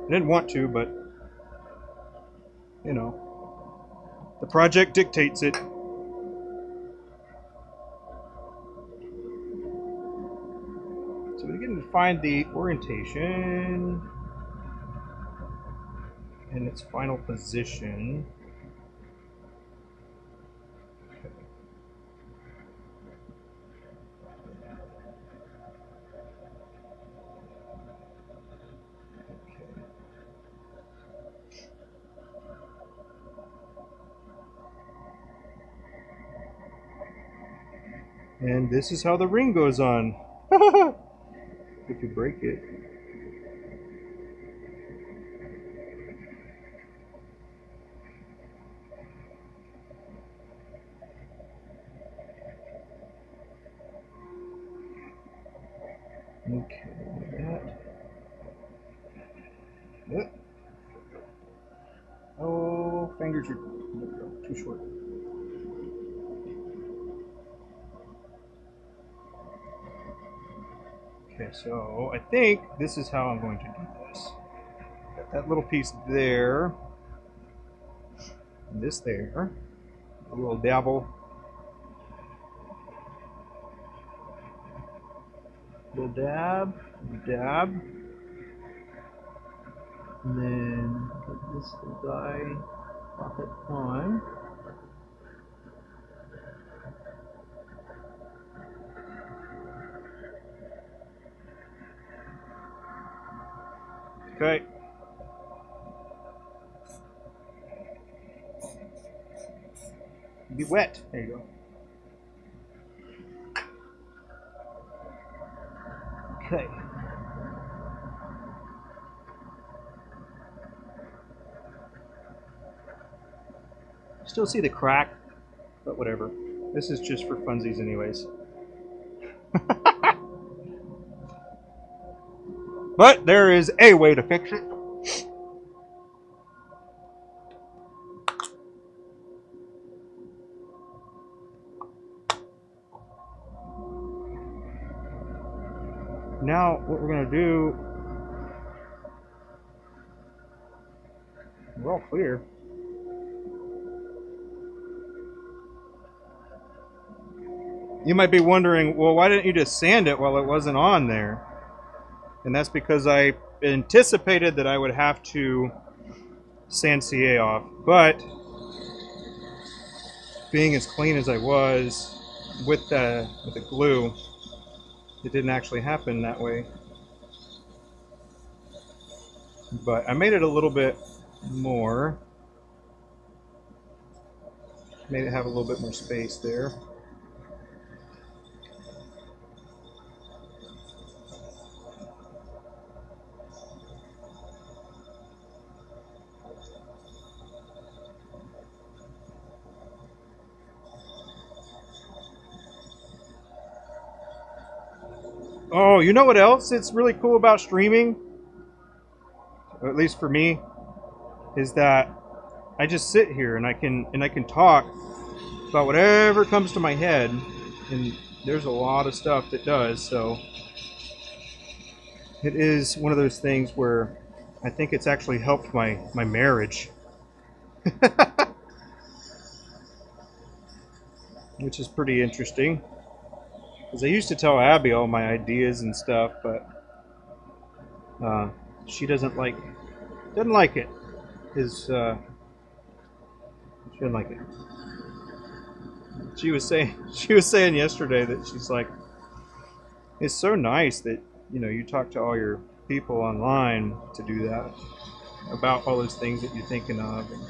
I didn't want to, but you know, the project dictates it. So we're going to find the orientation and its final position. And this is how the ring goes on. If you break it. Okay, like that. Yep. Oh, fingers are too short. Okay, so I think this is how I'm going to do this. Got that little piece there. And this there. A little dabble. Little dab. Dab. And then put this little guy pocket on. Okay. Be wet. There you go. Okay. Still see the crack, but whatever. This is just for funsies anyways. But there is a way to fix it. Now what we're going to do we're all clear. You might be wondering, well, why didn't you just sand it while it wasn't on there? And that's because I anticipated that I would have to sand CA off, but being as clean as I was with the glue, it didn't actually happen that way. But I made it a little bit more. Made it have a little bit more space there. Oh, you know what else it's really cool about streaming? Or at least for me, is that I just sit here and I can talk about whatever comes to my head, and there's a lot of stuff that does, so it is one of those things where I think it's actually helped my marriage. Which is pretty interesting. Because I used to tell Abby all my ideas and stuff, but she doesn't like it. She doesn't like it. She was saying yesterday that she's like, it's so nice that you talk to all your people online to do that about all those things that you're thinking of. And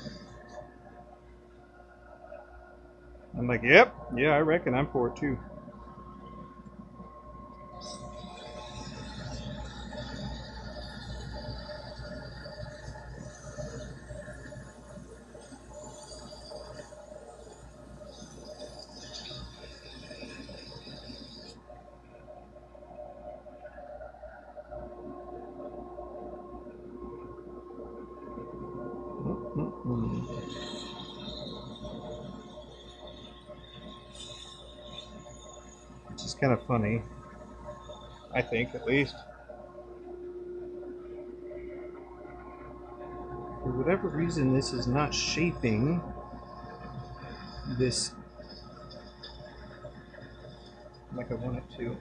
I'm like, yep, yeah, I reckon I'm for it too. Which is kind of funny, I think, at least. For whatever reason, this is not shaping this like I want it to.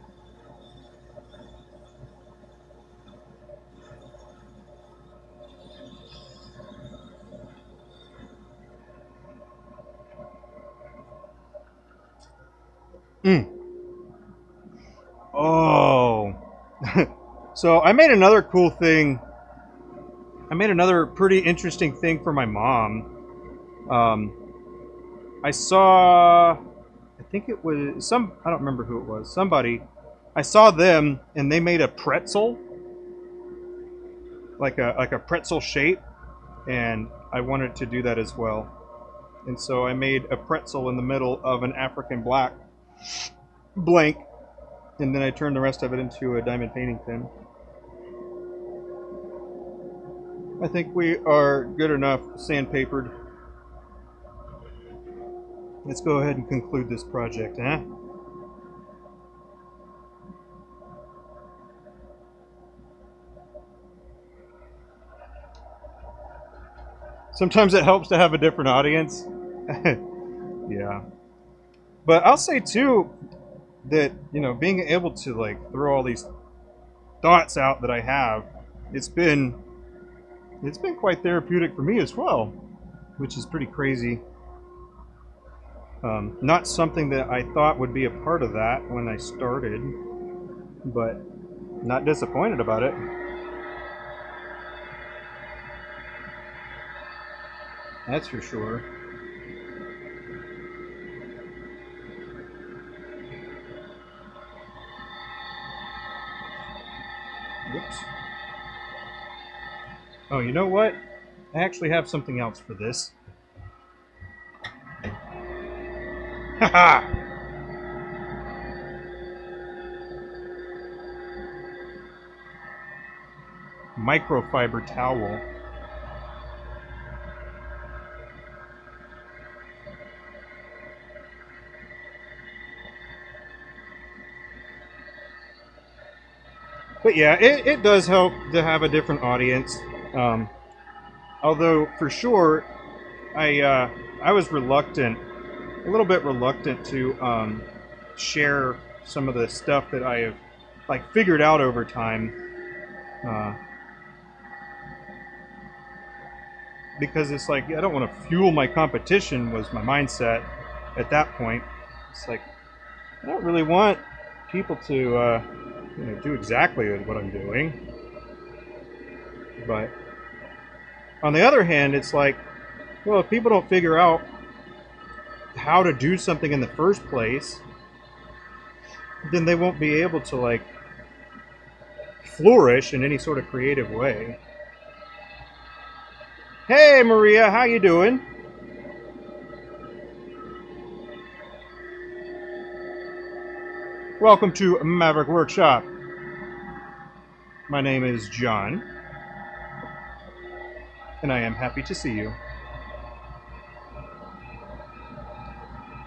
Oh. So I made another cool thing. I made another pretty interesting thing for my mom. I saw, I think it was I don't remember who it was, somebody. I saw them and they made a pretzel, like a pretzel shape, and I wanted to do that as well. And so I made a pretzel in the middle of an African black blank, and then I turned the rest of it into a diamond painting pen. I think we are good enough sandpapered. Let's go ahead and conclude this project, huh? Sometimes it helps to have a different audience. Yeah. But I'll say too that, being able to like throw all these thoughts out that I have, it's been quite therapeutic for me as well, which is pretty crazy. Not something that I thought would be a part of that when I started, but not disappointed about it. That's for sure. Whoops. Oh, you know what? I actually have something else for this. Haha! Microfiber towel. But yeah, it does help to have a different audience. I'll Although for sure, I was reluctant, a little bit reluctant to share some of the stuff that I have like figured out over time, because it's like I don't want to fuel my competition was my mindset at that point. It's like I don't really want people to you know, do exactly what I'm doing. But on the other hand, it's like, well, if people don't figure out how to do something in the first place, then they won't be able to like flourish in any sort of creative way. Hey Maria, how you doing? Welcome to Maverick Workshop. My name is John, and I am happy to see you.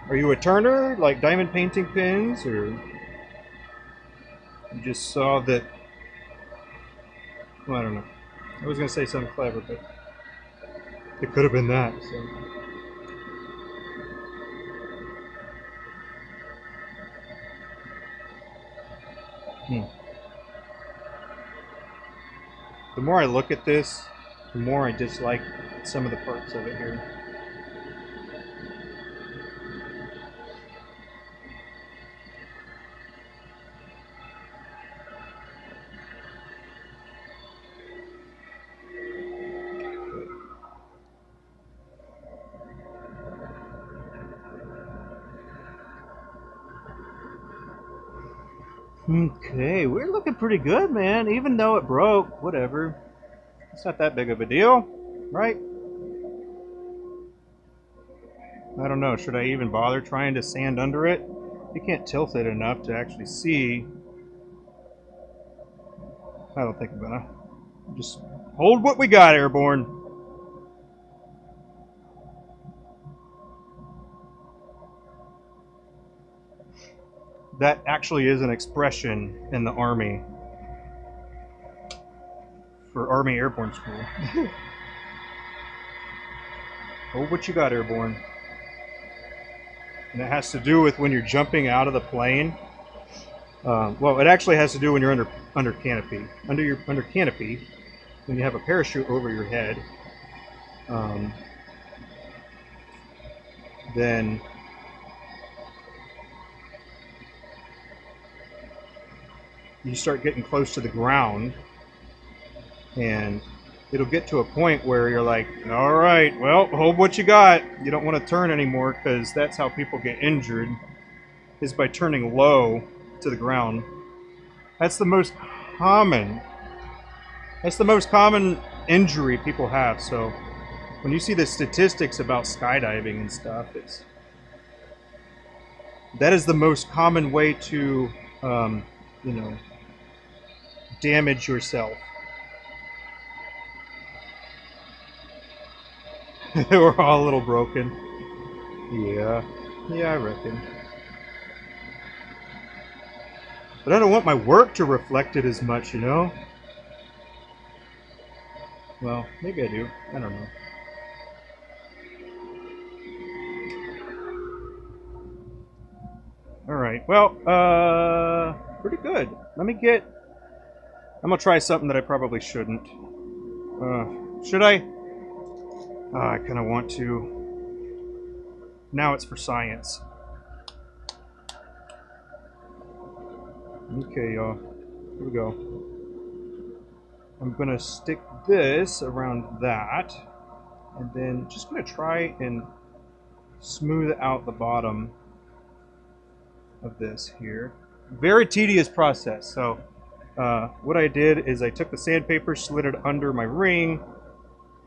Are you a turner, like diamond painting pins, or you just saw that? Well, I don't know. I was going to say something clever, but it could have been that. So. The more I look at this, the more I dislike some of the parts of it here. Okay, we're looking pretty good, man. Even though it broke, whatever. It's not that big of a deal, right? I don't know. Should I even bother trying to sand under it? You can't tilt it enough to actually see. I don't think I'm gonna. Just hold what we got, Airborne. That actually is an expression in the Army for Army Airborne School. Hold what you got, Airborne. And it has to do with when you're jumping out of the plane. Well, it actually has to do when you're under canopy. Under canopy, when you have a parachute over your head, then you start getting close to the ground, and it'll get to a point where you're like, all right, well, hold what you got. You don't want to turn anymore, because that's how people get injured, is by turning low to the ground. That's the most common injury people have. So when you see the statistics about skydiving and stuff, that is the most common way to you know, damage yourself. We're all a little broken. Yeah, I reckon. But I don't want my work to reflect it as much, you know? Well, maybe I do. I don't know. Alright, well, pretty good. I'm gonna try something that I probably shouldn't. Should I? I kind of want to. Now it's for science. Okay, y'all. Here we go. I'm gonna stick this around that, and then just gonna try and smooth out the bottom of this here. Very tedious process. So what I did is I took the sandpaper, slid it under my ring,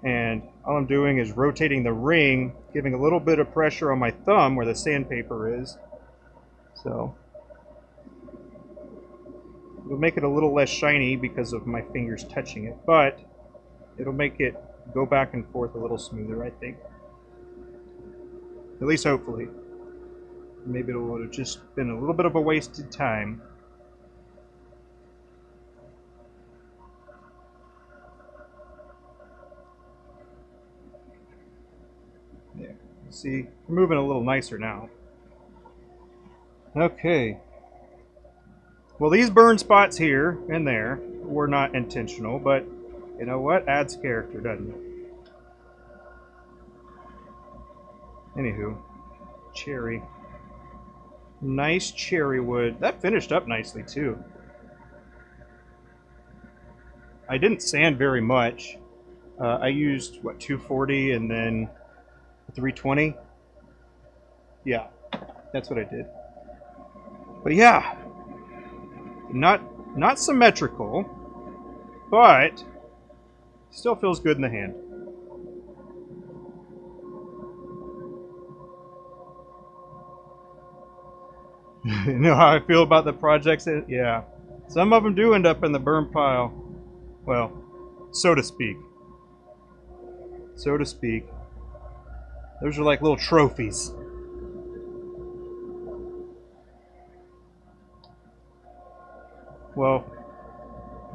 and all I'm doing is rotating the ring, giving a little bit of pressure on my thumb where the sandpaper is. So it'll make it a little less shiny because of my fingers touching it, but it'll make it go back and forth a little smoother, I think. At least hopefully. Maybe it would have just been a little bit of a wasted time. See, we're moving a little nicer now. Okay. Well, these burn spots here and there were not intentional, but you know what? Adds character, doesn't it? Anywho, cherry. Nice cherry wood. That finished up nicely, too. I didn't sand very much. I used, what, 240 and then 320? Yeah, that's what I did. But yeah, not symmetrical, but still feels good in the hand. You know how I feel about the projects? Yeah, some of them do end up in the burn pile. Well, so to speak. So to speak. Those are like little trophies. Well,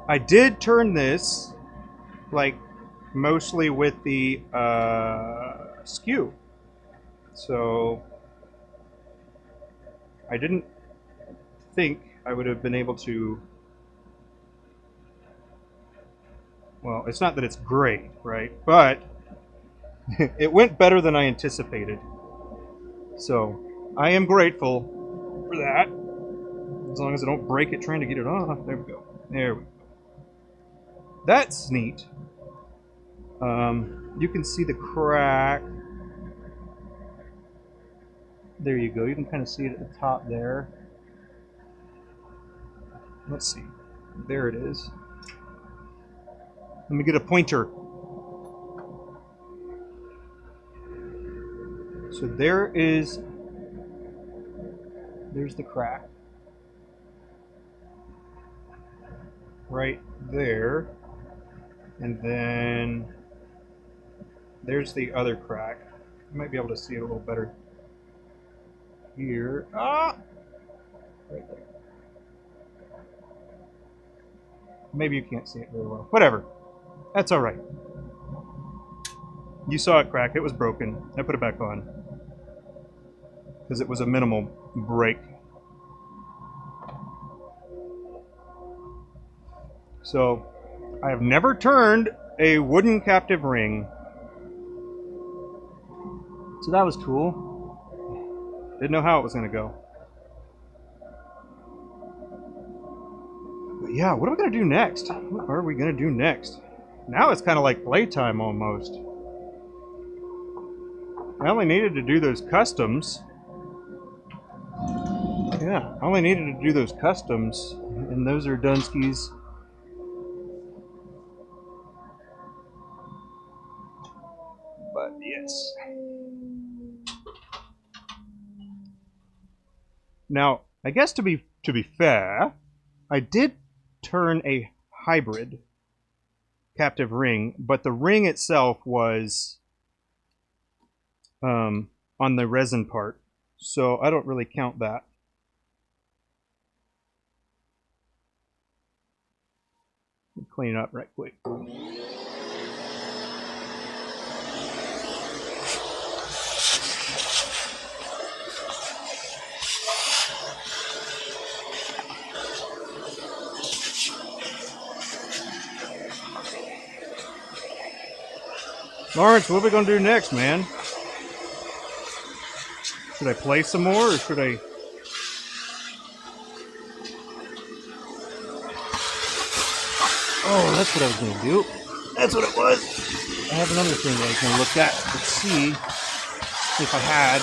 I did turn this, like, mostly with the skew. So I didn't think I would have been able to. Well, it's not that it's great, right? But it went better than I anticipated. So I am grateful for that. As long as I don't break it trying to get it off. There we go. There we go. That's neat. You can see the crack. There you go. You can kind of see it at the top there. Let's see. There it is. Let me get a pointer. So there's the crack. Right there. And then there's the other crack. You might be able to see it a little better here. Ah! Right there. Maybe you can't see it very well. Whatever. That's all right. You saw it crack. It was broken. I put it back on because it was a minimal break. So I have never turned a wooden captive ring. So that was cool. Didn't know how it was going to go. But yeah, what are we going to do next? What are we going to do next? Now it's kind of like playtime almost. I only needed to do those customs. Yeah, I only needed to do those customs, and those are Dunskies. But yes. Now, I guess to be fair, I did turn a hybrid captive ring, but the ring itself was on the resin part, so I don't really count that. Clean it up right quick. Lawrence, what are we going to do next, man? Should I play some more, or should I... Oh, that's what I was going to do. That's what it was. I have another thing that I was going to look at. Let's see if I had...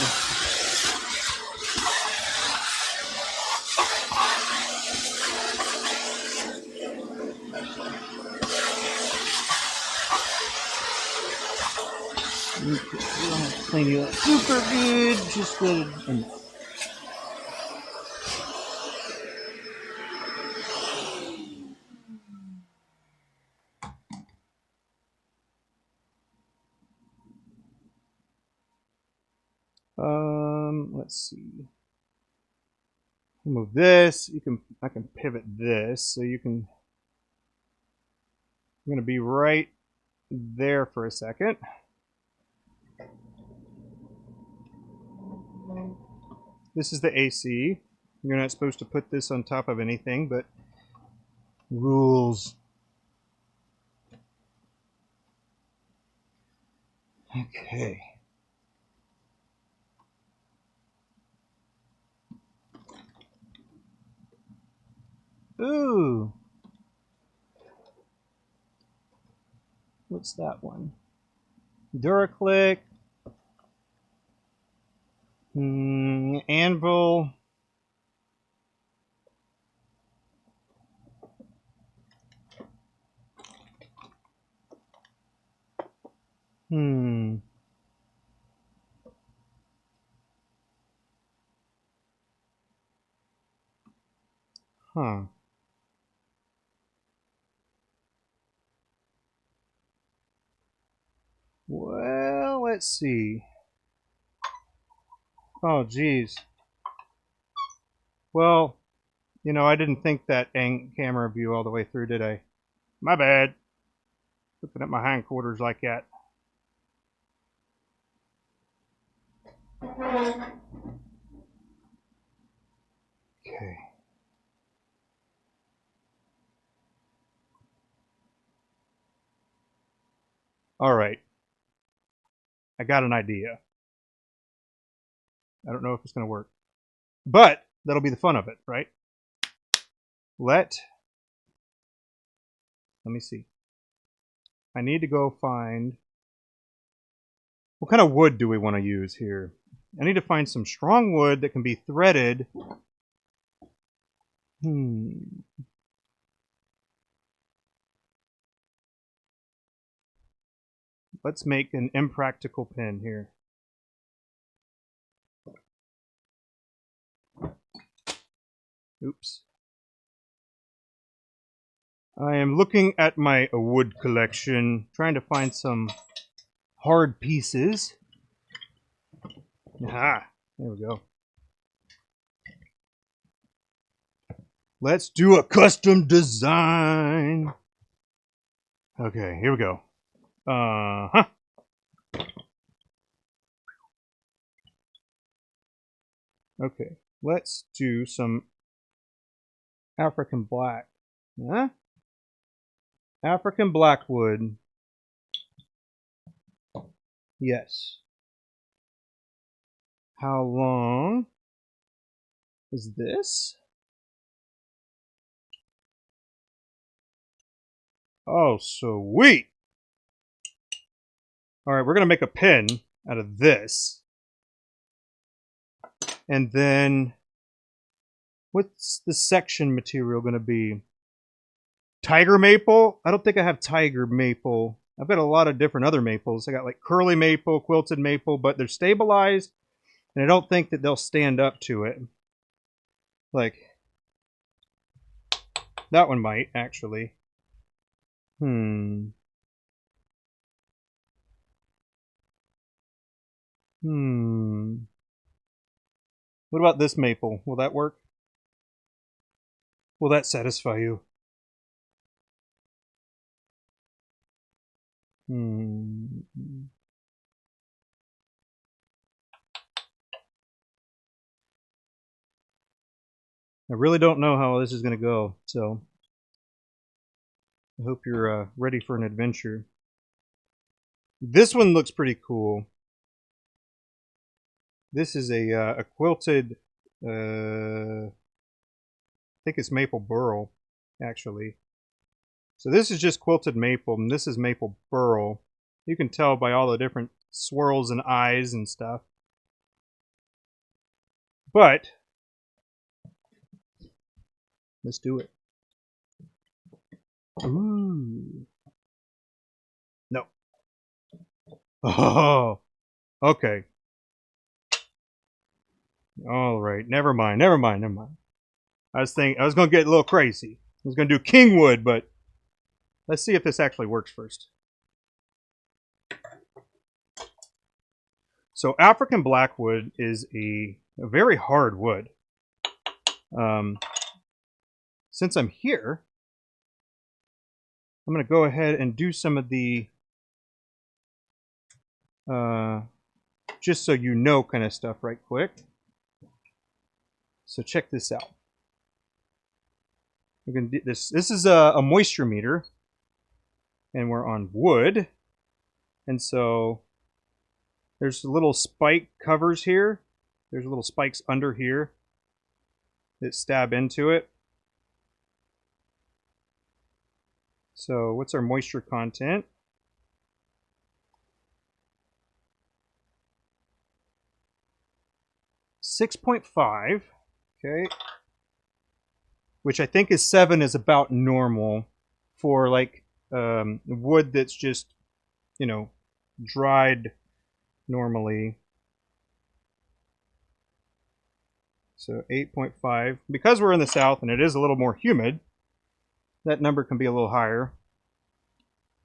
We don't have to clean you up super good, just good enough. Let's see. Move this. I can pivot this, so you can. I'm going to be right there for a second. This is the AC. You're not supposed to put this on top of anything, but rules. Okay. Ooh. What's that one? Duraclick. Anvil. Huh. Well, let's see. Oh, geez. Well, you know, I didn't think that camera view all the way through, did I? My bad. Looking at my hindquarters like that. Okay. All right. I got an idea. I don't know if it's going to work. But that'll be the fun of it, right? Let me see. I need to go find... What kind of wood do we want to use here? I need to find some strong wood that can be threaded. Let's make an impractical pen here. Oops. I am looking at my wood collection, trying to find some hard pieces. Aha, there we go. Let's do a custom design. Okay, here we go. Okay, let's do some African black. Huh? African blackwood. Yes. How long is this? Oh, sweet. All right, we're going to make a pen out of this. And then, what's the section material going to be? Tiger maple? I don't think I have tiger maple. I've got a lot of different other maples. I got like curly maple, quilted maple, but they're stabilized, and I don't think that they'll stand up to it. Like, that one might, actually. What about this maple? Will that work? Will that satisfy you? I really don't know how this is going to go, so I hope you're ready for an adventure. This one looks pretty cool. This is a quilted, I think it's maple burl, actually. So this is just quilted maple, and this is maple burl. You can tell by all the different swirls and eyes and stuff. But let's do it. Ooh. No. Oh. Okay. All right. Never mind. Never mind. Never mind. I was going to get a little crazy. I was going to do kingwood, but let's see if this actually works first. So African blackwood is a very hard wood. Since I'm here, I'm going to go ahead and do some of the just so you know kind of stuff right quick. So check this out. We're gonna do this. This is a moisture meter, and we're on wood. And so there's little spike covers here. There's little spikes under here that stab into it. So what's our moisture content? .5, okay, which I think is 7 is about normal for like wood that's just, you know, dried normally. So 8.5. Because we're in the south and it is a little more humid, that number can be a little higher.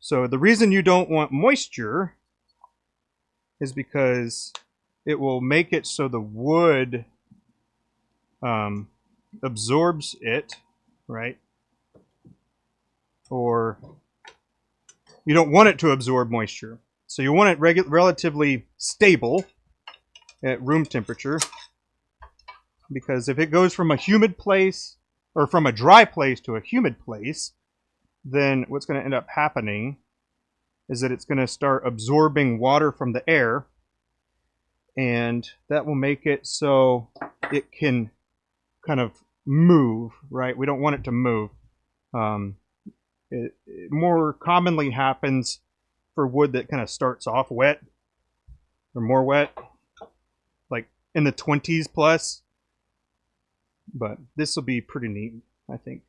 So the reason you don't want moisture is because it will make it so the wood absorbs it, right? Or you don't want it to absorb moisture. So you want it relatively stable at room temperature, because if it goes from a humid place or from a dry place to a humid place, then what's going to end up happening is that it's going to start absorbing water from the air, and that will make it so it can kind of move, right? We don't want it to move. It more commonly happens for wood that kind of starts off wet or more wet, like in the 20s plus. But this will be pretty neat, I think.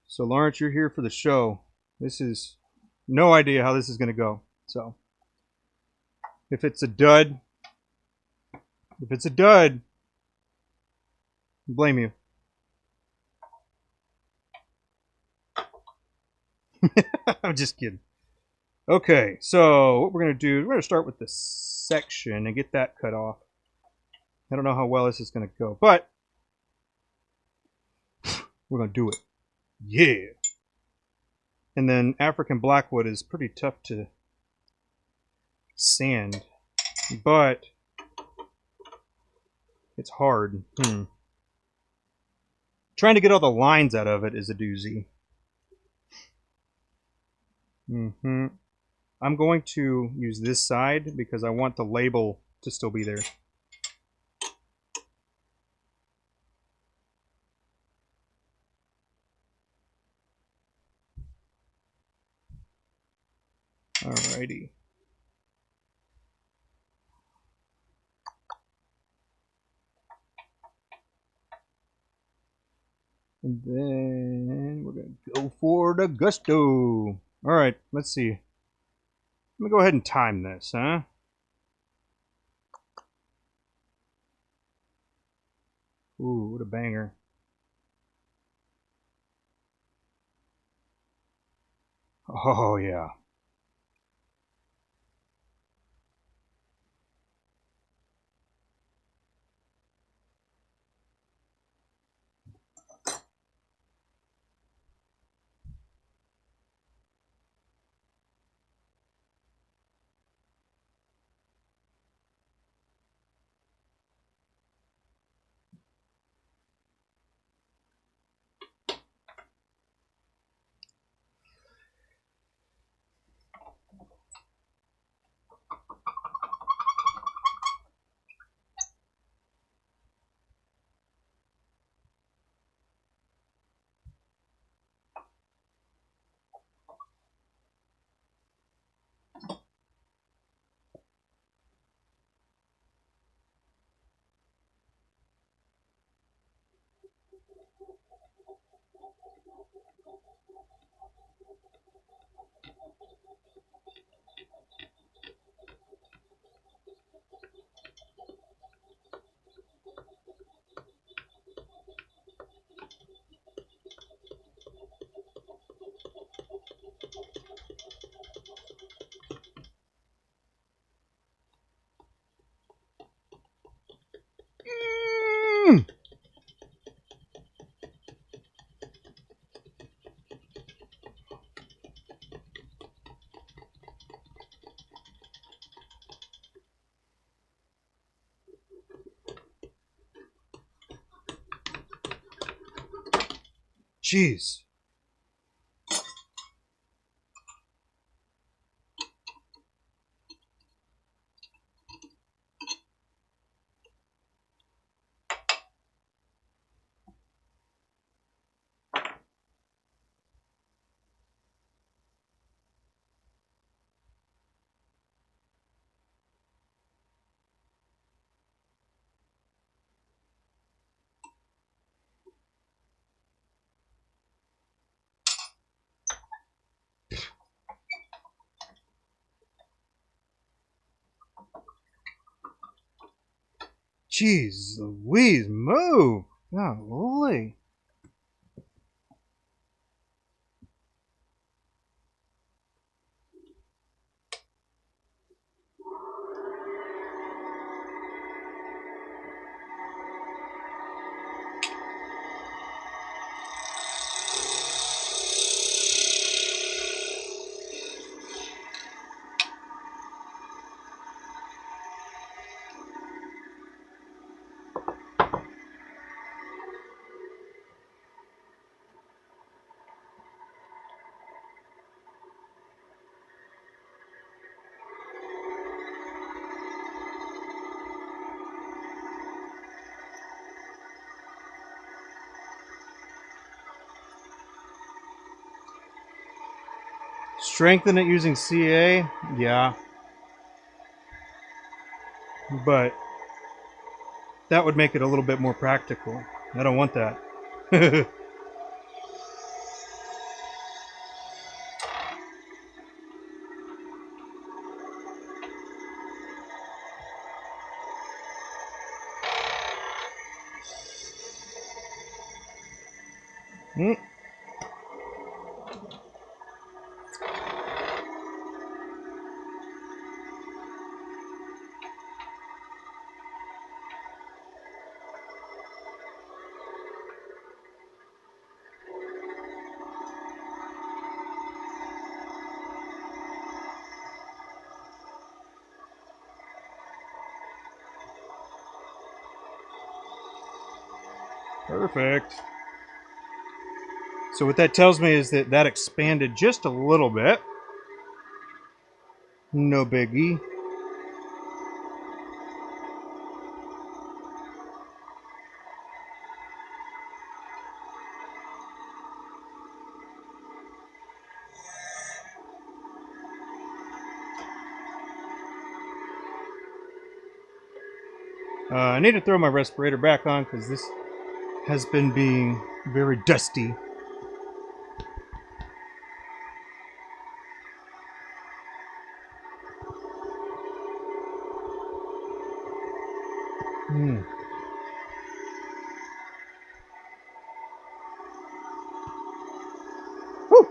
So Lawrence, you're here for the show. This is no idea how this is going to go. So if it's a dud, I blame you. I'm just kidding. Okay, so what we're going to do, we're going to start with the section and get that cut off. I don't know how well this is going to go, but we're going to do it. Yeah. And then African blackwood is pretty tough to sand, but it's hard. Trying to get all the lines out of it is a doozy. I'm going to use this side because I want the label to still be there. Alrighty. And then we're going to go for the gusto. Alright, let's see. Let me go ahead and time this, huh? Ooh, what a banger. Oh, yeah. Jeez. Jeez Louise, move! Golly. Strengthen it using CA? Yeah. But that would make it a little bit more practical. I don't want that. Mm. Perfect. So what that tells me is that that expanded just a little bit. No biggie. I need to throw my respirator back on because this has been being very dusty. Hmm. Woo!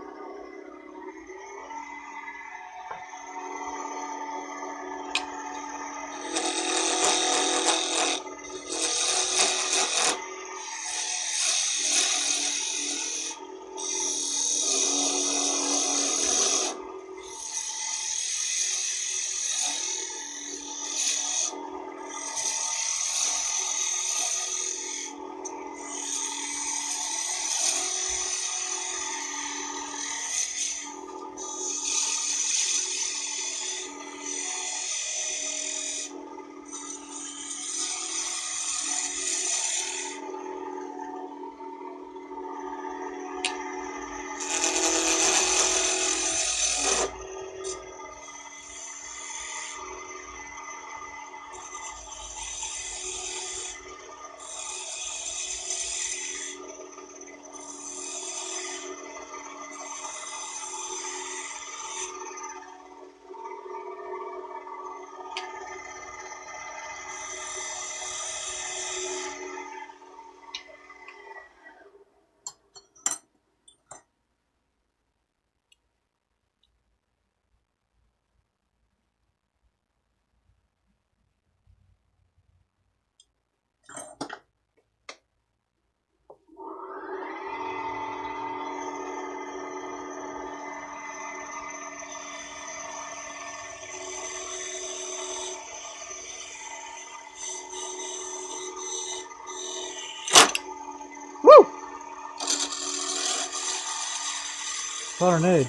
Soldered.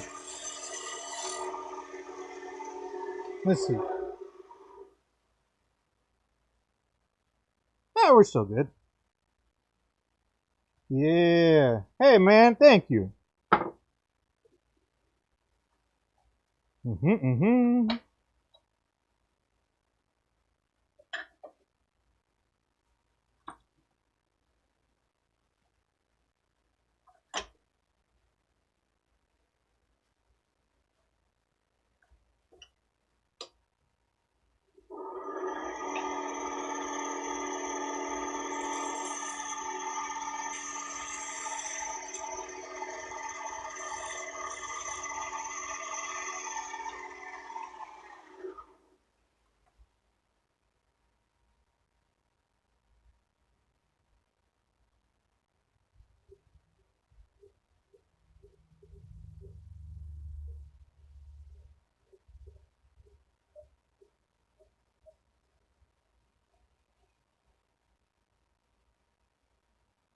Let's see. Yeah, we're still good. Yeah. Hey, man, thank you. Mm-hmm.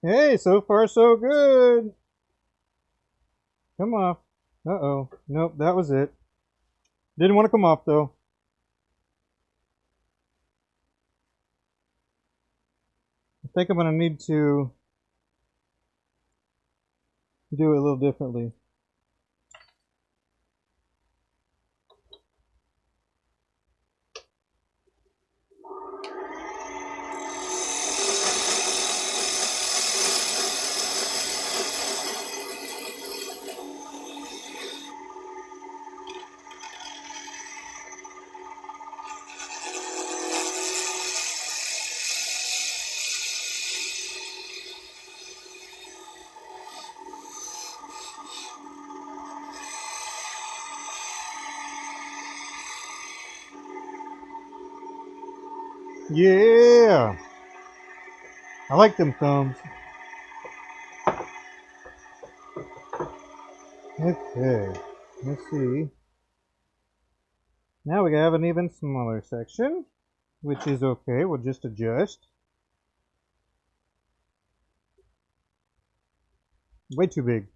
Hey, so far so good. Come off. Uh-oh. Nope, that was it. Didn't want to come off, though. I think I'm going to need to do it a little differently. Yeah. I like them thumbs. Okay. Let's see. Now we have an even smaller section, which is okay. We'll just adjust. Way too big.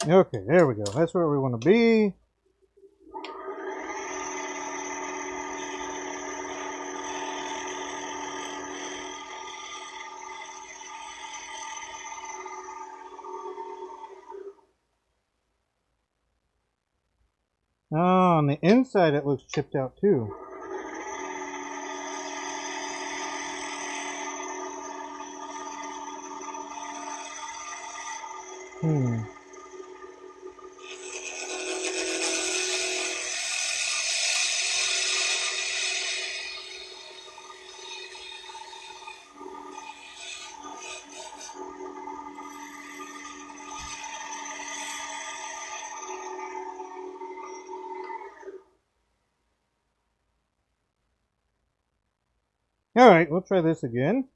Okay, there we go. That's where we want to be. Oh, on the inside it looks chipped out too. All right, we'll try this again.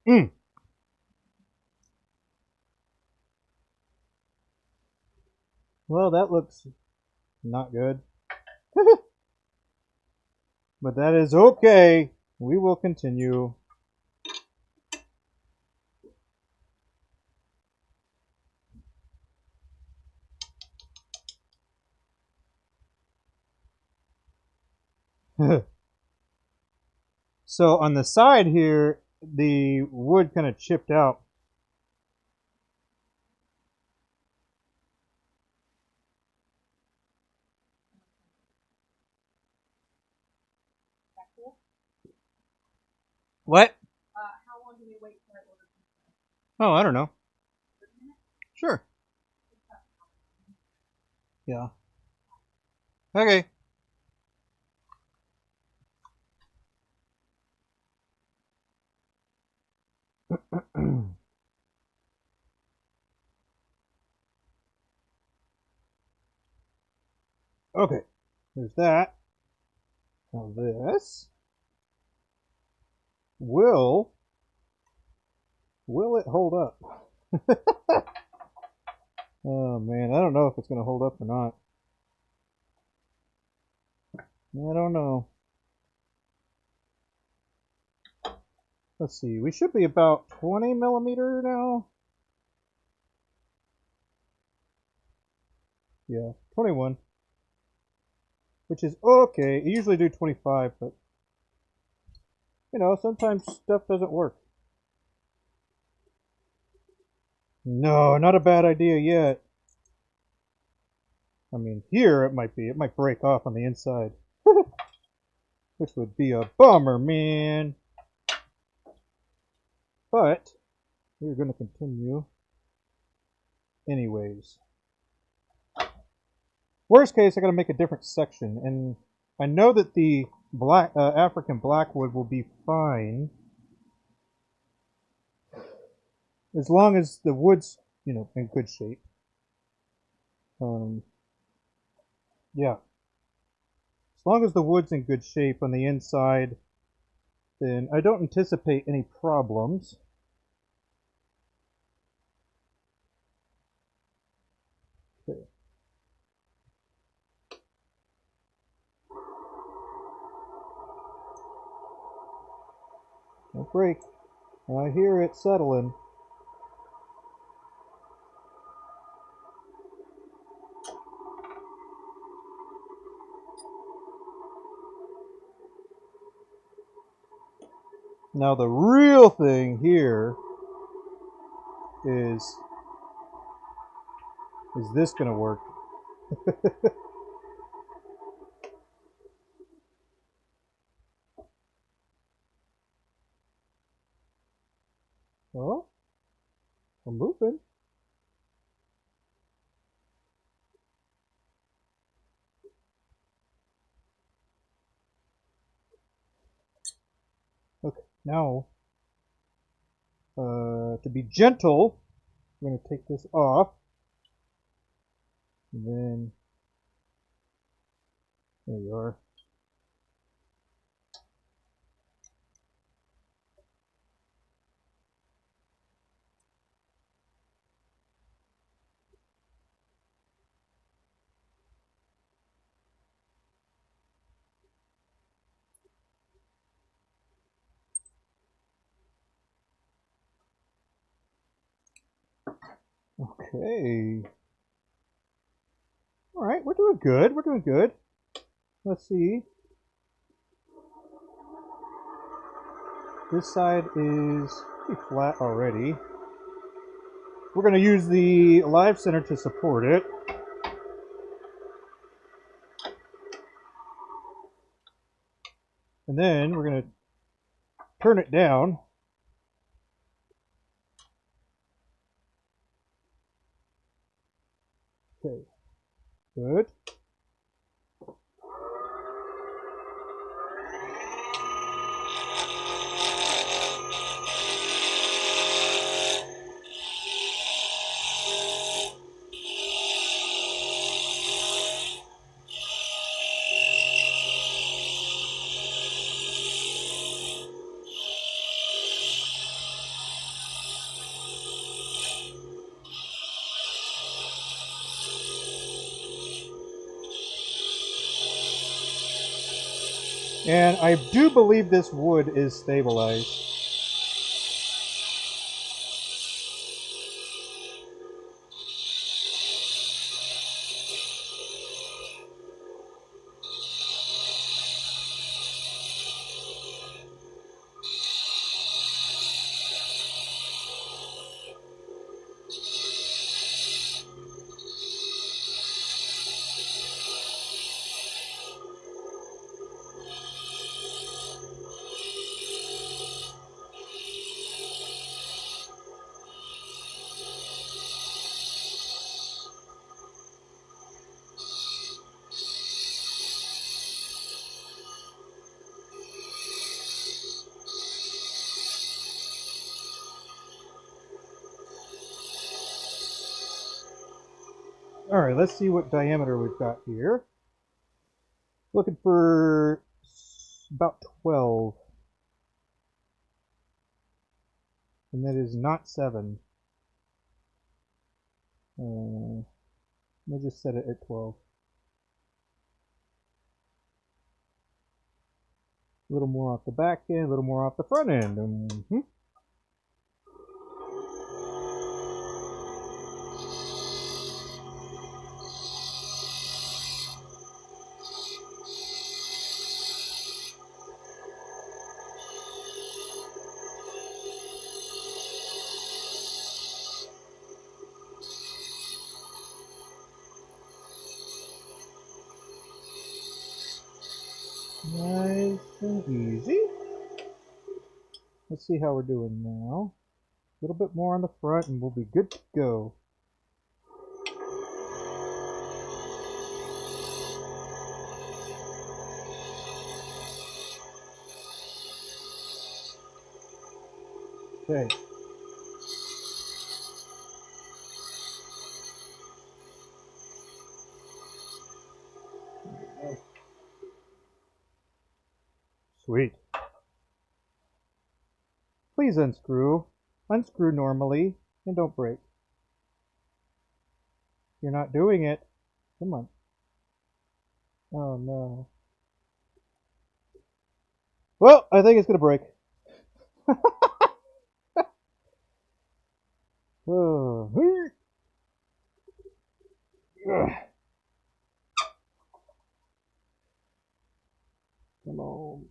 Mm. Well, that looks not good. But that is okay. We will continue. So on the side here, the wood kind of chipped out. That cool? What? How long do we wait for it order? Oh, I don't know. 30 minutes? Sure. Yeah. Okay. Okay. There's that. Now this will it hold up? Oh man, I don't know if it's gonna hold up or not. I don't know. Let's see. We should be about 20 millimeter now. Yeah, 21. Which is okay. I usually do 25, but you know, sometimes stuff doesn't work. No, not a bad idea yet. I mean, here it might be. It might break off on the inside. Which would be a bummer, man. But we're going to continue anyways. Worst case, I got to make a different section, and I know that the black African blackwood will be fine as long as the wood's, you know, in good shape. Yeah, as long as the wood's in good shape on the inside, then I don't anticipate any problems. Okay. Don't break. I hear it settling. Now the real thing here is this gonna work? Oh, I'm moving. Okay, now to be gentle, I'm going to take this off. And then, there you are. Okay. All right, we're doing good. We're doing good. Let's see. This side is pretty flat already. We're going to use the live center to support it. And then we're going to turn it down. Okay, good. And I do believe this wood is stabilized. All right, let's see what diameter we've got here. Looking for about 12. And that is not 7. Let me just set it at 12. A little more off the back end, a little more off the front end. Mm-hmm. Nice and easy. Let's see how we're doing now. A little bit more on the front and we'll be good to go. Okay. Sweet. Please unscrew. Unscrew normally and don't break. You're not doing it. Come on. Oh no. Well, I think it's gonna break. Oh. Come on.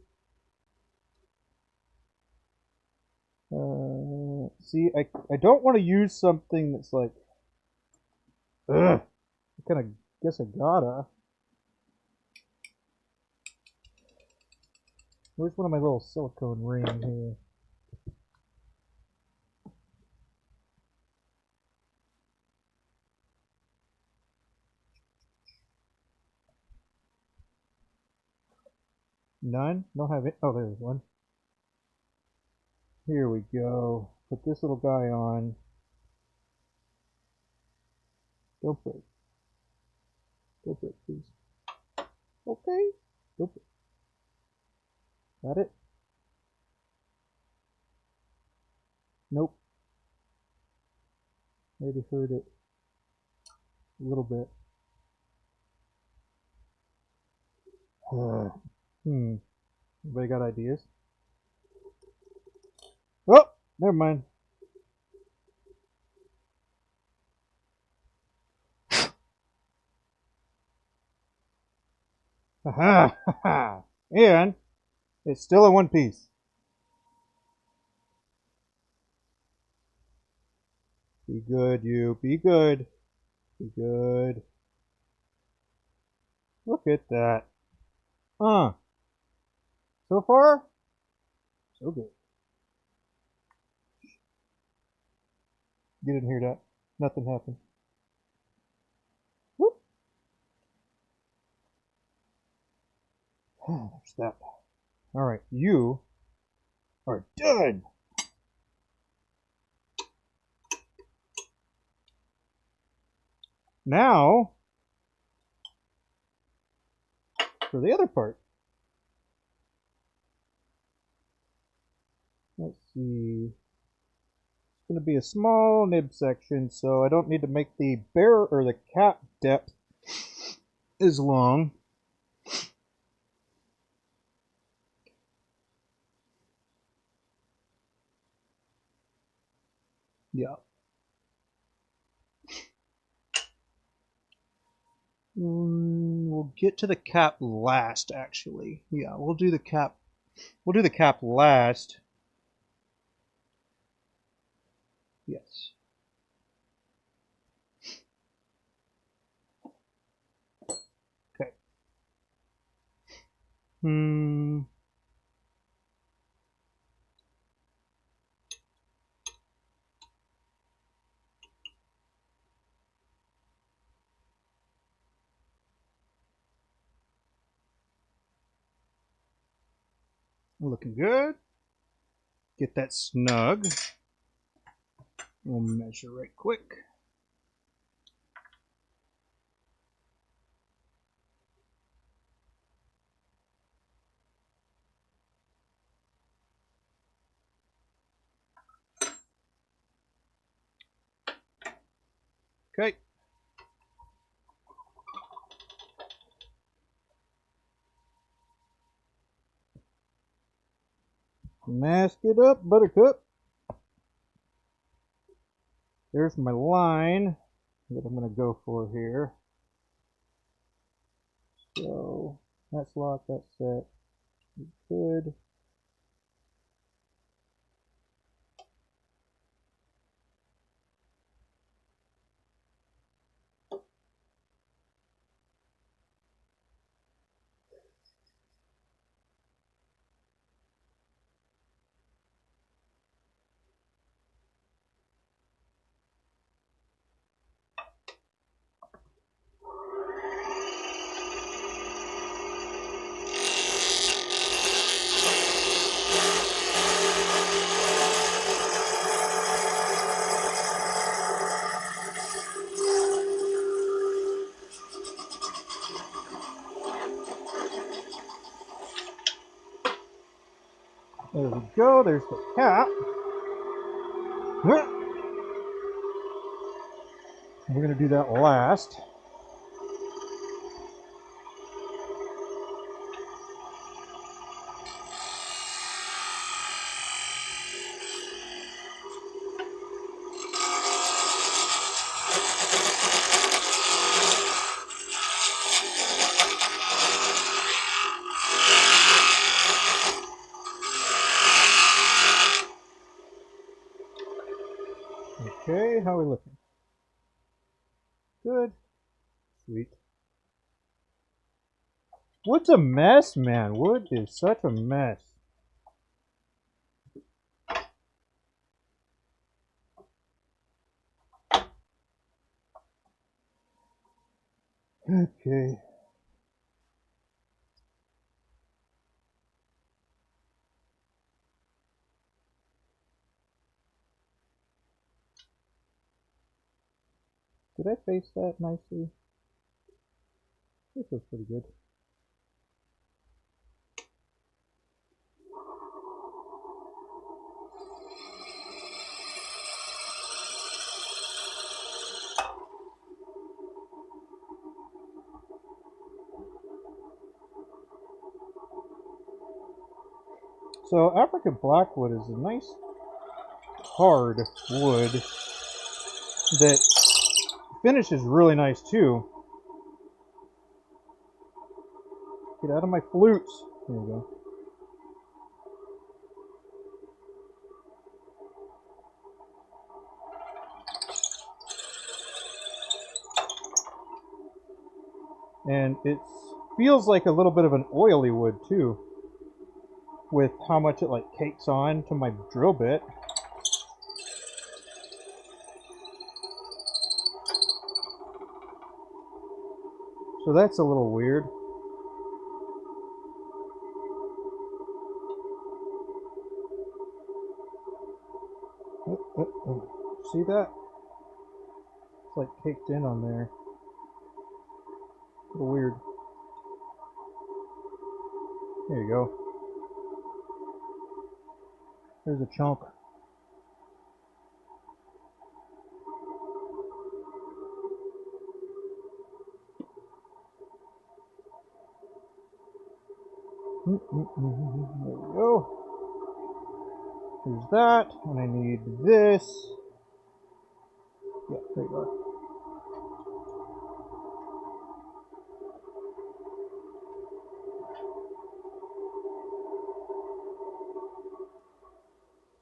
See, I don't want to use something that's like, I kind of guess I gotta. Where's one of my little silicone rings here? None? Don't have it. Oh, there's one. Here we go. Put this little guy on. Don't break. Don't break, please. Okay. Don't break. Got it? Nope. Maybe heard it a little bit. Anybody got ideas? Oh, never mind. Haha! And it's still in one piece. Be good, you. Be good. Be good. Look at that. So far, so good. You didn't hear that. Nothing happened. Whoop. There's that. All right, you are done. Now, for the other part. Let's see. It's going to be a small nib section, so I don't need to make the barrel or the cap depth as long. Yeah. We'll get to the cap last, actually. Yeah, we'll do the cap. We'll do the cap last. Yes. Okay. Looking good. Get that snug. We'll measure right quick. Okay. Mask it up, buttercup. There's my line that I'm going to go for here. So that's locked, that's set. Good. There we go, there's the cap. We're going to do that last. Okay, how are we looking? Good. Sweet. Wood's a mess, man. Wood is such a mess. Okay. Did I face that nicely? This looks pretty good. So African blackwood is a nice hard wood that finishes really nice too. Get out of my flutes. There we go. And it feels like a little bit of an oily wood too, with how much it like cakes on to my drill bit. So that's a little weird. See that? It's like caked in on there. A little weird. There you go. There's a chunk. There we go. There's that, and I need this. Yeah, there you are.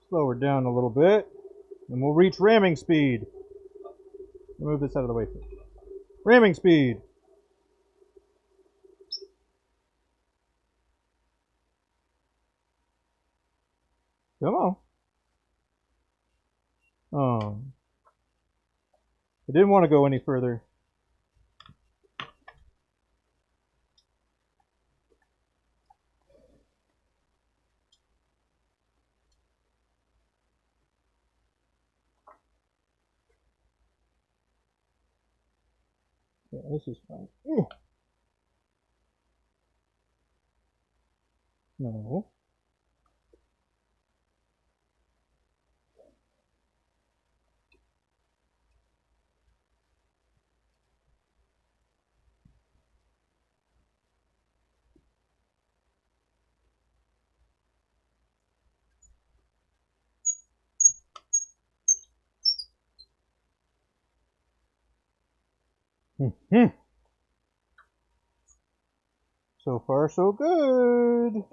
Slow her down a little bit, and we'll reach ramming speed. Move this out of the way first. Ramming speed. Come on. Oh. I didn't want to go any further. Yeah, this is fine. Ooh. No. Hmm. So far, so good.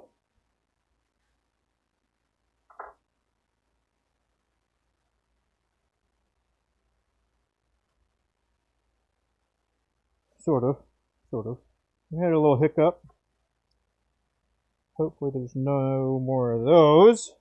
Sort of. Sort of. We had a little hiccup. Hopefully there's no more of those.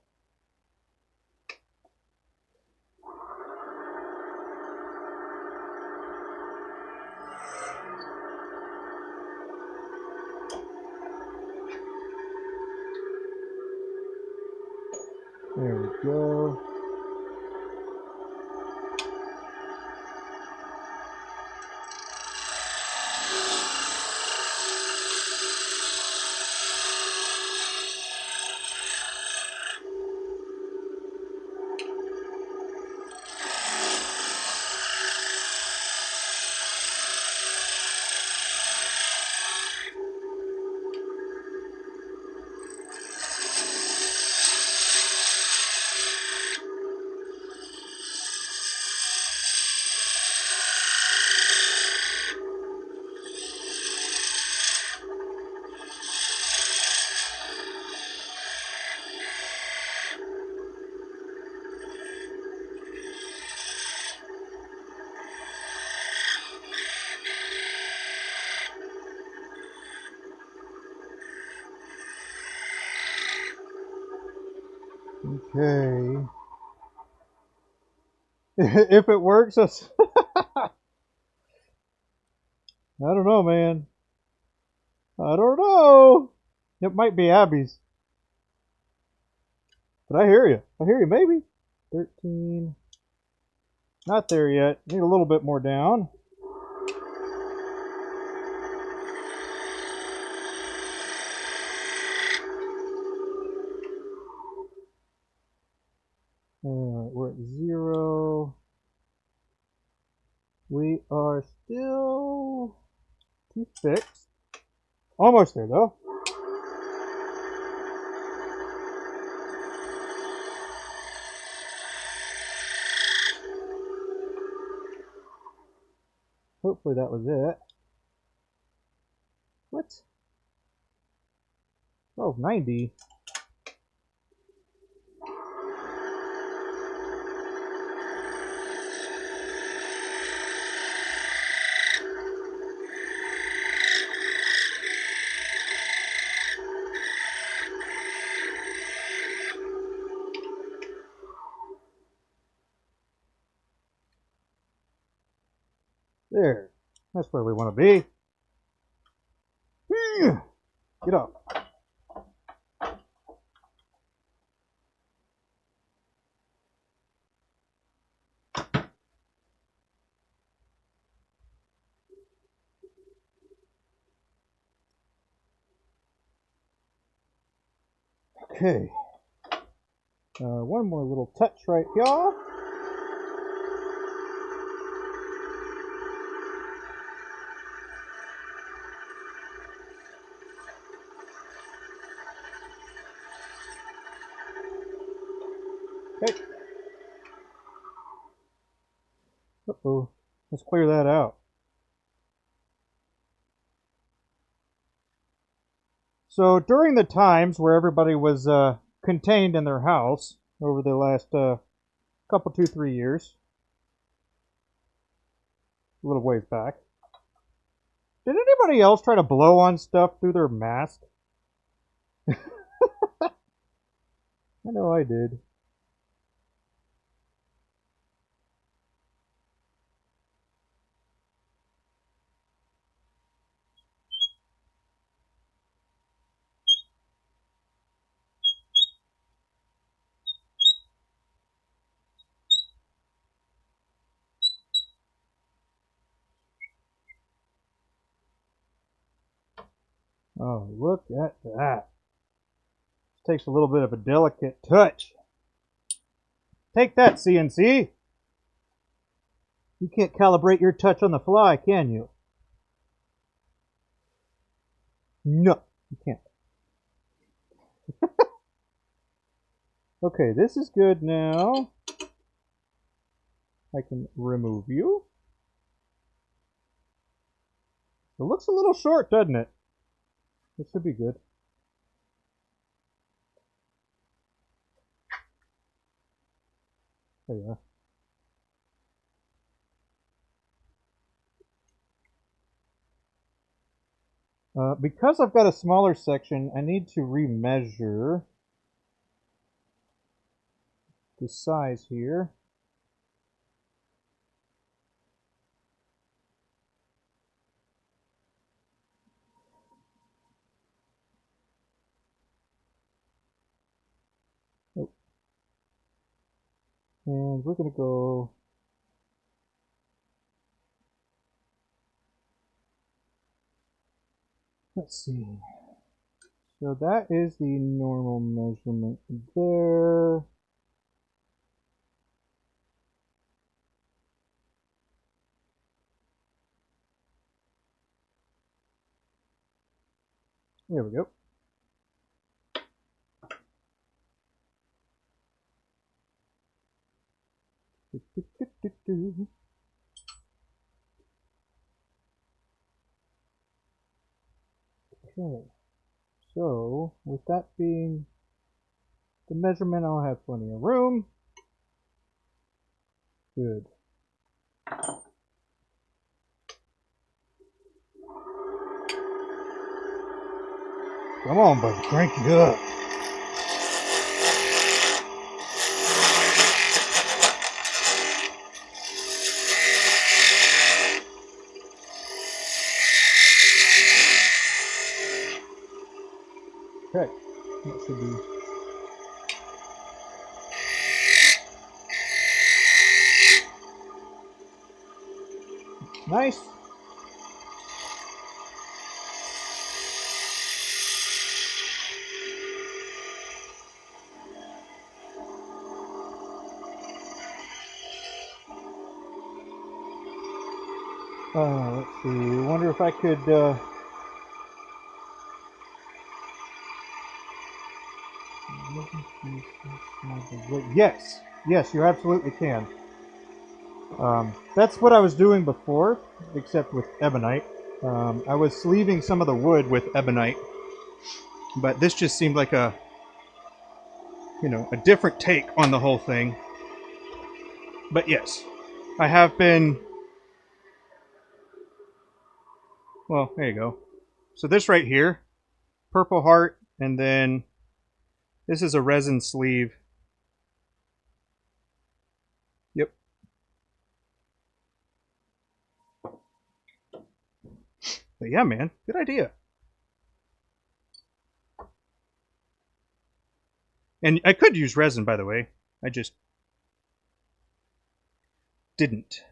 There we go. Okay. If it works, that's I don't know, man. I don't know. It might be Abby's. But I hear you. I hear you, maybe. 13. Not there yet. Need a little bit more down. Alright, we're at 0. We are still too fixed. Almost there, though. Hopefully that was it. What? Oh, 90. There. That's where we want to be. Get up. Okay. One more little touch right here. Okay. Uh-oh. Let's clear that out. So during the times where everybody was contained in their house over the last couple, 2-3 years, a little ways back, did anybody else try to blow on stuff through their mask? I know I did. Oh, look at that. This takes a little bit of a delicate touch. Take that, CNC. You can't calibrate your touch on the fly, can you? No, you can't. Okay, this is good now. I can remove you. It looks a little short, doesn't it? It should be good. There you are. Because I've got a smaller section, I need to remeasure the size here. Oh. And we're going to go let's see. So that is the normal measurement there. There we go. Okay, so with that being the measurement, I'll have plenty of room. Good. Come on, buddy, crank it up. Okay, that should be. Nice. Let's see. Wonder if I could. Yes, yes, you absolutely can. That's what I was doing before, except with ebonite. I was sleeving some of the wood with ebonite, but this just seemed like a, a different take on the whole thing. But yes, I have been. Well, there you go. So this right here, Purple Heart, and then this is a resin sleeve. Yep. But yeah, man, good idea. And I could use resin, by the way. I just didn't.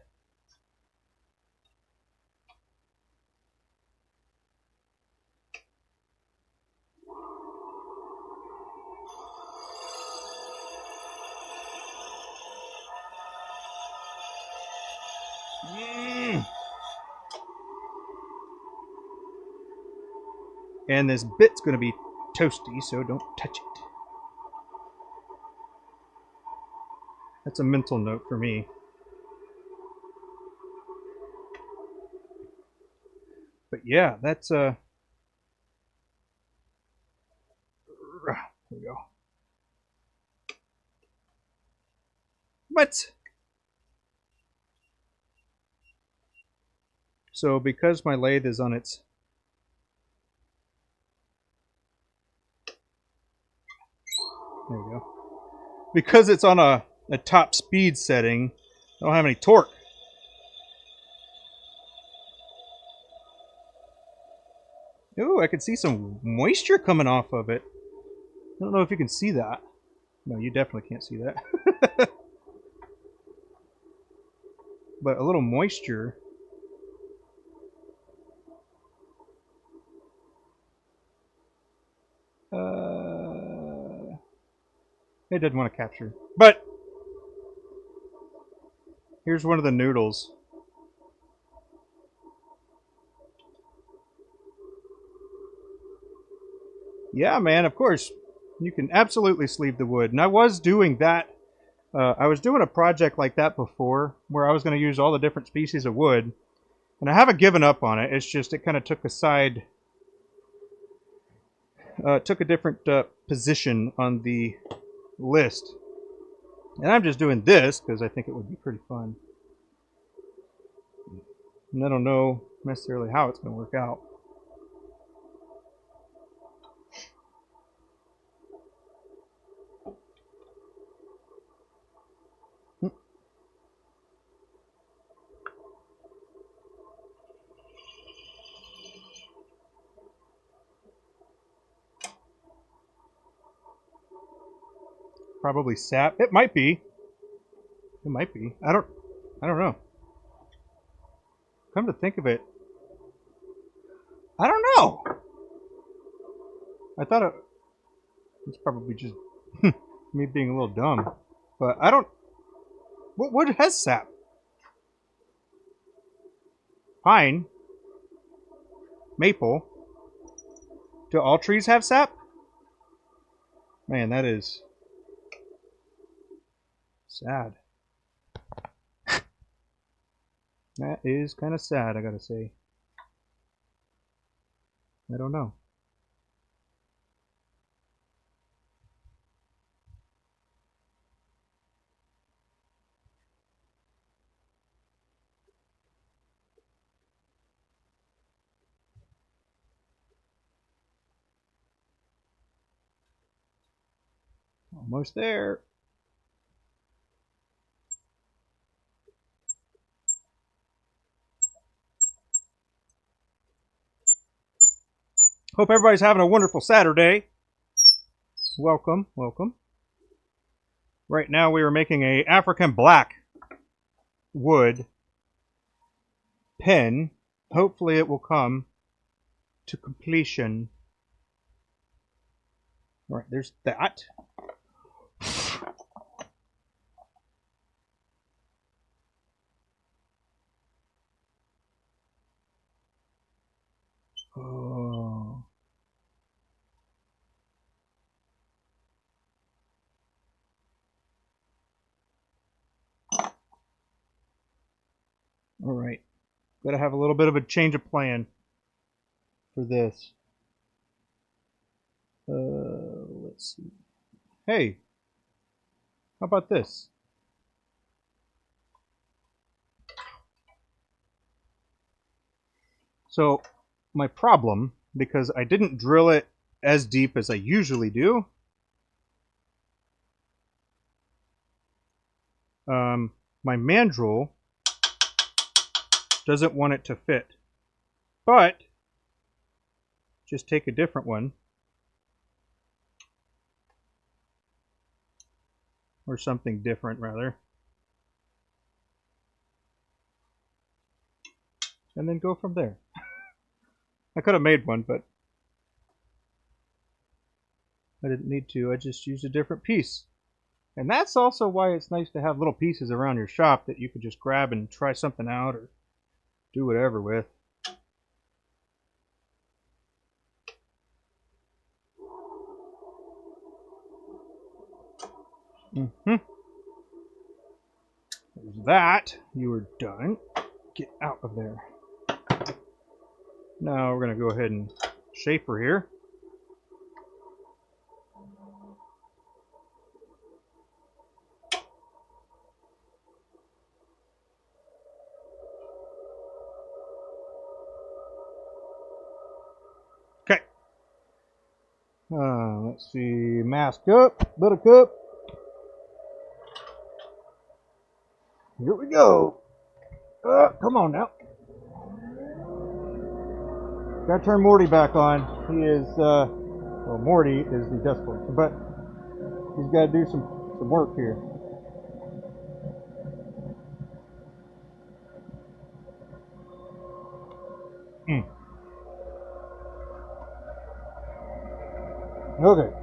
And this bit's going to be toasty, so don't touch it. That's a mental note for me. But yeah, that's there we go. But so because my lathe is on its there we go. Because it's on a top speed setting, I don't have any torque. Ooh, I can see some moisture coming off of it. I don't know if you can see that. No, you definitely can't see that. But a little moisture. It didn't want to capture. But here's one of the noodles. Yeah, man, of course. You can absolutely sleeve the wood. And I was doing that. I was doing a project like that before where I was going to use all the different species of wood. And I haven't given up on it. It's just it kind of took a side... took a different position on the list. And I'm just doing this because I think it would be pretty fun. And I don't know necessarily how it's going to work out. Probably sap. It might be. It might be. I don't know. Come to think of it, I don't know. I thought it's probably just me being a little dumb, but I don't. What wood has sap? Pine, maple. Do all trees have sap? Man, that is sad. That is kind of sad, I gotta say. I don't know. Almost there. Hope everybody's having a wonderful Saturday. Welcome, welcome. Right now we are making a African black wood pen. Hopefully it will come to completion. All right, there's that. Oh. All right. Got to have a little bit of a change of plan for this. Let's see. Hey, how about this? So, my problem, because I didn't drill it as deep as I usually do, my mandrel doesn't want it to fit. But, just take a different one. Or something different, rather. And then go from there. I could have made one, but I didn't need to. I just used a different piece. And that's also why it's nice to have little pieces around your shop that you could just grab and try something out or do whatever with. There's that. You are done. Get out of there. Now we're going to go ahead and shape her here. Okay. Let's see. Mask up, buttercup. Here we go. Come on now. Gotta turn Morty back on. He is, well, Morty is the dust collector, but he's got to do some work here. Okay.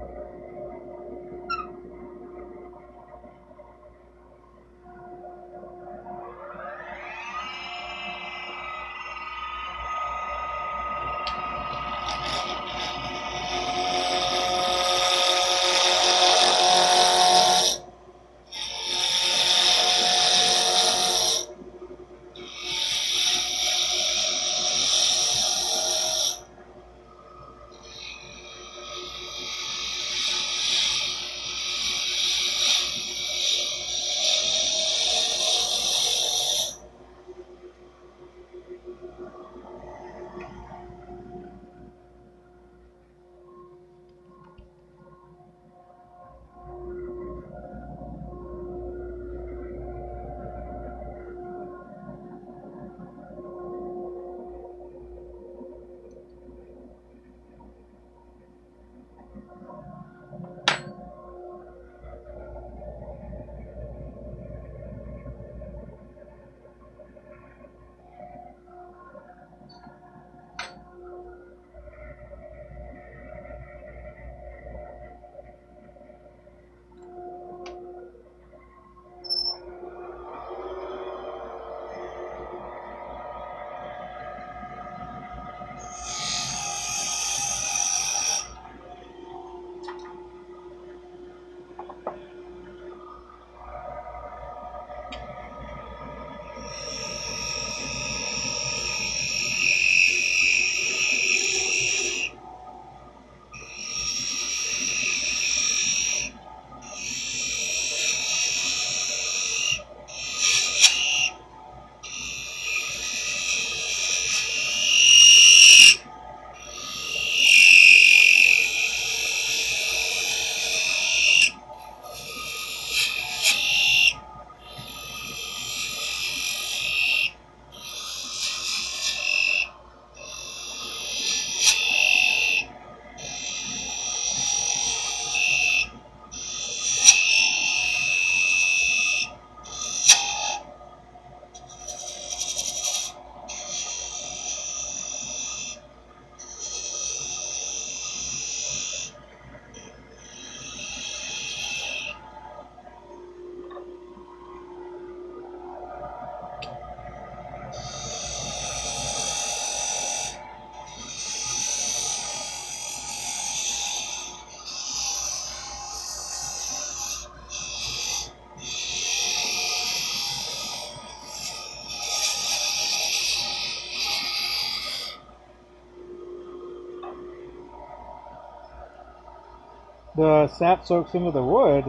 The sap soaks into the wood.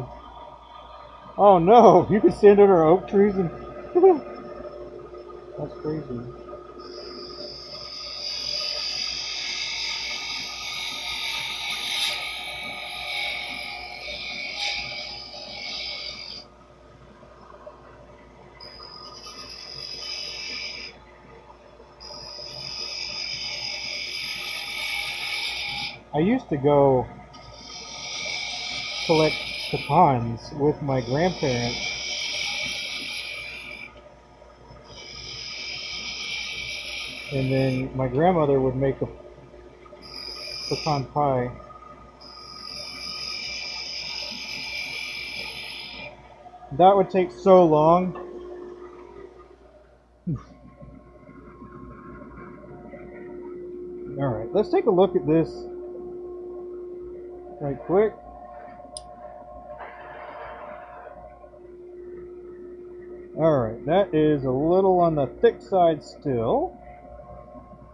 Oh no, you can stand under oak trees and... That's crazy. I used to go collect pecans with my grandparents. And then my grandmother would make a pecan pie. That would take so long. Alright, let's take a look at this right quick. Alright, that is a little on the thick side still.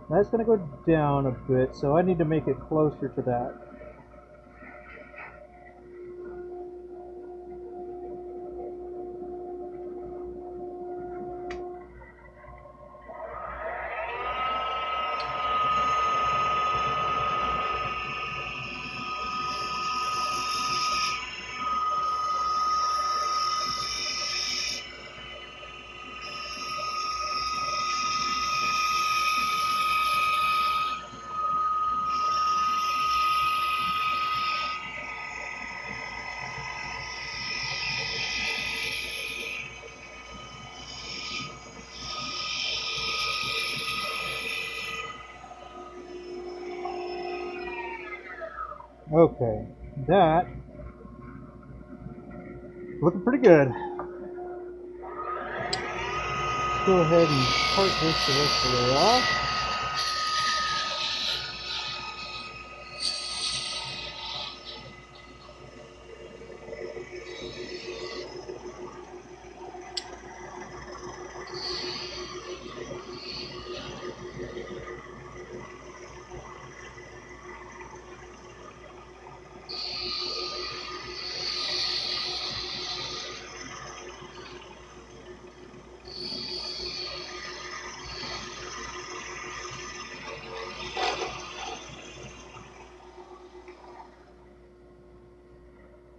That's going to go down a bit, so I need to make it closer to that. Okay, that looking pretty good. Let's go ahead and part this the rest of the way off.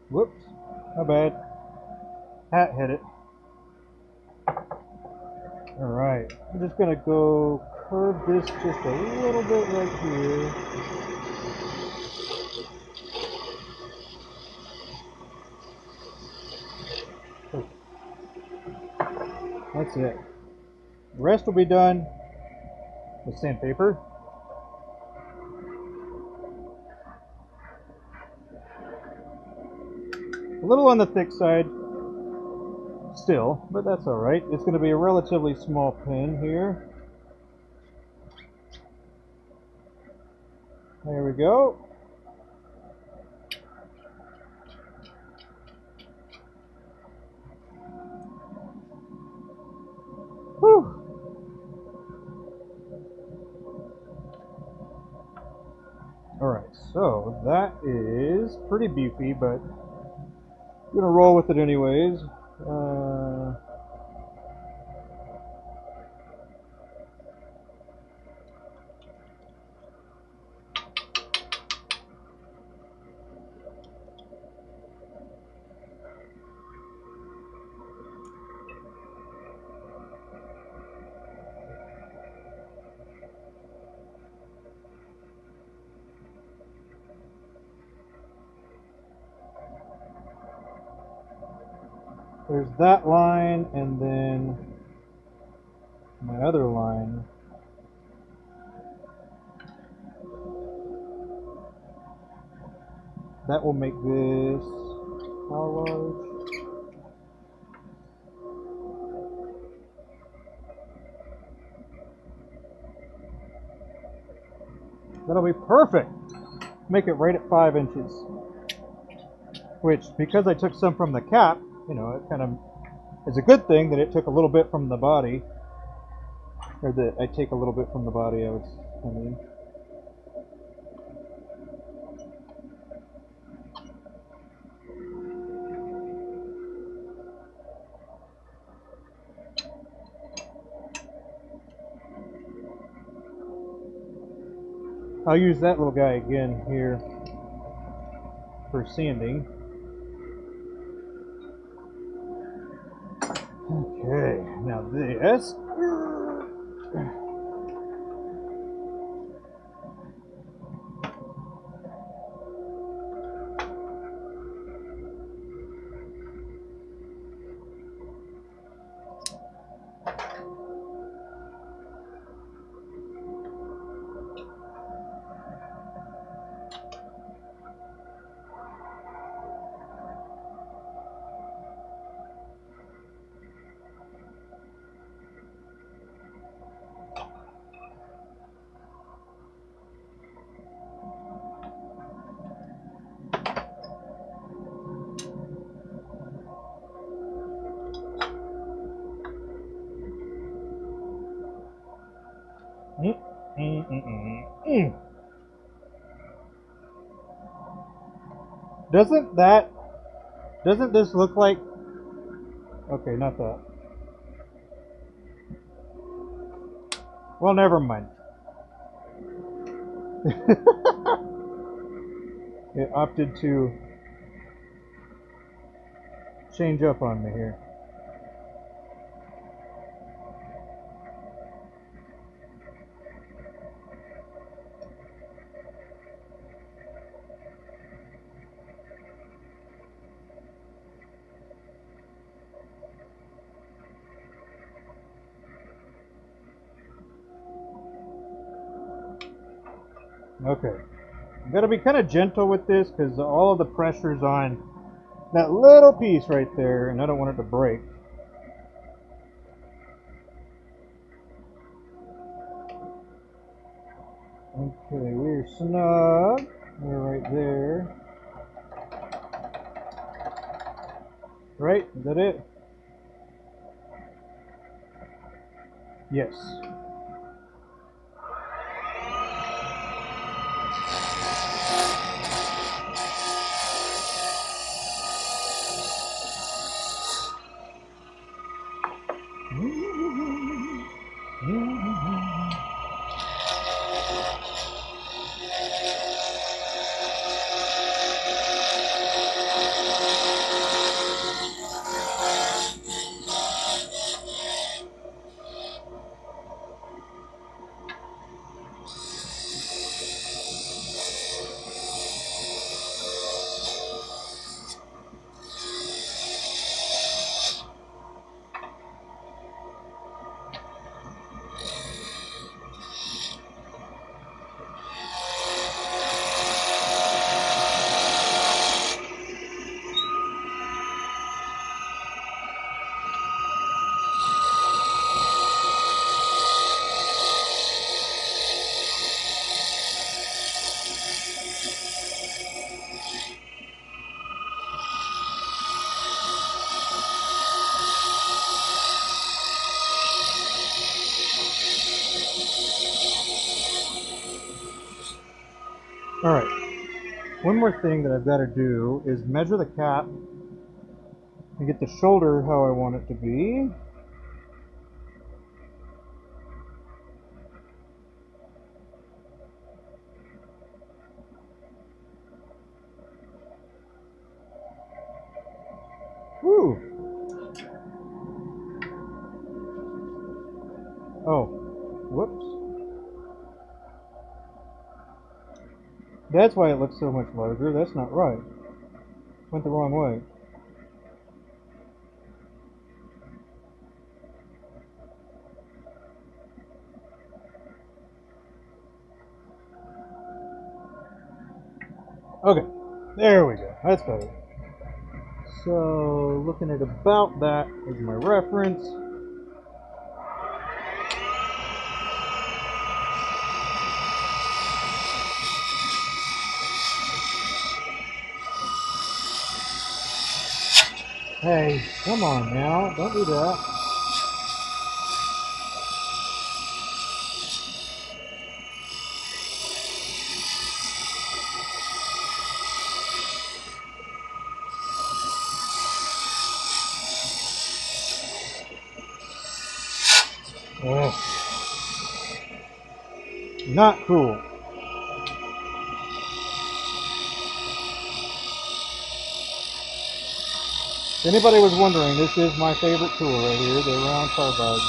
Whoops, my bad. Hat hit it. Alright, I'm just going to go curve this just a little bit right here. That's it. The rest will be done with sandpaper. A little on the thick side still, but that's alright. It's going to be a relatively small pin here. There we go. Whew. Alright, so that is pretty beefy, but I'm going to roll with it anyways. There's that line, and then my other line. That will make this how large? That'll be perfect. Make it right at 5 inches. Which, because I took some from the cap, you know, it kind of is a good thing that it took a little bit from the body. Or that I take a little bit from the body, I mean. I'll use that little guy again here for sanding. Okay, now this. Doesn't this look like, okay, not that. Well, never mind. It opted to change up on me here. Okay. I've got to be kind of gentle with this because all of the pressure's on that little piece right there, and I don't want it to break. Okay, we're snug. We're right there. Right? Is that it? Yes. Alright, one more thing that I've got to do is measure the cap and get the shoulder how I want it to be. Woo! Oh, whoops. That's why it looks so much larger. That's not right. Went the wrong way. Okay, there we go. That's better. So, looking at about that is my reference. Hey, come on now, don't do that. Oh. Not cool. If anybody was wondering, this is my favorite tool right here, the round carbide.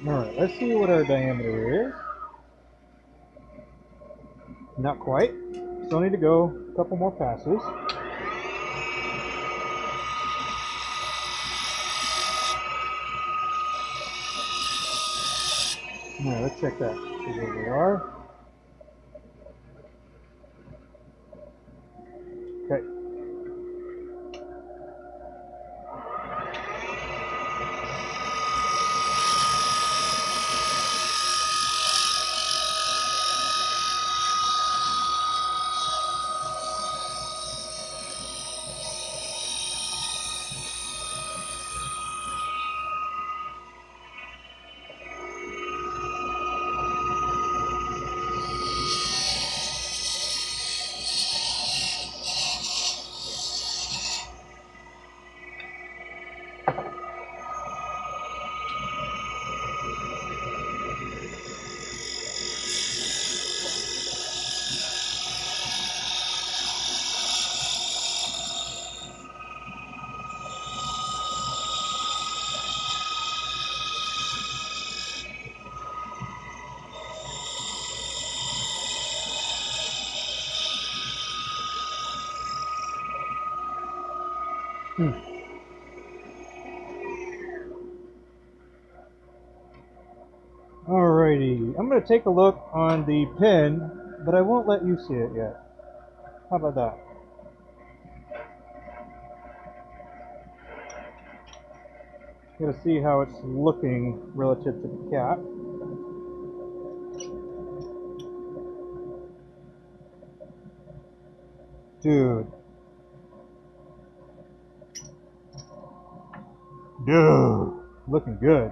Alright, let's see what our diameter is. Not quite. Still need to go a couple more passes. Alright, let's check that. See where we are. Okay. Alrighty, I'm going to take a look on the pin, but I won't let you see it yet. How about that? Got to see how it's looking relative to the cap. Dude. Dude. Looking good.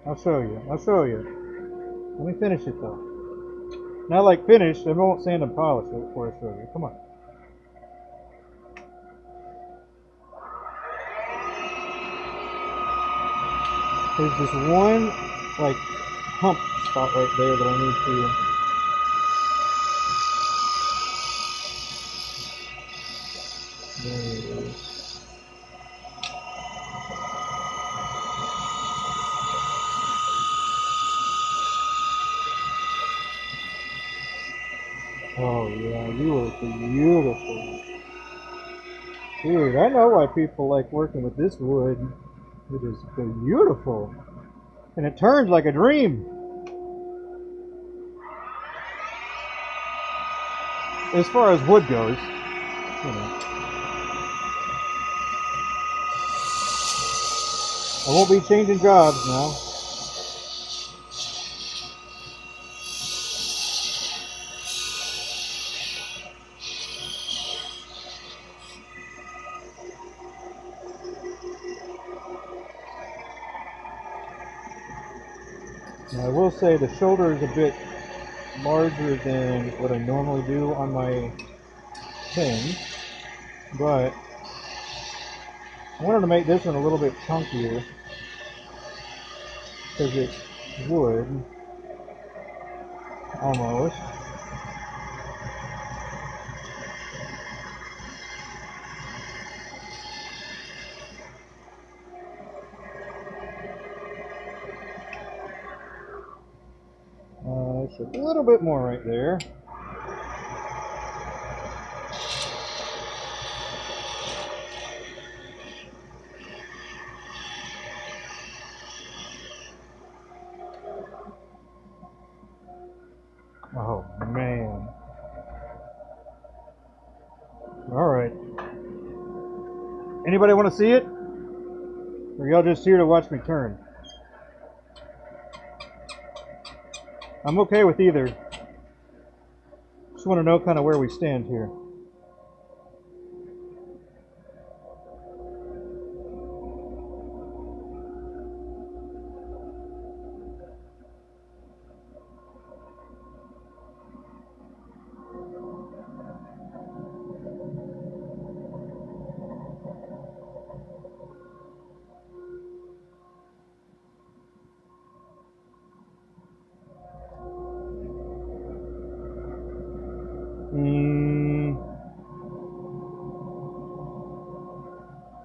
I'll show you. I'll show you. Let me finish it though. Not like finished, I won't sand and polish it before I show you. Come on. There's this one, like, hump spot right there that I need to... There you go. Oh yeah, you are beautiful. Dude, I know why people like working with this wood. It is beautiful. And it turns like a dream. As far as wood goes, you know. I won't be changing jobs now. Now, I will say the shoulder is a bit larger than what I normally do on my pin, but I wanted to make this one a little bit chunkier because it's wood, almost. So a little bit more right there. Oh man. All right. Anybody want to see it? Or y'all just here to watch me turn? I'm okay with either. Just want to know kind of where we stand here.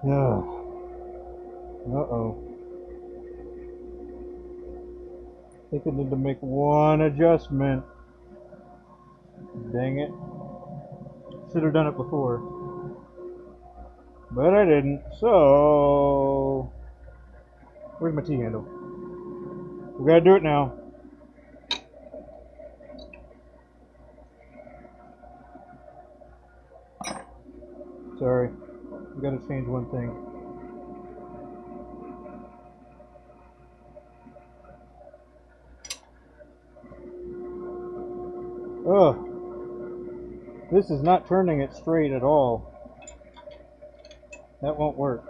Yeah. Uh-oh. I think I need to make one adjustment. Dang it. Should have done it before. But I didn't, so... Where's my T-handle? We gotta do it now. Sorry. We gotta change one thing. Ugh. This is not turning it straight at all. That won't work.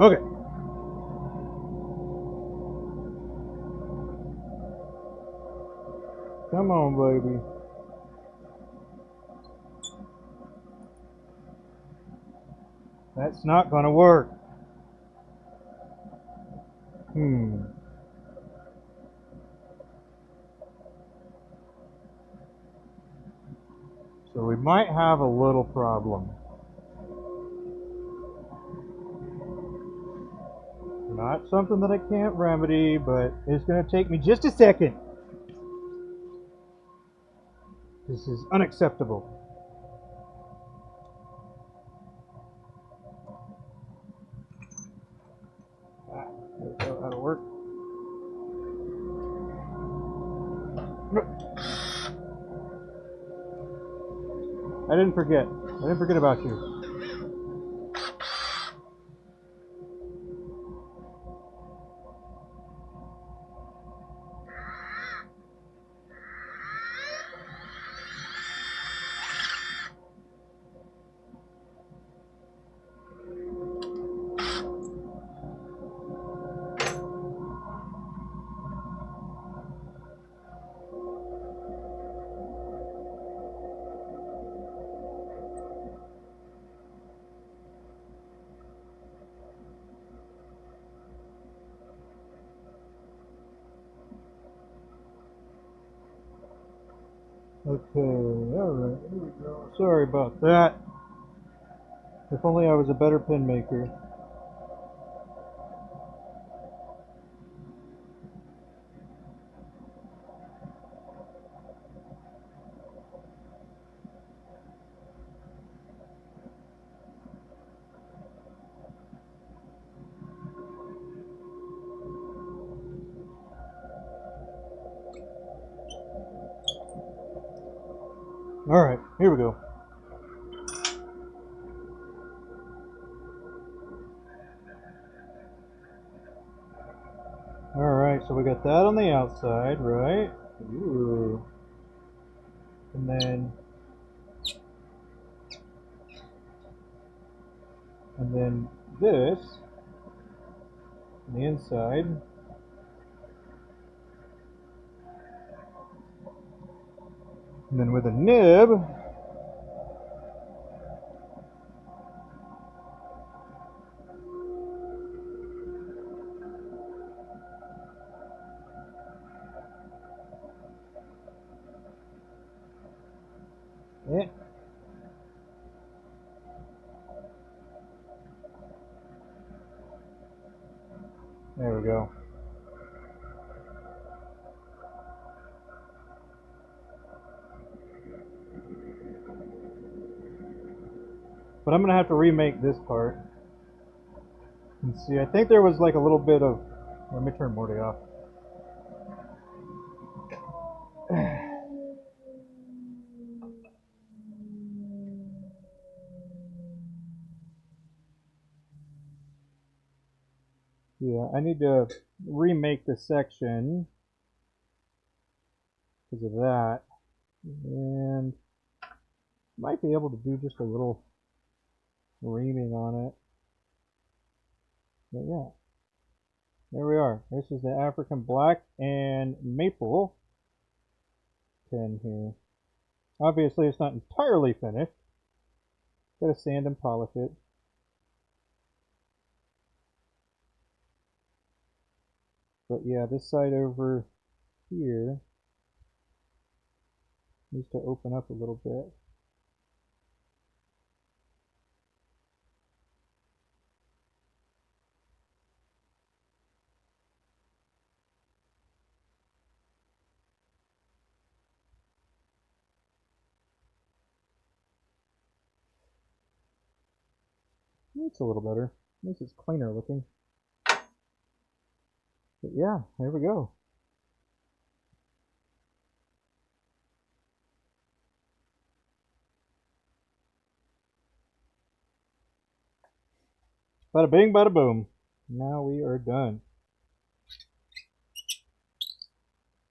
Okay. Come on, baby. That's not gonna work. So we might have a little problem. Not something that I can't remedy, but it's gonna take me just a second. This is unacceptable. That'll work. I didn't forget. I didn't forget about you. Okay, alright, here we go. Sorry about that. If only I was a better pin maker. Alright, here we go. Alright, so we got that on the outside, right? Ooh. And then this on the inside. And then with a nib, there we go. But I'm going to have to remake this part. And see, I think there was like a little bit of... Let me turn Morty off. Yeah, I need to remake this section because of that. And might be able to do just a little reaming on it. But yeah. there we are. This is the African black and maple pen here. Obviously, it's not entirely finished. Gotta sand and polish it. But yeah, this side over here needs to open up a little bit. It's a little better. At least it's cleaner looking. But yeah, there we go. Bada bing, bada boom. Now we are done.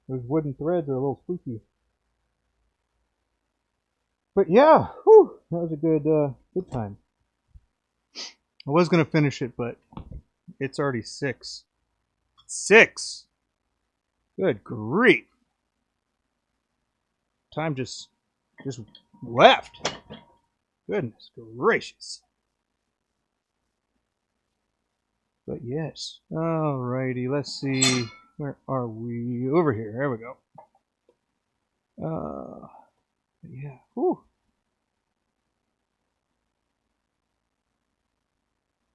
Those wooden threads are a little squeaky. But yeah, whew, that was a good time. I was gonna finish it, but it's already 6. 6. Good grief! Time just left. Goodness gracious! But yes, alrighty. Let's see. Where are we? Over here. There we go. Yeah. Whew.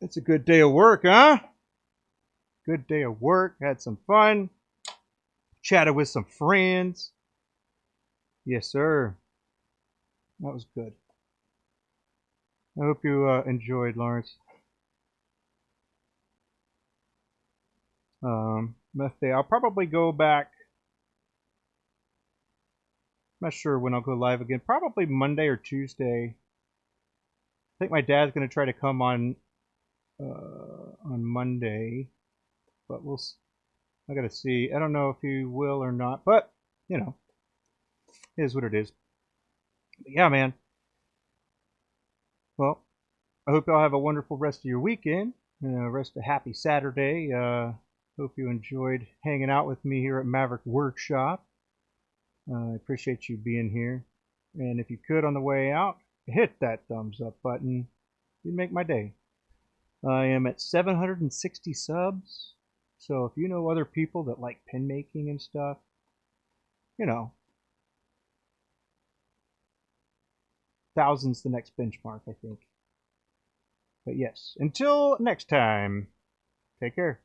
It's a good day of work, huh? Good day of work. Had some fun. Chatted with some friends. Yes, sir. That was good. I hope you enjoyed, Lawrence. Let's see. I'll probably go back. Not sure when I'll go live again. Probably Monday or Tuesday. I think my dad's gonna try to come on Monday, but I gotta see. I don't know if he will or not, but you know, it is what it is. But yeah, man. Well, I hope y'all have a wonderful rest of your weekend. Rest of happy Saturday. Hope you enjoyed hanging out with me here at Maverick Workshop. I appreciate you being here. And if you could on the way out, hit that thumbs up button. You'd make my day. I am at 760 subs. So if you know other people that like pen making and stuff, you know, thousands the next benchmark, I think. But yes, until next time, take care.